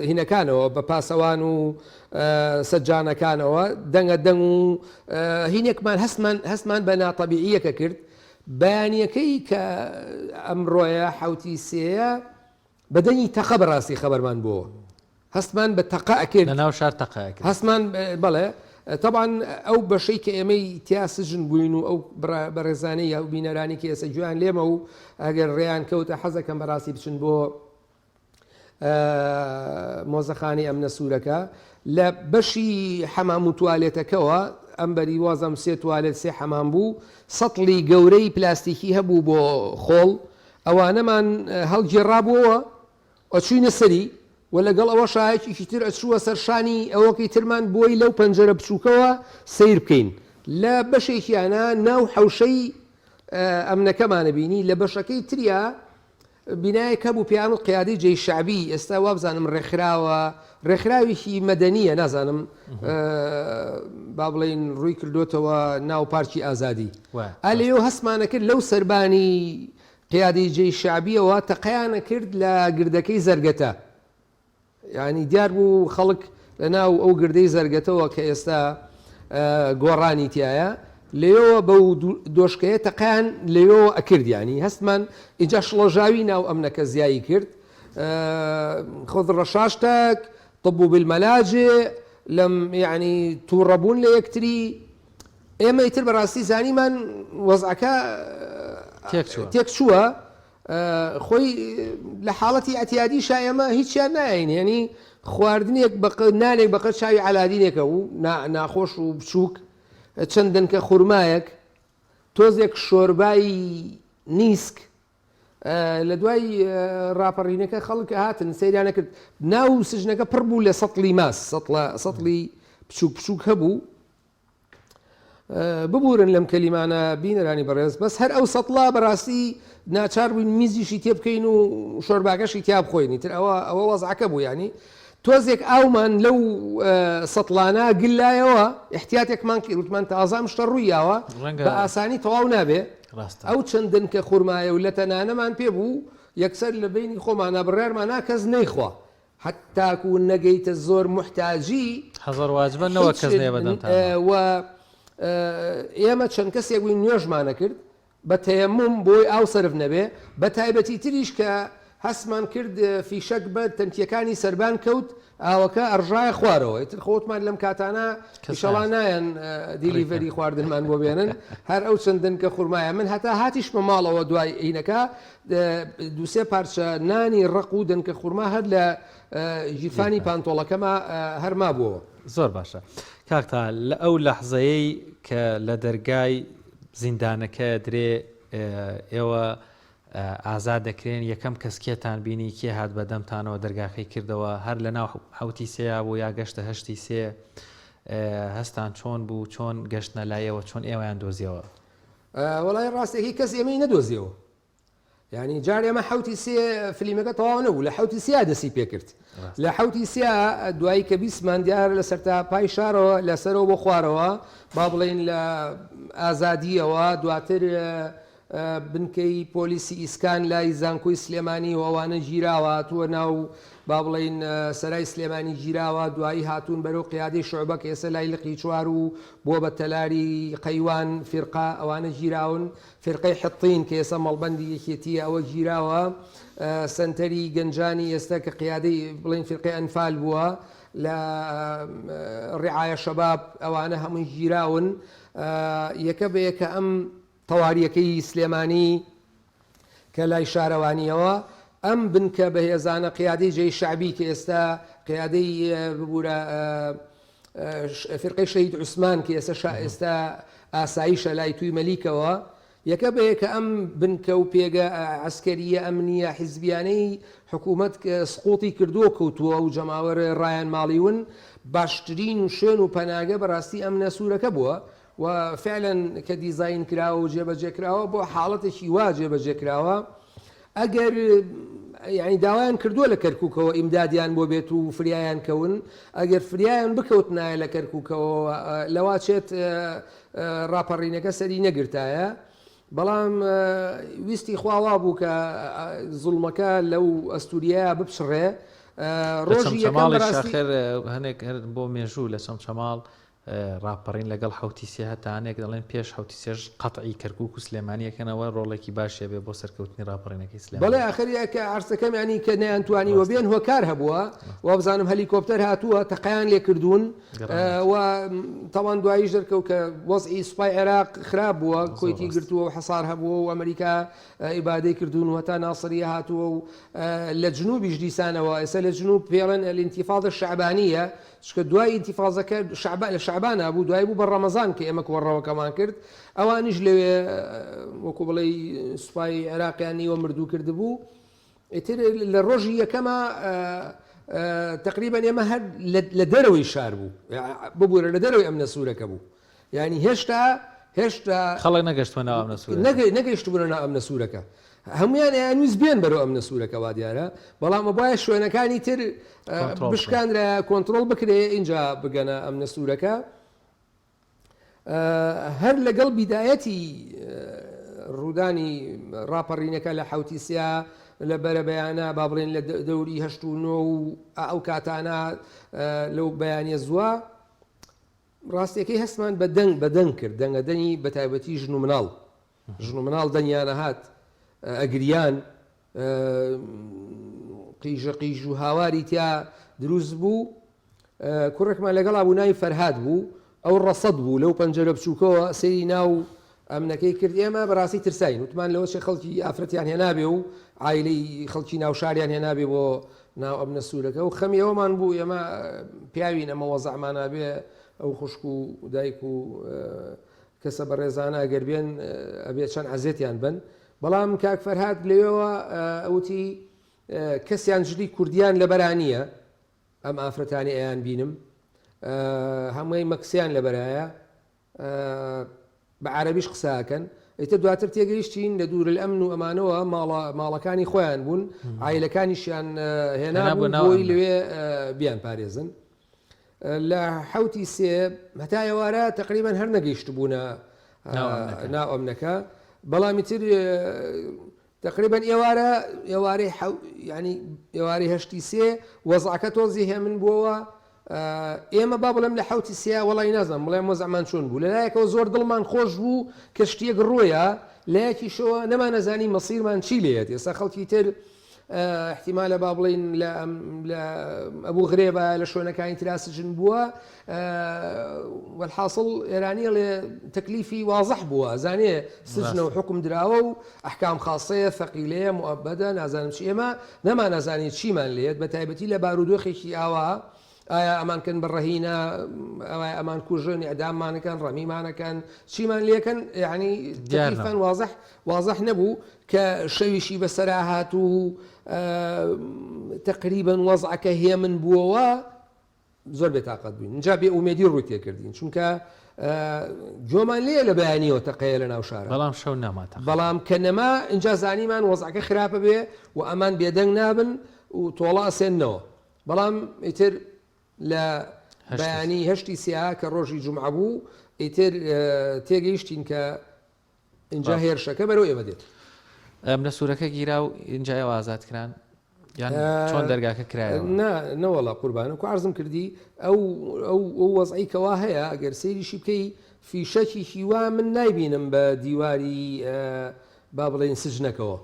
هینەکانەوە بە پاسەوان و سەجانەکانەوە دەنگە دەنگ و هینێکمان هەستمان بە ناتەبیعیەکە کرد بەیانیەکەی کە ئەمڕۆیە حوتی سێە بەدەنی تەقە بەڕاستی خەبەرمان بووە هەستمان بە تەقە کرد
لەناو شار تەقە
هەستمان بەڵێ طبعا ئەو بەشەی کە ئێمەی تیا سژن بووین و ئەو بەڕێزانەی یا بینەرانی کە ئێستا گویان لێمە و ئەگەر ڕێیان کەوتە حەزەکەم بەڕاستی بچن بۆ مۆزەخانی ئەم نەسوورەکە لە بەشی حەمام و توالێتەکەەوە ئەمبەری وازەم سێ توالێت سێ حەمام بوو سەتڵی گەورەی پلاستیکی هەبوو بۆ خۆڵ ئەوانەمان هەڵگێڕابووەوە ئەچووینە سەری و لەگەڵ ئەوە شایەکی تر ئەچووە سەرشانی ئەوەکەی ترمان بۆی لەو پەنجەرە بچووکەوە سیر بکەین لە بەشێکیانە ناو حەوشەی ئەمنەکەمانە بینی لە بەشەکەی تریا بینایەک هەبوو پیان و قیادی جێی شعبی ئێستا وابزانم ڕێکخراوێکی مەدەنیە نازانم با بڵێن ڕووی کردوتەوە ناو پارکی ئازادی ئەلێو هەستمانە کرد لەو سەربانی قیادی جێی شعبیەوە تەقەیانە کرد لە گردەکەی زەرگەتە یعنی دیار بوو خەڵک لە ناو ئەو گردەی زەرگەتەوە کە ئێستا گۆڕانی تایە لێەوە بەو دۆشکەیە تەقیان لێەوە ئەکردیانی هەستمان ئینجا شڵەژاوی ناو ئەمنەکە زیایی کرد خۆ ڕەشاشتەك طب بالمەلاجێ لەم یعنی تووڕەبوون لە یەکتری ئێمە ئیتر بەڕاستی زانیمان وەزعەکە تێک چووە خۆی لە حاڵەتی ئەتیادی شایەمە هیچیان نایین یعنی خواردنێک نانێک بەقەت چاوی علادینێکە و ناخۆش و بچووک چەندن کە خورمایەک تۆزێک شۆربایی نیسک لە دوای ڕاپەڕینەکە خەڵک هاتن سەیرانە کرد ناو سژنەکە پڕ بوو لە سەتڵی ماس سەتڵی بچووک بچووک هەبوو ببورن لەم کەلیمانە بینەرانی بەڕێز بەس هەر ئەو سەتڵا بەڕاستی ناچار بووین میزیشی تێ بکەین و شۆرباکەشی تیا بخۆینی تر ئەوە وەزعەکە بوو ینی تۆزێک ئاومان لەو سەتڵانە گلایەوە احتیاتێکمان کردوتمان تازام شتە ڕوویاوە بە ئاسانی تەواو نابێ ئەو چەندن کە خورمایە و لە تەنانەمان پێ بوو یەکسەر لە بینی خۆمانە بڕێرمانە کەس نەیخوا حتاکو و نەگەیتە زۆر محتاجی
حەزەر واجبەنەوە کەس نەیە بەدەمتان
و ئێمە چەند کەسێک بووین نوێژمانە کرد بە تەیەمم بۆی ئاو سرف نەبێ بە تایبەتی تریش کە هەستمان کرد فیشەک بە تەنکیەکانی سەربان کەوت ئاوەکە ئەڕژایە خوارەوە ئیتر خۆتمان لەم کاتانە ئیشەڵا نایەن دیلیڤەری خواردنمان بۆ بێنن هەر ئەو چەندن کە خورمایە من هەتا هاتیشمە ماڵەوە دوای عینەکە دووسێ پارچە نانی ڕق و دەنکە خورما هەر لە ژیفانی پانتۆڵەکەمە هەرما بووە
زۆر باشە کاکتا لە ئەو لەحزەیەی کە لە دەرگای زیندانەکە درێ ئێوە ئازاد دەکرێن یەکەم کەسکێتان بینی کێ هات بەدەمتانەوە دەرگاکەی کردەوە هەر لە ناو حوتی سێیا بۆ یا گەشتە هەشتی سێ هەستان چۆن بوو چۆن گەشتنە لایەوە چۆن ئێوەیان دۆزیەوە
وەڵای ڕاستێکی کەس ئێمەی نەدۆزیەوە یعنی جار ئێمە حوتی سێ فلیمەکە تەواو نەبوو لە حوتی سێ دەسی پێکرد لە حوتی سێ دوایی کە بیستمان دیار لە سەرتا پای شارەوە لەسەرەوە بۆ خوارەوە با بڵێن لە ئازادیەوە دواتر بنکەی پۆلیسی ئیسکان لای زانکۆی سلێمانی و ئەوانە گیراوە تووە ناو با بڵێن سەرای سلێمانی گیراوە دوایی هاتوون بەرەو قیادەی شعبە کە ئێستا لای لقی چوار و بۆ بە تەلاری قەیوان فرقا ئەوانە گیراون فرقەی حطین کە ئێستا مەڵبەندی یەکێتیە ئەوە گیراوە سنتەری گەنجانی ئێستا کە قیادەی بڵێن فرقەی ئەنفال بووە لە ڕعایە شەباب ئەوانە هەمووی گیراون یەکە بە یەکە ئەم تەواریەکەی سلێمانی کە لای شارەوانیەوە ئەم بنکە بەهێزانە قیادەی جێی شعبی کە ئێستا قیادەی ببوورە فرقەی شەهید عوسمان کە ئێستا ئاساییشە لای توی مەلیکەوە یەکە بە یەکە ئەم بنکە و پێگە عسکەریە ئەمنیە حیزبیانەی حکوومەت سقوڵی کردووە کەوتووە و جەماوەرە ڕایان ماڵیون باشترین و شوێن و پەناگە بەڕاستی ئەم نەسوورەکە بووە و فعلا کە دیزاین کراوە و جێبەجێکراوە بۆ حاڵەتێکی وا جێبەجێکراوە ئەگەر یعنی داوایان کردووە لە کەرکووکەوە ئیمدادیان بۆ بێت و فریایان کەون ئەگەر فریایان بکەوت نایە لە کەرکووکەوە لەواچێت ڕاپەڕینەکە سەری نەگرتایە بەڵام ویستی خواوا بوو کە زوڵمەکە لەو ئەستوریا بپشڕێ ڕۆژی
چەماڵی شاخر هەنێک بۆ مێژوو لە چەماڵ ڕاپەڕین لەگەڵ حوتیسێ هەتانێک دەڵێن پێش حوتیسێژ قەتعی کەرکووک و سلێمانیەکەنەوە ڕۆڵێکی باشێ بێ بۆ سەرکەوتنی ڕاپەڕینەکەی سلێمان.
بەڵێ ئاخریە کە عرسەکەم ینی کە نەیانتوانی بێن هۆکار هەبووە و بزانم هەلیکۆپتەر هاتووە تەقیان لێ کردوون و تاوان دواییش دەرکەوت کە وەزئی سوپای عێراق خراپ بووە کۆیتی گرتووە و حەسار هەبووە و ئەمریکا ئیبادەی کردوون و هەتا ناسریە هاتووە و لە جنوبیش دیسانەوە ئێستا لە جنوب پێڵێن الانتیفاضە شعبانیە چکە دوای ئینتیفاضەکە لە شعبانە بوو دوای بوو بە ڕەمەزان کە ئێمە کۆڕەوەکەمان کرد ئەوانیش لەوێ وەکو بڵێ سوپای عێراقیانیوە مردوو کردبوو ئیتر لە ڕۆژی یەکەمە تقریبا ئێمە هەر لە دەرەوەی شار بوو ببوورە لە دەرەوەی ئەم نەسوورەکە بوو یعنی هێشتا
خەڵک نەگەشتوە ناو ئەم نەسوورە
نەگەیشتبوونە ناو ئەم نەسوورەکە هەمویان یانویست بێن بەرەو ئەم نەسوورەکە وا دیارە بەڵام بایە شوێنەکانی تر بشکانرە کۆنتترۆل بکرێ اینجا بگەنە ئەم نەسوورەکە هەر لەگەڵ بیدایەتی ڕوودانی ڕاپەڕینەکە لە حوتیسیا لە بەرە بەیانە با بڵێن لە دەوری هەشت و نۆ و ئەو کاتانە لەو بەیانە زووە ڕاستیەکەی هەستمان بەدەنگ کرد دەنگەدەنی بە تایبەتی ژن و مناڵ دەنیانە هات ئەگریان قیژە و هاواری تیا دروست بوو کوڕێکمان لەگەڵا بوو ناوی فەرهاد بوو ئەو ڕەسەد بوو لەو پەنجەرە بچووکەوە سەیری ناو ئەمنەکەی کرد ئێمە بەڕاستی ترساین وتمان لەوەشێ خەڵکی ئافرەتیان هێنابێ و عایلەی خەڵکی ناوشاریان هێنابێ بۆ ناو ئەم نەسوورەکە و خەمیەوەمان بوو ئێمە پیاوین ئەمە وەزعمانە بێ ئەو خوشک و دایک و کەسە بەڕێزانە ئەگەر بێن ئەبێت چەند عەزێتیان بن بەڵام کاک فەرهاد لەوێەوە ئەوتی کەسیان ژلی کوردیان لە بەرانیە ئەم ئافرەتانی ئەیان بینم هەمووی مەکسیان لە بەرایە بە عەرەبیش قساکەن ئیتر دواتر تێگەیشتین لە دوور ئەمن و ئەمانەوە ماڵەکانی خۆیان بوون عایلەکانیشیان هێنا بوون بۆی لەوێ بیان پارێزن لە حوتی سێ هەتا ئێوارە تقریبا هەر نەگەیشت بوونە ناو ئەمنەکە بەڵامی تر تقریبا ئێوارەی هەشتی سێ وەزعەکە تۆزی هێ من بووەوە ئێمە با بڵێم لە حوتی سێ وەڵی نازانم بڵێم وەزعمان چۆن بوو لەلایەکەوە زۆر دڵمان خۆش بوو کە شتێک ڕۆیە لایەکی شەوە نەمانەزانی مەسیرمان چی لێت ئێستا خەڵکی تر احتیمالە با بڵین لە ئەبوو غرێبە لە شوێنەکانی تراسجن بووە والحاصل ئێرانی لێ تەکلیفی وازح بووە زانێ سجنە و حکم دراوە و ئەحکام خاصەیە فەقیلەیە مؤبەدە نازانم چی ئێمە نەمانەزانی چیمان لێت بە تایبەتی لە بارودۆخێکی ئاوا ئایا ئەمانکەن بەڕەهینە ئەوای ئەمان کوژن ئەداممانەکەن ڕەمیمانەکەن چیمان لێکەن یعنی تەکلیفان وازح نەبوو کە شەویشی بەسەرا هات و تقریبا وەزعەکە هێ من بووەوە زۆر بێتاقەت بووین اینجا بێ ئومێدی ڕووی تێکردین چونکە جۆمان لێ لە بەیانیەوە تەقەیە لە ناو شارە
بەڵام شەو ناماتە
بەڵام کە نەما اینجا زانیمان وەزعەکە خراپە بێ و ئەمان بێدەنگ نابن و تۆڵە ئەسێننەوە بەڵام ئیتر لە بەیانی هەشتی سیا کە ڕۆژی جومعە بوو ئیتر تێگەیشتین کە اینجا هێرشەکە بەرەو ئێمە دێت
ئەم لە سوورەکە گیرا و اینجای ئازادکران یان چۆن دەرگاکە کرایەوە
نەوەڵا قوربانە و عرضم کردی ئەو وەزعی کەوا هەیە ئەگەر سەیریشی بکەی فیشەکی هیوا من نایبینم بە دیواری با بڵێن سجنەکەەوە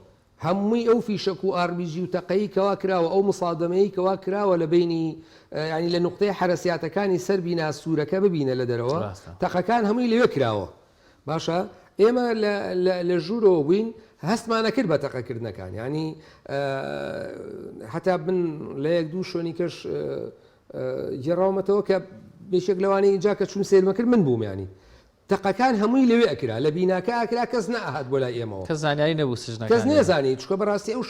هەمووی ئەو فیشەک و ئاربیژی و تەقەی کەوا کراوە ئەو مسادەمەی کەوا کراوە لە بینی ینی لە نقطەی حرەسیاتەکانی سەر بینا سوورەکە ببینە لە دەرەوە تەقەکان هەمووی لەوێ کراوە باشە ئێمە لە ژوورەوە بووین هەستمانە کرد بە تەقەکردنەکان ینی هەتا بن لە یەک دوو شوێنی کەش گێڕاومەتەوە کە بێشێک لەوانی اینجا کە چون سێرمەکرد من بووم ینی تەقەکان هەمووی لەوێ ئەکرا لە بیناکە ئاکرا کەس نەهات بۆ لای ئێمەوە
کەس زانیاری نەبوو سژنەکان
کەس نێزانی چکە بەڕاستی ئەو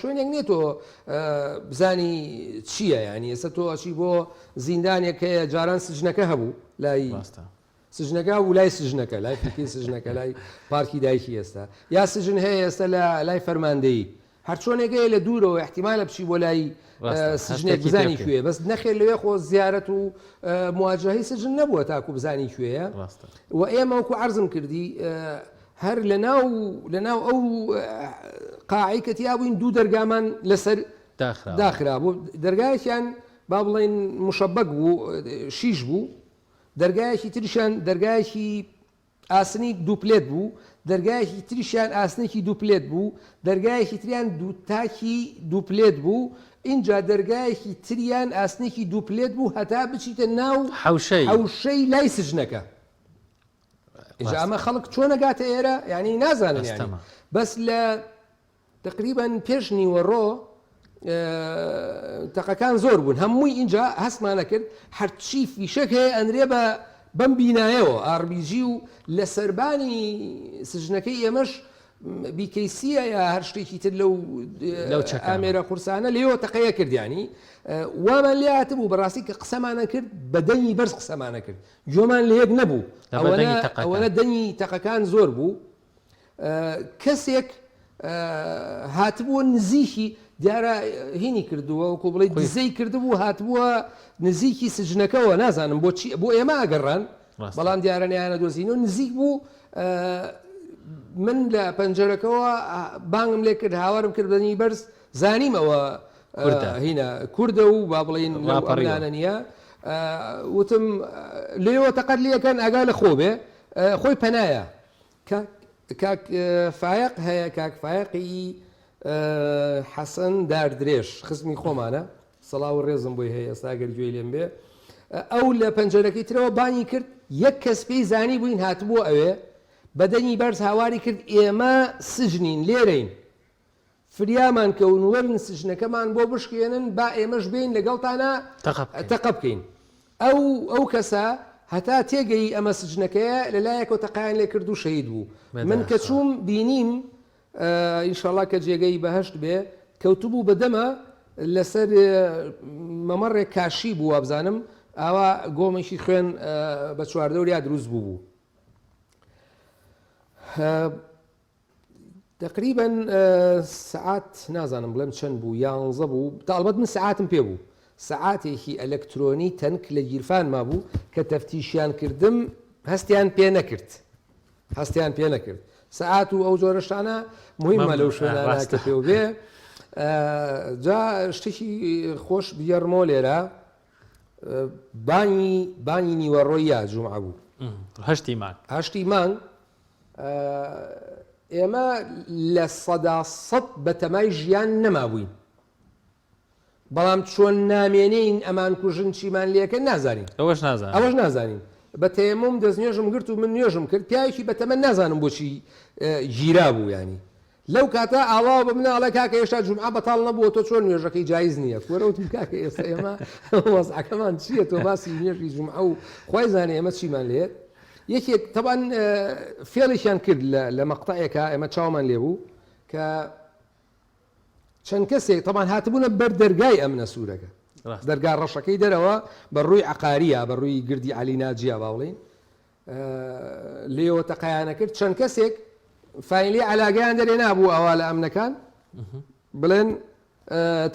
شوێنێک نێتەوە بزانی چییە ینی ئێستا تۆ ئەچی بۆ زیندانێک هەیە جاران سژنەکە هەبوو لای سژنەکە و لای سژنەکە لای فکی سژنەکە لای پارکی دایکی ئێستا یا سژن هەیە ئێستا لە لای فەرماندەیی هەر چۆنێکەیە لە دوورەوە احتیمالە بچی بۆ لای سژنێک بزانی کوێ بەس نەخێر لەوێ خۆ زیارەت و مواجهی سژن نەبووە تاکو بزانی کوێیە و ئێمە وەکو عەرزم کردی هەر لەناو ئەو قاعی کە تیا بووین دوو دەرگامان لەسەر داخرا بوو دەرگایەکیان با بڵێن مشەبەک بوو 6 بوو دەرگایەکی تریشان دەرگایەکی ئاسنی دووپلێت بوو دەرگایەکی تریشیان ئاسنێکی دووپلێت بوو دەرگایەکی تریان دووتاکی دووپلێت بوو اینجا دەرگایەکی تریان ئاسنێکی دووپلێت بوو هەتا بچیتە ناو حوشەی لای سژنەکە اینجا ئەمە خەڵک چۆن نەگاتە ئێرە یعنی نازانن یانی بەس لە تقریبا پێش نیوەڕۆ تەقەکان زۆر بوون هەمووی اینجا هەستمانە کرد هەرچی فیشەک هەیە ئەنرێ بەم بینایەوە ئاربیجی و لە سەربانی سژنەکەی ئێمەش بیکەیسیە یا هەر شتێکی تر لەو ئامێرە قورسانە لێەوە تەقەیە کردیانی وامان لێ هاتبوو بەڕاستی کە قسەمانە کرد بە دەنگی بەرز قسەمانە کرد جۆمان لەیەک نەبوو ئەوەنە دەنگی تەقەکان زۆر بوو کەسێک هاتبووە نزیکی دیارە هینی کردووە وەکو بڵێ دزەی کردبوو هاتبووە نزیکی سژنەکەەوە نازانم بۆ ئێمە ئەگەڕان بەڵام دیارە نیانە دۆزینەوە نزیک بوو من لە پەنجەرەکەەوە بانگم لێ کرد هاوارم کرد بەنی بەرز زانیمەوە هینە کووردە و با بڵین لاپەڕیانە نییە وتم لێەوە تەقەت لەکەن ئاگا لە خۆ بێ خۆی پەنایە کاک فایق هەیە کاک فایقی حەسەن داردرێژ خزمی خۆمانە سەڵاو ڕێزم بۆی هەیە ئێستاگەر گوێی لێم بێ ئەو لە پەنجەرەکەی ترەوە بانی کرد یەک کەس پێی زانی بووین هاتبووە ئەوێ بەدەنی بەرز هاواری کرد ئێمە سژنین لێرەین فریامان کەون وەرن سژنەکەمان بۆ بشکێنن با ئێمەش بین لەگەڵتانە تەقە بکەین ئەو کەسە هەتا تێگەی ئەمە سژنەکەیە لەلایەکەوە تەقایان لێ کرد و شەهید بوو من کە چووم بینیم ئینشاڵڵا کە جێگەی بەهشت بێ کەوتبوو بەدەمە لەسەر مەمەڕێک کاشی بوو وابزانم ئاوا گۆمێکی خوێن بە چواردەوریا دروست بوو تقریبا سعات نازانم بڵێم چەند بوو 11 بوو تاڵبەت من سعاتم پێ بوو سعاتێکی ئەلەکترۆنی تەنک لە گیرفان مابوو کە تەفتیشیان کردم هەستیان پێ نەکرد سعات و ئەو جۆرەشتانە مهمە لەو شوێناناکە پێ بێ جا شتێکی خۆش بگەڕمەوە لێرە بانی نیوەڕۆیە جومعە بوو هەشتی مانگ ئێمە لە 100% بەتەمای ژیان نەمابووین بەڵام چۆن نامێنین ئەمان کوژن چیمان لێکە نازانین ئەوەش نازانین بە تەیەمم دەستنوێژم گرت و من نوێژم کرد پیاوێکی بەتەمە نازانم بۆچی گیرا بوو ینی لەو کاتە ئاوا بە مناڵە کاکە هێشتا جومعە بەتاڵ نەبووە تۆ چۆن نوێژەکەی جایز نییە وەرەوتم کاکە ئێستا ئێمە وەزعەکەمان چییە تۆ باسی نوێژی جومعە و خۆی زانێ ئێمە چیمان لێت یەکێک تەبان فێڵێکیان کرد لە مەقتەعێکە ئێمە چاومان لێبوو کە چەند کەسێک تەبان هاتبوونە بەر دەرگای ئەمنە سوورەکە دەرگا ڕەشەکەی دەرەوە بەڕووی عقاریە بەڕووی گردی عەلی ناجیە باوڵین لێەوە تەقەیانە کرد چەند کەسێک فاینلی علاگەیان دەرێ نابوو ئەوە لە ئەمنەکان بڵێن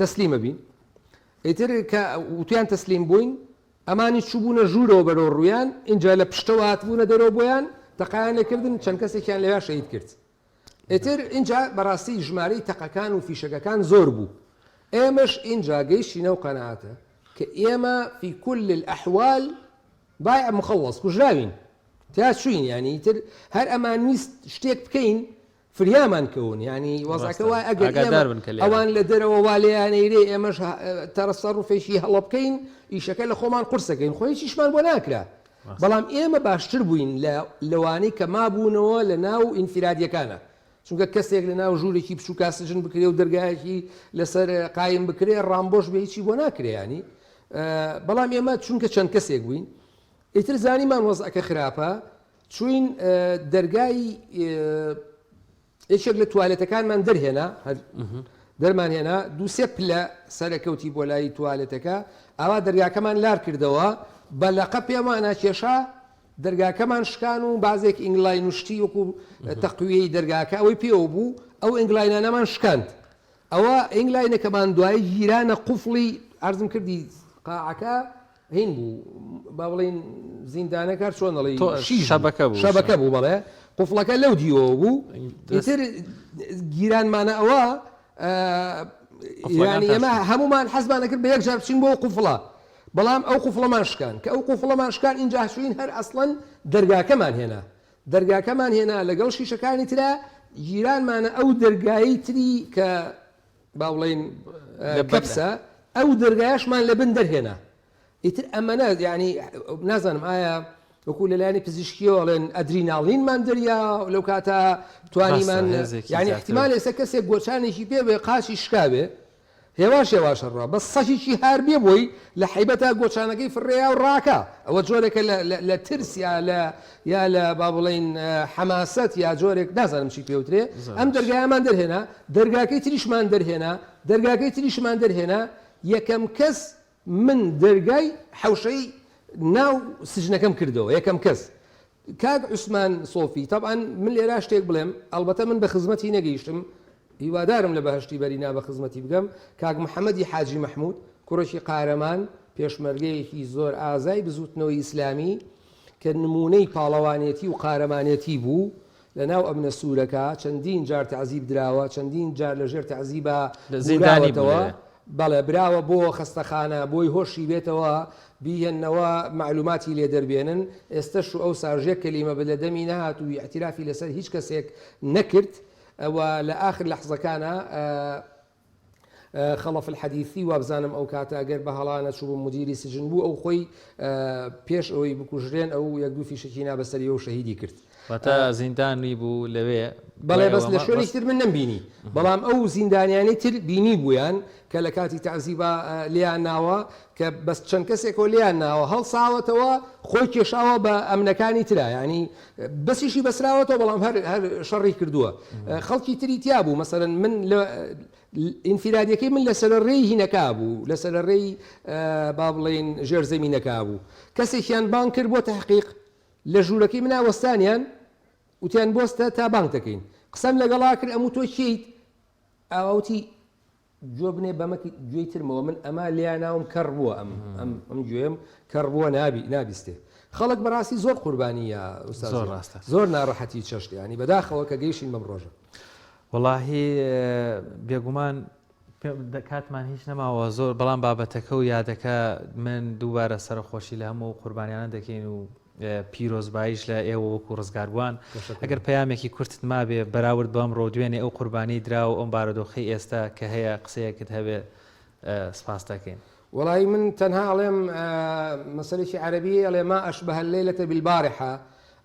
تەسلیمە بین ئیتر کە وتیان تەسلیم بووین ئەمانی چوبوونە ژوورەوە بەرەو ڕوویان اینجا لە پشتەوە هاتبوونە دەرەوە بۆیان تەقایان لێکردن چەند کەسێکیان لەوێ شەهید کرد ئیتر اینجا بەڕاستی ژمارەی تەقەکان و فیشەکەکان زۆر بوو ئێمەش اینجا گەیشتینە و قەنەعاتە کە ئێمە في كل الأحوال بایع مخەڵەص کوژراوین تا چوین ینی تر هەر ئەمان ویست شتێک بکەین فریامان کەون ینی وەزعەکە وای ئەگەر ئەوان لە دەرەوە وا لێیانەیرێ ئێمەش تەرەسەڕوفێکی هەڵە بکەین ئیشەکە لە خۆمان قورسەکەین خۆی چیشمان بۆ ناکرا بەڵام ئێمە باشتر بووین لەوانەی کە مابوونەوە لە ناو ئینفرادیەکانە چونکە کەسێک لە ناو ژوورێکی بچووکە سژن بکرێ و دەرگایەکی لەسەر قایم بکرێ ڕامبۆش بە هیچی بۆ ناکرێیانی بەڵام ئێمە چونکە چەند کەسێک بووین ئیتر زانیمان وەزعەکە خراپە چوین دەرگای یەکێک لە توالێتەکانمان دەرهێنا دەرمان هێنا دووسێ پلە سەرەکەوتی بۆ لای توالێتەکە ئاوا دەرگاکەمان لار کردەوە بە لەقە پێمان ناکێشا دەرگاکەمان شکان و بازێک ئینگلای نوشتی وەکو تەقویەی دەرگاکە ئەوەی پێوە بوو ئەو ئینگلاینانەمان شکاند ئەوە ئینگلاینەکەمان دوایی گیرانە قوفڵی ئەرزم کردی قاعەکە هین بوو با بڵین زیندانەکە چۆن دەڵی شەبەکە بوو بەڵێ قوفڵەکە لەو دیەوە بوو ئیتر گیرانمانە ئەوە ینی ئێمە هەمومان حەزمانە کرد بە یەک جار بچین بۆ قوفڵە بەڵام ئەو قوفڵەمان شکان کە ئەو قوفڵەمان شکان اینجا شوین هەر ئەسڵەن دەرگاکەمان هێنا لەگەڵ شیشەکانی ترا گیرانمانە ئەو دەرگایی تری کە باوڵین کەپسە ئەو دەرگایشمان لە بن دەرهێنا ئیتر ئەمەە ینی نازانم ئایا وەکو لەلایانی پزیشکیەوەڵێن ئەدریناڵینمان دەریا لەو کاتە توانیمان ینی احتیمال ئێستا کەسێک گۆچانێکی پێ بێ قاچی شکاوێ هێواشێواشە ڕا بە سەشیی هەر بێ بۆی لە حیبەتە گۆچانەکەی فڕێیا و ڕاکە ئەوە جۆرێکە لە ترس یا لە با بڵین حەماست یا جۆرێک نازانم چی پێوترێ ئەم دەرگایمان دەرهێنا دەرگاکەی تریشمان دەرهێنا یەکەم کەس من دەرگای حەوشەی ناو سژنەکەم کردەوە یەکەم کەس کاک عوسمان سۆفی طبعاً من لێرا شتێک بڵێم ئەلبەتە من بە خزمەتی نەگەیشتم هیوادارم لە بەهشتی بەرینا بە خزمەتی بگەم کاک محەممەدی حاجی مەحموود کوڕێکی قارەمان پێشمەرگەیەکی زۆر ئازای بزوتنەوەی ئیسلامی کە نمونەی پاڵەوانێتی و قارەمانێتی بوو لە ناو ئەمنە سوورەکە چەندین جار تەعزیب درراوە چەندین جار لەژێر تەعزیبە زیندانیەوە بەڵێ براوە بۆ خستەخانە بۆی هۆشی بێتەوە بیهێنەوە معلوماتی لێ دەربێنن ئێستش و ئەو ساژێک کەلیمە بە لە دەمی نەهات و اعترافی لەسەر هیچ کەسێک نەکرد ئەوە لە آخر لەحزەکانە خەڵەف الحەدیثی وابزانم ئەو کاتە ئەگەر بە هەڵانە چوو بۆ مدیری سجن بوو ئەو خۆی پێش ئەوەی بکوژرێن ئەو یەک دوو فیشکی نابەسەری و شەهیدی کرد
تا زیندانی بوو لەوێ
بەڵێ بەس لە شوێنی تر من نەمبینی بەڵام ئەو زیندانیانی تر بینی بوویان کە لە کاتی تەعزیبە لیان ناوە کە بەس چەند کەسێکۆ لیان ناوە هەڵساوەتەوە خۆی کێشاوە بە ئەمنەکانی ترا ینی بەسیشی بەسراوەتەوە بەڵام هەر شەڕی کردووە خەڵکی تری تیا بوو مەسەرەن من ئینفرادیەکەی من لەسەر ڕێی هینەکا بوو لەسەر ڕێی با بڵێن ژێرزەمینەکا بوو کەسێکیان بان کرد بۆ تەحقیق لە ژوورەکەی مناوەستانیان وتیان بۆستە تا بانک دەکەین قسەم لەگەڵا کرد ئەموو تۆ چیت ئاوتی گوێ بنێ بەمەکی گوێی ترمەوە من ئەما لیا ناوم کەڕ بووە ئەم گوێم کەڕ بووە نابیستێ خەڵک بەڕاستی زۆر قوربانیە زۆر ناڕەحەتی چەشت ینی بەداخەوە کە گەیشتین بەم ڕۆژە
وەڵاهی بێگومان کاتمان هیچ نەماوە زۆر بەڵام بابەتەکە و یادەکە من دووبارە سەرخۆشی لە هەموو قوربانیانە دەکەین و پیرۆزبایش لە ئێوە وەکو ڕزگاربووان ئەگەر پەیامێکی کورتت مابێ بەراورد بەم ڕۆ دوێنێ ئەو قوربانی درا و ئەم بارەدۆخی ئێستا کە هەیە قسەیەکت هەبێ سپاس دەکەین
وڵی من تەنها ئەڵێم مەسەلێکی عەرەبی ئەڵێ ما ئەشبەه اللەیلەتە بالبارحە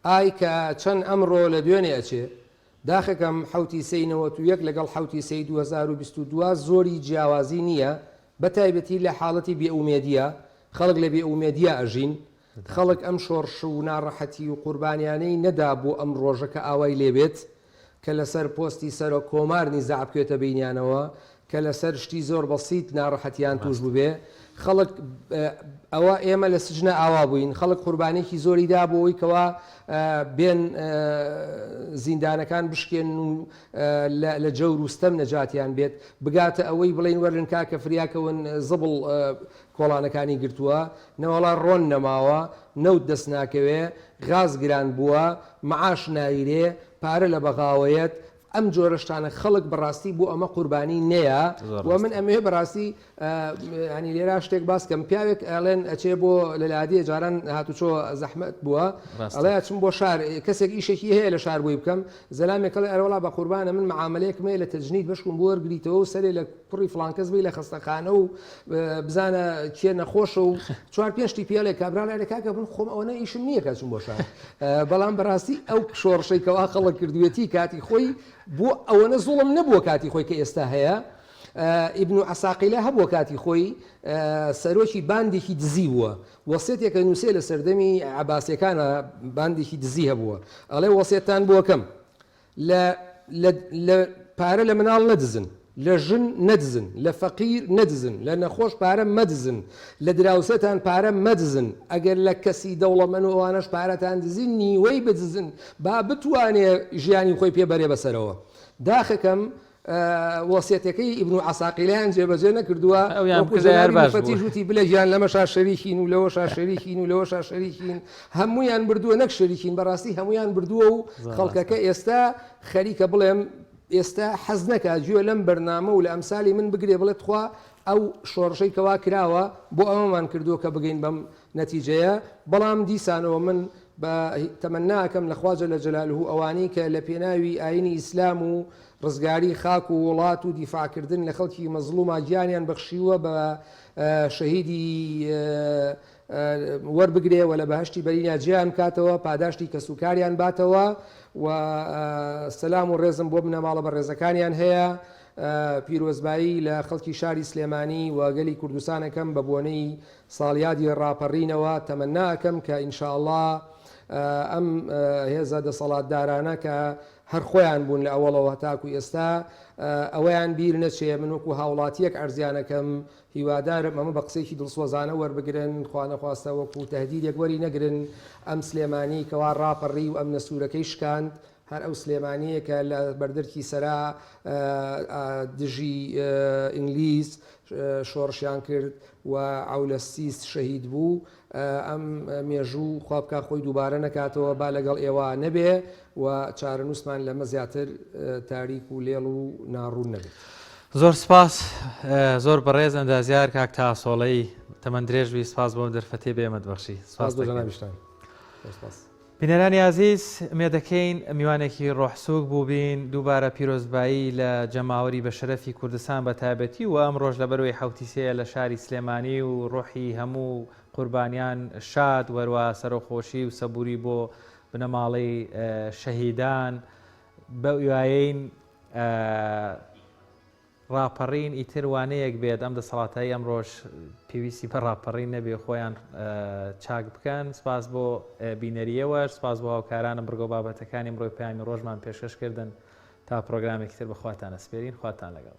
ئای کە چەند ئەمڕۆ لە دوێنێ ئەچێ داخەکەم حوتی سینەوە و یەک لەگەڵ حوتی سی 2022 زۆری جیاوازی نییە بە تایبەتی لە حاڵەتی بێئومێدیە خەڵک لە بێئومێدیە ئەژین خەڵک ئەم شۆڕش و ناڕەحەتی و قوربانیانەی نەدا بۆ ئەم ڕۆژەکە ئاوای لێبێت کە لەسەر پۆستی سەرۆ کۆمارنی زعبکێتە بینیانەوە کە لەسەر شتی زۆر بەسیت ناڕەحەتیان توش ببێ خەڵک ئەوە ئێمە لە سژنە ئاوا بووین خەڵک قوربانێکی زۆری دا بۆ ئەوی کەوا بێن زیندانەکان بشکێن و لە جەور و ستەم نەجاتیان بێت بگاتە ئەوەی بڵین وەرن کاکە فریاکەون زبڵ کۆڵانەکانی گرتووە نەوەڵا ڕۆن نەماوە نەوت دەست ناکەوێ غاز گران بووە معاش نایرێ پارە لە بەغاوەیەت ئەم جۆرەشتانە خەڵک بەڕاستی بۆ ئەمە قوربانی نەیە و من ئەمێ بەڕاستی ینی لێرا شتێک باسکەم پیاوێک ئەڵێن ئەچێ بۆ لە لادیە جاران هاتوچۆ زەحمەت بووە ئەڵێ چم بۆ شار کەسێک ئیشێکی هەیە لە شار بووی بکەم زەلامێکڵێ ئەرەوەڵا بە قوربانە من معاملەیەکمێ لە تەجنید بەشکم بۆ وەرگریتەوە و سەرێ لە پڕی فڵانکەس بی لە خستەخانە و بزانە کێ نەخۆشە و 4-5 پیاڵێ کابرا لە کاکە بن خۆم ئەوە ئیشم نییە کەچم بۆ شار بەڵام بەڕاستی ئەو شۆڕشەیکەوە خەڵک کردوێتی کاتی خۆی بۆ ئەوەنە زوڵم نەبووە کاتی خۆی کە ئێستا هەیە ئیبن عەساقیلە هەبووە کاتی خۆی سەرۆکی باندێکی دزی بووە وەسێتێکە نووسێ لە سەردەمی عەباسیەکانە باندێکی دزی هەبووە ئەڵێ وەسێتان بووەکەم لە پارە لە مناڵ نەدزن لە ژن نەدزن لە فەقیر نەدزن لە نەخۆش پارە مەدزن لە دراوسەتان پارە مەدزن ئەگەر لە کەسی دەوڵەمەند و ئەوانەش پارەتان دزین نیوەی بدزن با بتوانێ ژیانی خۆی پێبەرێ بەسەرەوە داخەکەم وەسیەتەکەی ئیبن و عەساقیلیان جێبەجێ نەکردووە ژوتی بلە ژیان لەمەشا شەریکین و لەوەشا شەریکین و لەوەشا شەریکین هەمویان بردووە نەک شەریکین بەڕاستی هەمویان بردووە و خەڵکەکە ئێستا خەریکە بڵێم ئێستا حەز نەکا گوێ لەم بەرنامە و لە ئەمسالی من بگرێ بڵێت خوا ئەو شۆڕشەی کەوا کراوە بۆ ئەوەمان کردووە کە بگەین بەم نەتیجەیە بەڵام دیسانەوە من بە تەمەناکەم لە خواجە لە جەلالوه ئەوانەی کە لە پێناوی ئاینی ئیسلام و ڕزگاری خاک و وڵات و دیفاعکردن لە خەڵکی مەزلومە گیانیان بەخشیوە بە شەهیدی وەربگرێ و لە بەهشتی بەرینیا جیان کاتەوە پاداشتی کە سوکاریان باتەوە و سەلام و ڕێزم بۆ بنەماڵە بە ڕێزەکانیان هەیە پیرۆزبایی لە خەڵکی شاری سلێمانی و گەلی کوردستانەکەم بە بۆنەی ساڵیادی ڕاپەڕینەوە تەمەناکەم کە ئینشاءڵڵا ئەم هێزە دەسەڵاتدارانە کە هەر خۆیان بوون لە ئەوڵەوە تاکو ئێستا ئەوەیان بیر نەچێ من وەکو هاوڵاتیەک ئەرزیانەکەم هیوادارم ئەمە بە قسەیەکی دڵسۆزانە وەربگرن خوانەخواستە وەکو تەهدیدێک وەری نەگرن ئەم سلێمانی کەوا ڕاپەڕی و ئەم نەسوورەکەی شکاند هەر ئەو سلێمانەیە کە لە بەردەرکی سەرا دژی ئینگلیز شۆڕشیان کرد و ئەولە سیست شەهید بوو ئەم مێژوو خوابکە خۆی دووبارە نەکاتەوە با لەگەڵ ئێوە نەبێ و چارەنووسمان لەمە زیاتر تاریک و لێڵ و ناڕوون نەبێت.
زۆر سپاس زۆر بەڕێز ئەندازیار کاک تاسۆڵەی تەمەند درێژوی سپاس بۆم دەرفەتێ بێمەد بەخشی
سپاس بۆ جەنابیشتان.
بینەرانی عزیز ئەمێ دەکەین میوانێکی ڕۆحسوک بوو بین دووبارە پیرۆزبایی لە جەماوەری بە شەرەفی کوردستان بە تایبەتی و ئەم ڕۆژ لە بەروەی حوتیسەیە لە شاری سلێمانی و ڕۆحی هەموو قوربانیان شاد وەروە سەرۆخۆشی و سەبووری بۆ بنەماڵەی شەهیدان بە وایەین ڕاپەڕین ئیتر وانەیەک بێت ئەم دەسەڵاتایی ئەم ڕۆژ پێویستی بە ڕاپەڕین نەبێ خۆیان چاک بکەن. سپاس بۆ بینەریەوەش سپاس بۆ هاوکارانم بڕگۆ بابەتەکانی ئەمڕۆی پەیامی ڕۆژمان پێشکەشکردن تا پرۆگرامێکی تر بەخواتان ئەسپێرین خواتان لەگەڵ.